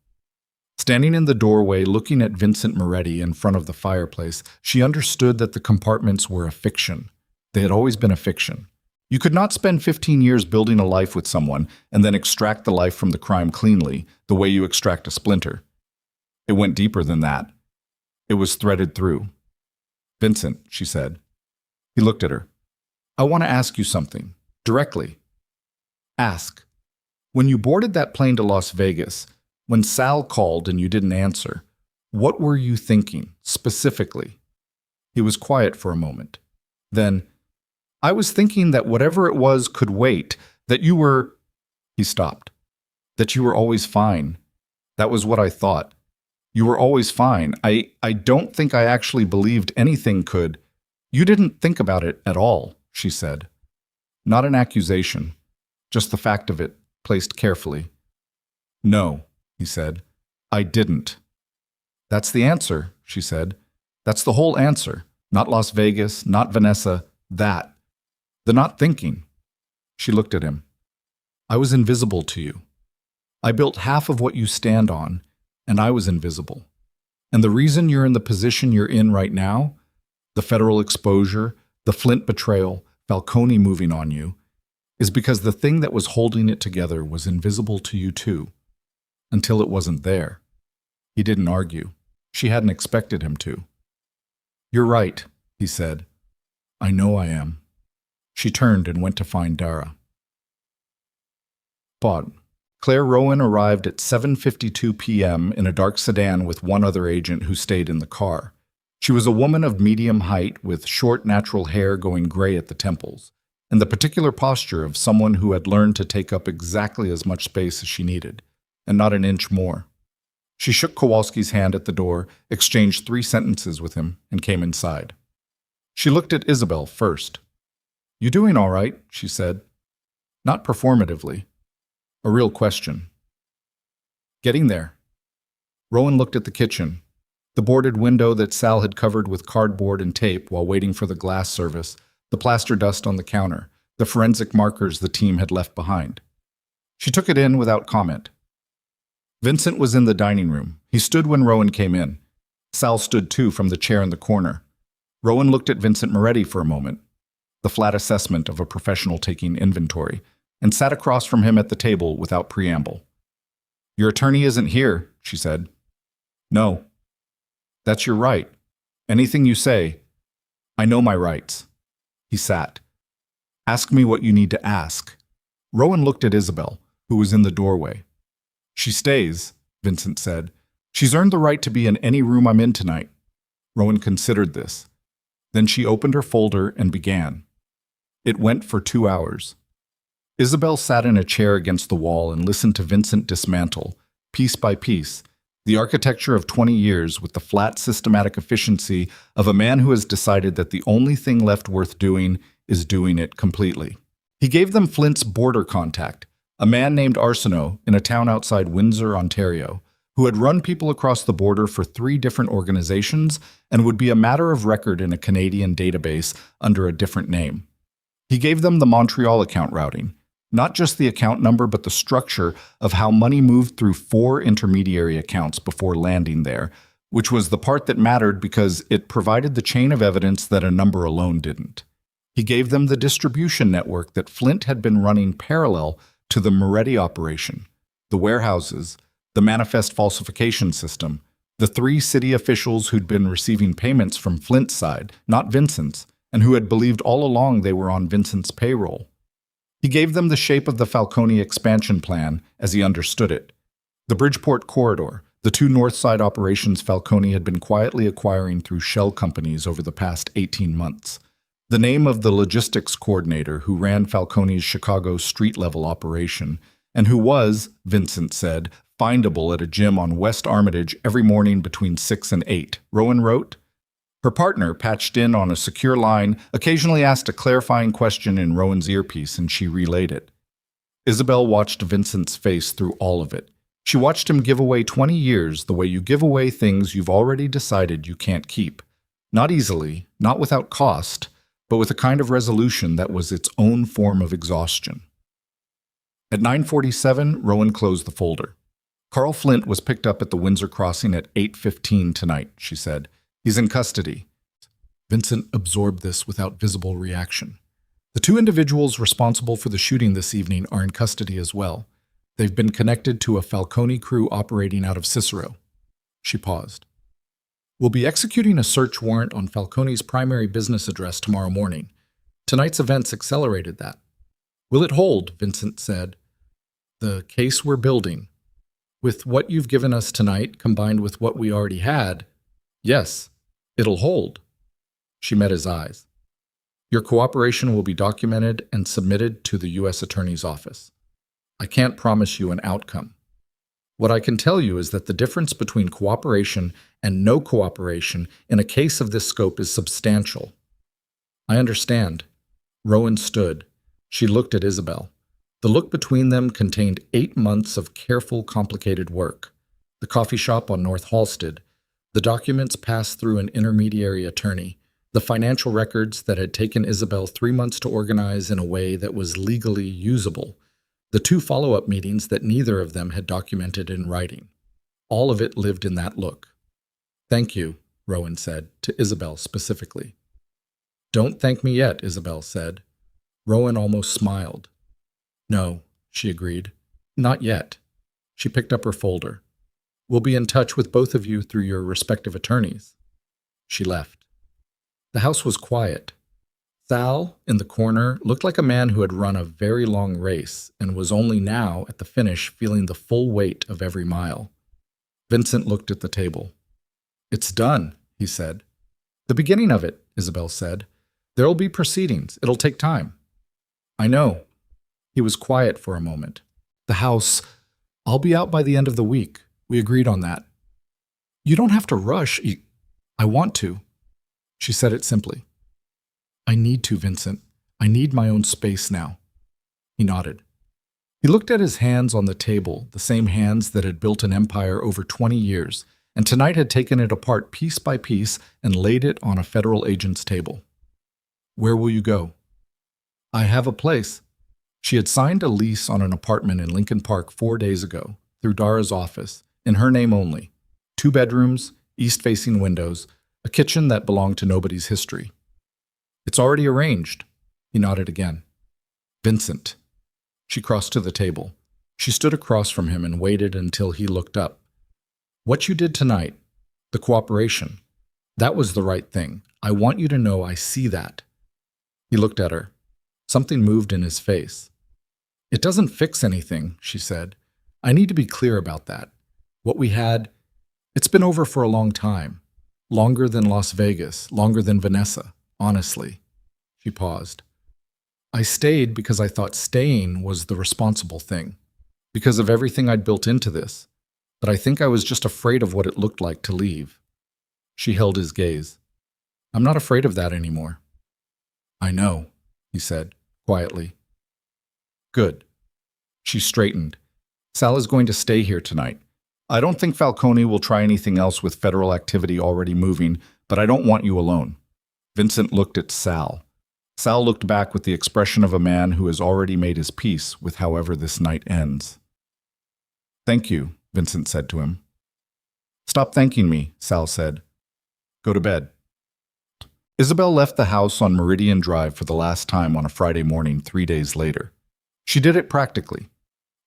Standing in the doorway looking at Vincent Moretti in front of the fireplace, she understood that the compartments were a fiction. They had always been a fiction. You could not spend 15 years building a life with someone and then extract the life from the crime cleanly, the way you extract a splinter. It went deeper than that. It was threaded through. Vincent, she said. He looked at her. I want to ask you something, directly. Ask. When you boarded that plane to Las Vegas, when Sal called and you didn't answer, what were you thinking, specifically? He was quiet for a moment. Then, I was thinking that whatever it was could wait, that you were... He stopped. That you were always fine. That was what I thought. You were always fine. I don't think I actually believed anything could. You didn't think about it at all, she said. Not an accusation, just the fact of it, placed carefully. No, he said. I didn't. That's the answer, she said. That's the whole answer. Not Las Vegas, not Vanessa, that. The not thinking. She looked at him. I was invisible to you. I built half of what you stand on, and I was invisible. And the reason you're in the position you're in right now, the federal exposure, the Flint betrayal, Falcone moving on you, is because the thing that was holding it together was invisible to you too, until it wasn't there. He didn't argue. She hadn't expected him to. You're right, he said. I know I am. She turned and went to find Dara. Bod. Claire Rowan arrived at 7:52 p.m. in a dark sedan with one other agent who stayed in the car. She was a woman of medium height with short natural hair going gray at the temples, and the particular posture of someone who had learned to take up exactly as much space as she needed, and not an inch more. She shook Kowalski's hand at the door, exchanged 3 sentences with him, and came inside. She looked at Isabel first. You doing all right? She said. Not performatively. A real question. Getting there. Rowan looked at the kitchen, the boarded window that Sal had covered with cardboard and tape while waiting for the glass service, the plaster dust on the counter, the forensic markers the team had left behind. She took it in without comment. Vincent was in the dining room. He stood when Rowan came in. Sal stood too from the chair in the corner. Rowan looked at Vincent Moretti for a moment, the flat assessment of a professional taking inventory, and sat across from him at the table without preamble. Your attorney isn't here, she said. No. That's your right. Anything you say. I know my rights. He sat. Ask me what you need to ask. Rowan looked at Isabel, who was in the doorway. She stays, Vincent said. She's earned the right to be in any room I'm in tonight. Rowan considered this. Then she opened her folder and began. It went for 2 hours. Isabel sat in a chair against the wall and listened to Vincent dismantle, piece by piece, the architecture of 20 years with the flat systematic efficiency of a man who has decided that the only thing left worth doing is doing it completely. He gave them Flint's border contact, a man named Arsenault in a town outside Windsor, Ontario, who had run people across the border for 3 different organizations and would be a matter of record in a Canadian database under a different name. He gave them the Montreal account routing, not just the account number, but the structure of how money moved through 4 intermediary accounts before landing there, which was the part that mattered because it provided the chain of evidence that a number alone didn't. He gave them the distribution network that Flint had been running parallel to the Moretti operation, the warehouses, the manifest falsification system, The 3 city officials who'd been receiving payments from Flint's side, not Vincent's, and who had believed all along they were on Vincent's payroll. He gave them the shape of the Falcone expansion plan as he understood it. The Bridgeport corridor, the 2 Northside operations Falcone had been quietly acquiring through shell companies over the past 18 months. The name of the logistics coordinator who ran Falcone's Chicago street-level operation, and who was, Vincent said, findable at a gym on West Armitage every morning between 6 and 8, Rowan wrote. Her partner, patched in on a secure line, occasionally asked a clarifying question in Rowan's earpiece, and she relayed it. Isabel watched Vincent's face through all of it. She watched him give away 20 years the way you give away things you've already decided you can't keep. Not easily, not without cost, but with a kind of resolution that was its own form of exhaustion. At 9:47, Rowan closed the folder. Carl Flint was picked up at the Windsor Crossing at 8:15 tonight, she said. He's in custody. Vincent absorbed this without visible reaction. The 2 individuals responsible for the shooting this evening are in custody as well. They've been connected to a Falcone crew operating out of Cicero. She paused. We'll be executing a search warrant on Falcone's primary business address tomorrow morning. Tonight's events accelerated that. Will it hold? Vincent said. The case we're building. With what you've given us tonight, combined with what we already had, yes, it'll hold. She met his eyes. Your cooperation will be documented and submitted to the U.S. Attorney's Office. I can't promise you an outcome. What I can tell you is that the difference between cooperation and no cooperation in a case of this scope is substantial. I understand. Rowan stood. She looked at Isabel. The look between them contained 8 months of careful, complicated work. The coffee shop on North Halsted, the documents passed through an intermediary attorney, the financial records that had taken Isabel 3 months to organize in a way that was legally usable, the 2 follow-up meetings that neither of them had documented in writing. All of it lived in that look. Thank you, Rowan said, to Isabel specifically. Don't thank me yet, Isabel said. Rowan almost smiled. No, she agreed. Not yet. She picked up her folder. We'll be in touch with both of you through your respective attorneys. She left. The house was quiet. Sal, in the corner, looked like a man who had run a very long race and was only now, at the finish, feeling the full weight of every mile. Vincent looked at the table. It's done, he said. The beginning of it, Isabel said. There'll be proceedings. It'll take time. I know. He was quiet for a moment. The house, I'll be out by the end of the week. We agreed on that. You don't have to rush. I want to. She said it simply. I need to, Vincent. I need my own space now. He nodded. He looked at his hands on the table, the same hands that had built an empire over 20 years, and tonight had taken it apart piece by piece and laid it on a federal agent's table. Where will you go? I have a place. She had signed a lease on an apartment in Lincoln Park 4 days ago, through Dara's office, in her name only. 2 bedrooms, east-facing windows, a kitchen that belonged to nobody's history. It's already arranged. He nodded again. Vincent. She crossed to the table. She stood across from him and waited until he looked up. What you did tonight, the cooperation, that was the right thing. I want you to know I see that. He looked at her. Something moved in his face. It doesn't fix anything, she said. I need to be clear about that. What we had, it's been over for a long time. Longer than Las Vegas, longer than Vanessa, honestly. She paused. I stayed because I thought staying was the responsible thing, because of everything I'd built into this, but I think I was just afraid of what it looked like to leave. She held his gaze. I'm not afraid of that anymore. I know, he said, quietly. Good. She straightened. Sal is going to stay here tonight. I don't think Falcone will try anything else with federal activity already moving, but I don't want you alone. Vincent looked at Sal. Sal looked back with the expression of a man who has already made his peace with however this night ends. Thank you, Vincent said to him. Stop thanking me, Sal said. Go to bed. Isabel left the house on Meridian Drive for the last time on a Friday morning 3 days later. She did it practically.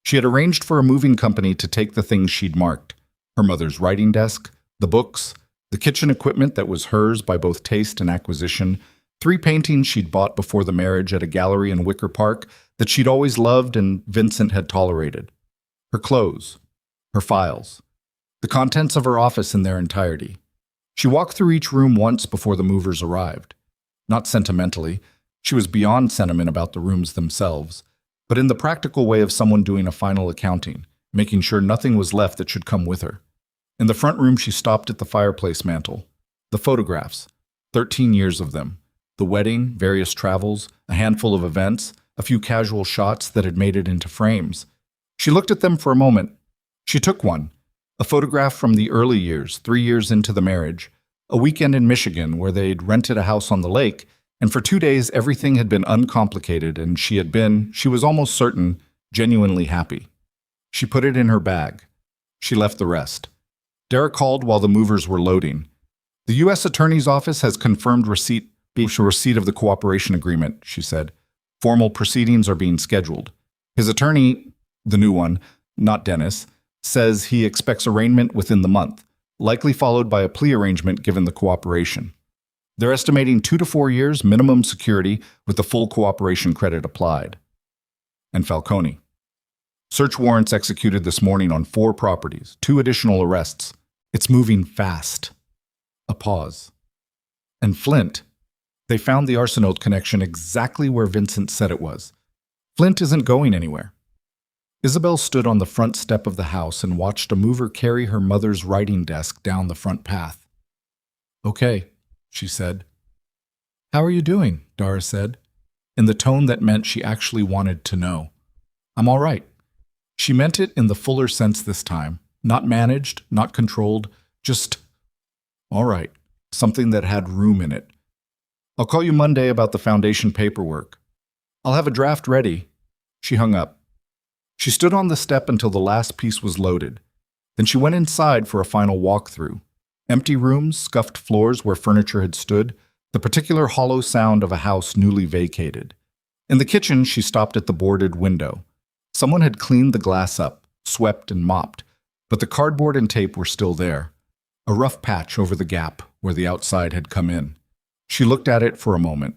She had arranged for a moving company to take the things she'd marked, her mother's writing desk, The books, the kitchen equipment that was hers by both taste and acquisition, 3 paintings she'd bought before the marriage at a gallery in Wicker Park that she'd always loved and Vincent had tolerated. Her clothes, her files, the contents of her office in their entirety. She walked through each room once before the movers arrived. Not sentimentally, she was beyond sentiment about the rooms themselves, but in the practical way of someone doing a final accounting, making sure nothing was left that should come with her. In the front room, she stopped at the fireplace mantel. The photographs, 13 years of them. The wedding, various travels, a handful of events, a few casual shots that had made it into frames. She looked at them for a moment. She took one, a photograph from the early years, 3 years into the marriage, a weekend in Michigan where they'd rented a house on the lake, and for 2 days everything had been uncomplicated and she was almost certain, genuinely happy. She put it in her bag. She left the rest. Derek called while the movers were loading. The U.S. Attorney's Office has confirmed receipt of the cooperation agreement, she said. Formal proceedings are being scheduled. His attorney, the new one, not Dennis, says he expects arraignment within the month, likely followed by a plea arrangement given the cooperation. They're estimating 2 to 4 years minimum security with the full cooperation credit applied. And Falcone. Search warrants executed this morning on 4 properties, 2 additional arrests. It's moving fast. A pause. And Flint. They found the Arsenault connection exactly where Vincent said it was. Flint isn't going anywhere. Isabel stood on the front step of the house and watched a mover carry her mother's writing desk down the front path. "Okay," she said. "How are you doing?" Dara said, in the tone that meant she actually wanted to know. "I'm all right." She meant it in the fuller sense this time, not managed, not controlled, just all right, something that had room in it. "I'll call you Monday about the foundation paperwork. I'll have a draft ready." She hung up. She stood on the step until the last piece was loaded. Then she went inside for a final walkthrough. Empty rooms, scuffed floors where furniture had stood, the particular hollow sound of a house newly vacated. In the kitchen, she stopped at the boarded window. Someone had cleaned the glass up, swept and mopped, but the cardboard and tape were still there, a rough patch over the gap where the outside had come in. She looked at it for a moment.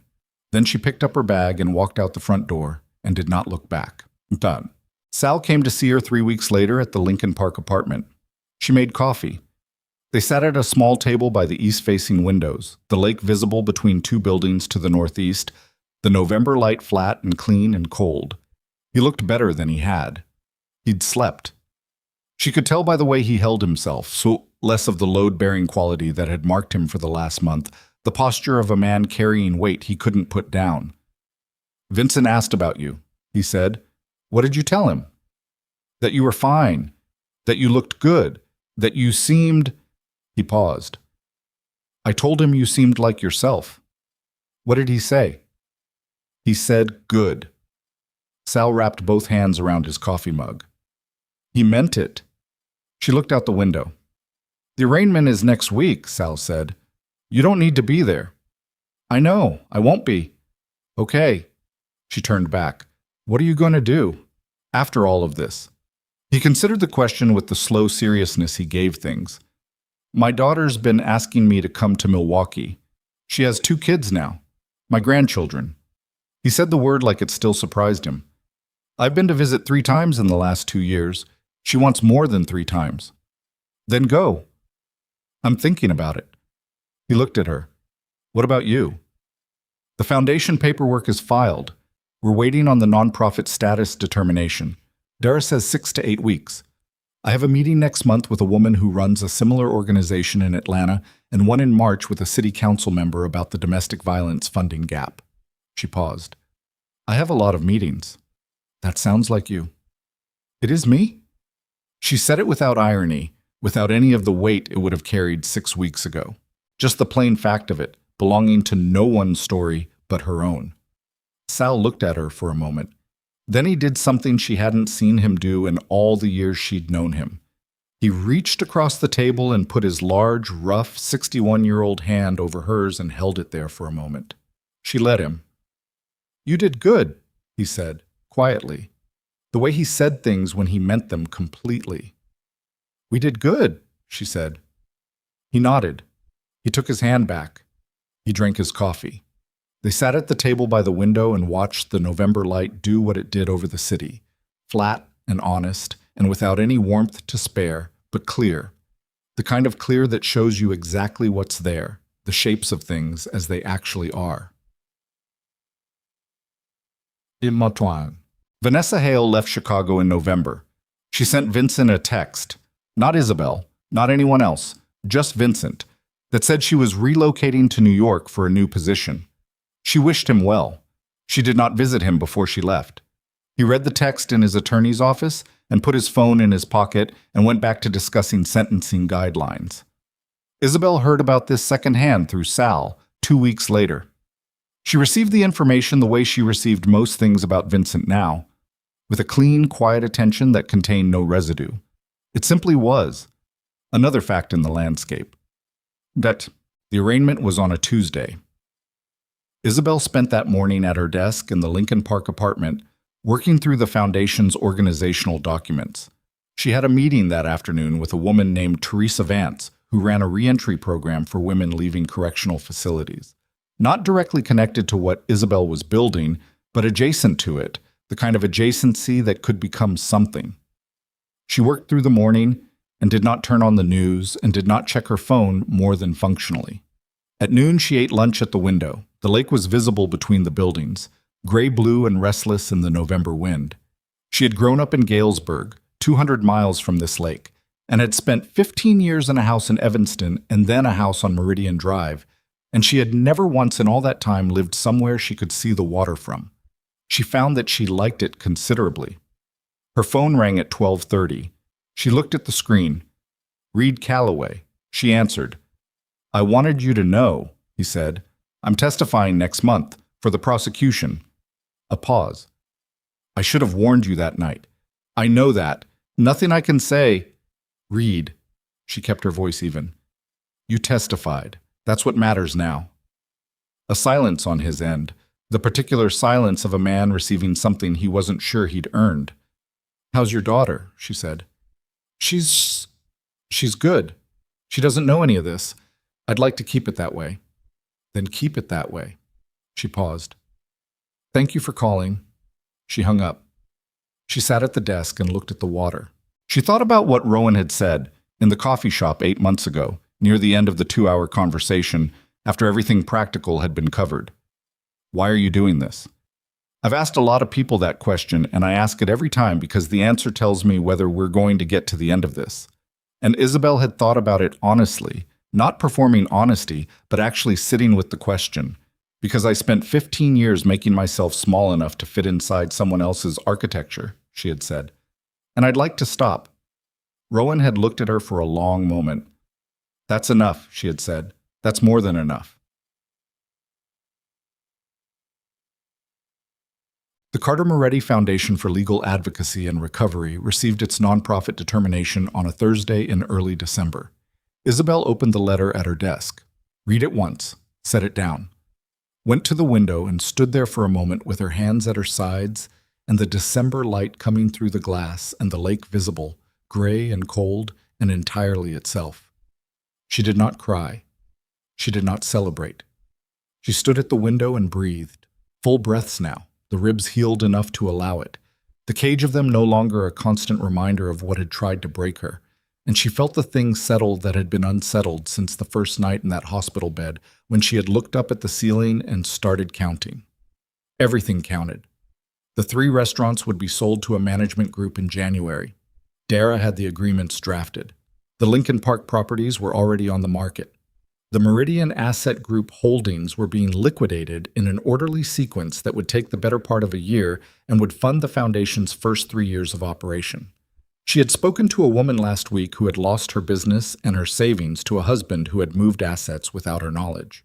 Then she picked up her bag and walked out the front door and did not look back. Done. Sal came to see her 3 weeks later at the Lincoln Park apartment. She made coffee. They sat at a small table by the east-facing windows, the lake visible between 2 buildings to the northeast, the November light flat and clean and cold. He looked better than he had. He'd slept. She could tell by the way he held himself, so less of the load-bearing quality that had marked him for the last month, the posture of a man carrying weight he couldn't put down. "Vincent asked about you," he said. "What did you tell him?" "That you were fine, that you looked good, that you seemed—" He paused. "I told him you seemed like yourself." "What did he say?" "He said, good." Sal wrapped both hands around his coffee mug. "He meant it." She looked out the window. "The arraignment is next week," Sal said. "You don't need to be there." "I know, I won't be." "Okay." She turned back. "What are you going to do after all of this?" He considered the question with the slow seriousness he gave things. "My daughter's been asking me to come to Milwaukee. She has 2 kids now. My grandchildren." He said the word like it still surprised him. "I've been to visit 3 times in the last 2 years. She wants more than 3 times." "Then go." "I'm thinking about it." He looked at her. "What about you?" "The foundation paperwork is filed. We're waiting on the nonprofit status determination. Dara says 6 to 8 weeks. I have a meeting next month with a woman who runs a similar organization in Atlanta and one in March with a city council member about the domestic violence funding gap." She paused. "I have a lot of meetings." "That sounds like you." "It is me?" She said it without irony, without any of the weight it would have carried 6 weeks ago. Just the plain fact of it, belonging to no one's story but her own. Sal looked at her for a moment. Then he did something she hadn't seen him do in all the years she'd known him. He reached across the table and put his large, rough, 61-year-old hand over hers and held it there for a moment. She let him. "You did good," he said, quietly. The way he said things when he meant them completely. "We did good," she said. He nodded. He took his hand back. He drank his coffee. They sat at the table by the window and watched the November light do what it did over the city, flat and honest and without any warmth to spare, but clear. The kind of clear that shows you exactly what's there, the shapes of things as they actually are. Immatouin. Vanessa Hale left Chicago in November. She sent Vincent a text, not Isabel, not anyone else, just Vincent, that said she was relocating to New York for a new position. She wished him well. She did not visit him before she left. He read the text in his attorney's office and put his phone in his pocket and went back to discussing sentencing guidelines. Isabel heard about this secondhand through Sal 2 weeks later. She received the information the way she received most things about Vincent now, with a clean, quiet attention that contained no residue. It simply was. Another fact in the landscape. That the arraignment was on a Tuesday. Isabel spent that morning at her desk in the Lincoln Park apartment, working through the Foundation's organizational documents. She had a meeting that afternoon with a woman named Teresa Vance, who ran a reentry program for women leaving correctional facilities. Not directly connected to what Isabel was building, but adjacent to it, the kind of adjacency that could become something. She worked through the morning and did not turn on the news and did not check her phone more than functionally. At noon, she ate lunch at the window. The lake was visible between the buildings, gray-blue and restless in the November wind. She had grown up in Galesburg, 200 miles from this lake, and had spent 15 years in a house in Evanston and then a house on Meridian Drive, and she had never once in all that time lived somewhere she could see the water from. She found that she liked it considerably. Her phone rang at 12:30. She looked at the screen. "Reed Calloway." She answered. "I wanted you to know," he said. "I'm testifying next month for the prosecution." A pause. "I should have warned you that night. I know that. Nothing I can say." "Reed," she kept her voice even. "You testified. That's what matters now." A silence on his end, the particular silence of a man receiving something he wasn't sure he'd earned. "How's your daughter?" she said. She's good. She doesn't know any of this. I'd like to keep it that way." "Then keep it that way." She paused. "Thank you for calling." She hung up. She sat at the desk and looked at the water. She thought about what Rowan had said in the coffee shop 8 months ago, near the end of the 2-hour conversation, after everything practical had been covered. "Why are you doing this?" I've asked a lot of people that question, and I ask it every time because the answer tells me whether we're going to get to the end of this. And Isabel had thought about it honestly, not performing honesty, but actually sitting with the question. Because I spent 15 years making myself small enough to fit inside someone else's architecture, she had said. And I'd like to stop. Rowan had looked at her for a long moment. "That's enough," she had said. "That's more than enough." The Carter Moretti Foundation for Legal Advocacy and Recovery received its nonprofit determination on a Thursday in early December. Isabel opened the letter at her desk. Read it once, set it down. Went to the window and stood there for a moment with her hands at her sides and the December light coming through the glass and the lake visible, gray and cold and entirely itself. She did not cry. She did not celebrate. She stood at the window and breathed, full breaths now. The ribs healed enough to allow it, the cage of them no longer a constant reminder of what had tried to break her, and she felt the things settle that had been unsettled since the first night in that hospital bed when she had looked up at the ceiling and started counting. Everything counted. The 3 restaurants would be sold to a management group in January. Dara had the agreements drafted. The Lincoln Park properties were already on the market. The Meridian Asset Group holdings were being liquidated in an orderly sequence that would take the better part of a year and would fund the foundation's first 3 years of operation. She had spoken to a woman last week who had lost her business and her savings to a husband who had moved assets without her knowledge.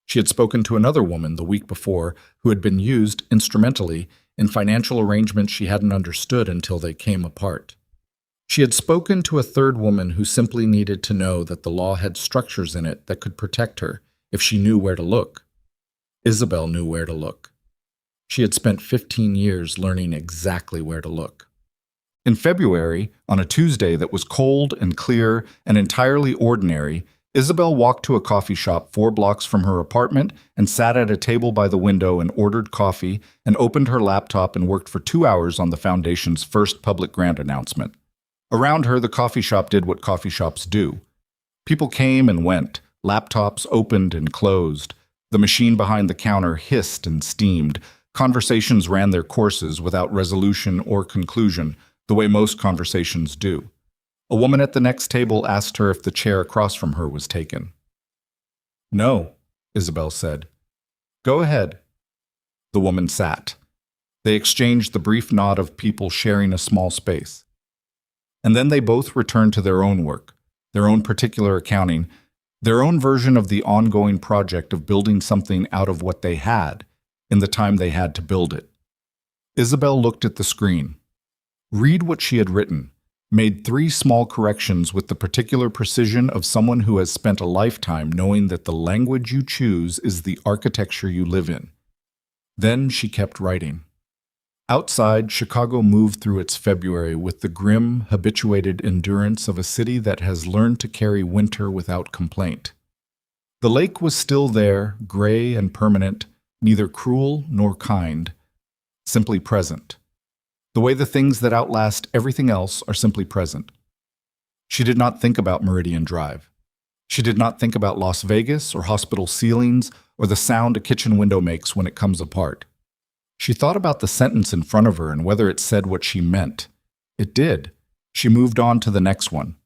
She had spoken to another woman the week before who had been used instrumentally in financial arrangements she hadn't understood until they came apart. She had spoken to a third woman who simply needed to know that the law had structures in it that could protect her if she knew where to look. Isabel knew where to look. She had spent 15 years learning exactly where to look. In February, on a Tuesday that was cold and clear and entirely ordinary, Isabel walked to a coffee shop 4 blocks from her apartment and sat at a table by the window and ordered coffee and opened her laptop and worked for 2 hours on the foundation's first public grant announcement. Around her, the coffee shop did what coffee shops do. People came and went, laptops opened and closed. The machine behind the counter hissed and steamed. Conversations ran their courses without resolution or conclusion, the way most conversations do. A woman at the next table asked her if the chair across from her was taken. "No," Isabel said. "Go ahead." The woman sat. They exchanged the brief nod of people sharing a small space. And then they both returned to their own work, their own particular accounting, their own version of the ongoing project of building something out of what they had in the time they had to build it. Isabel looked at the screen. Read what she had written. Made 3 small corrections with the particular precision of someone who has spent a lifetime knowing that the language you choose is the architecture you live in. Then she kept writing. Outside, Chicago moved through its February with the grim, habituated endurance of a city that has learned to carry winter without complaint. The lake was still there, gray and permanent, neither cruel nor kind, simply present. The way the things that outlast everything else are simply present. She did not think about Meridian Drive. She did not think about Las Vegas or hospital ceilings or the sound a kitchen window makes when it comes apart. She thought about the sentence in front of her and whether it said what she meant. It did. She moved on to the next one.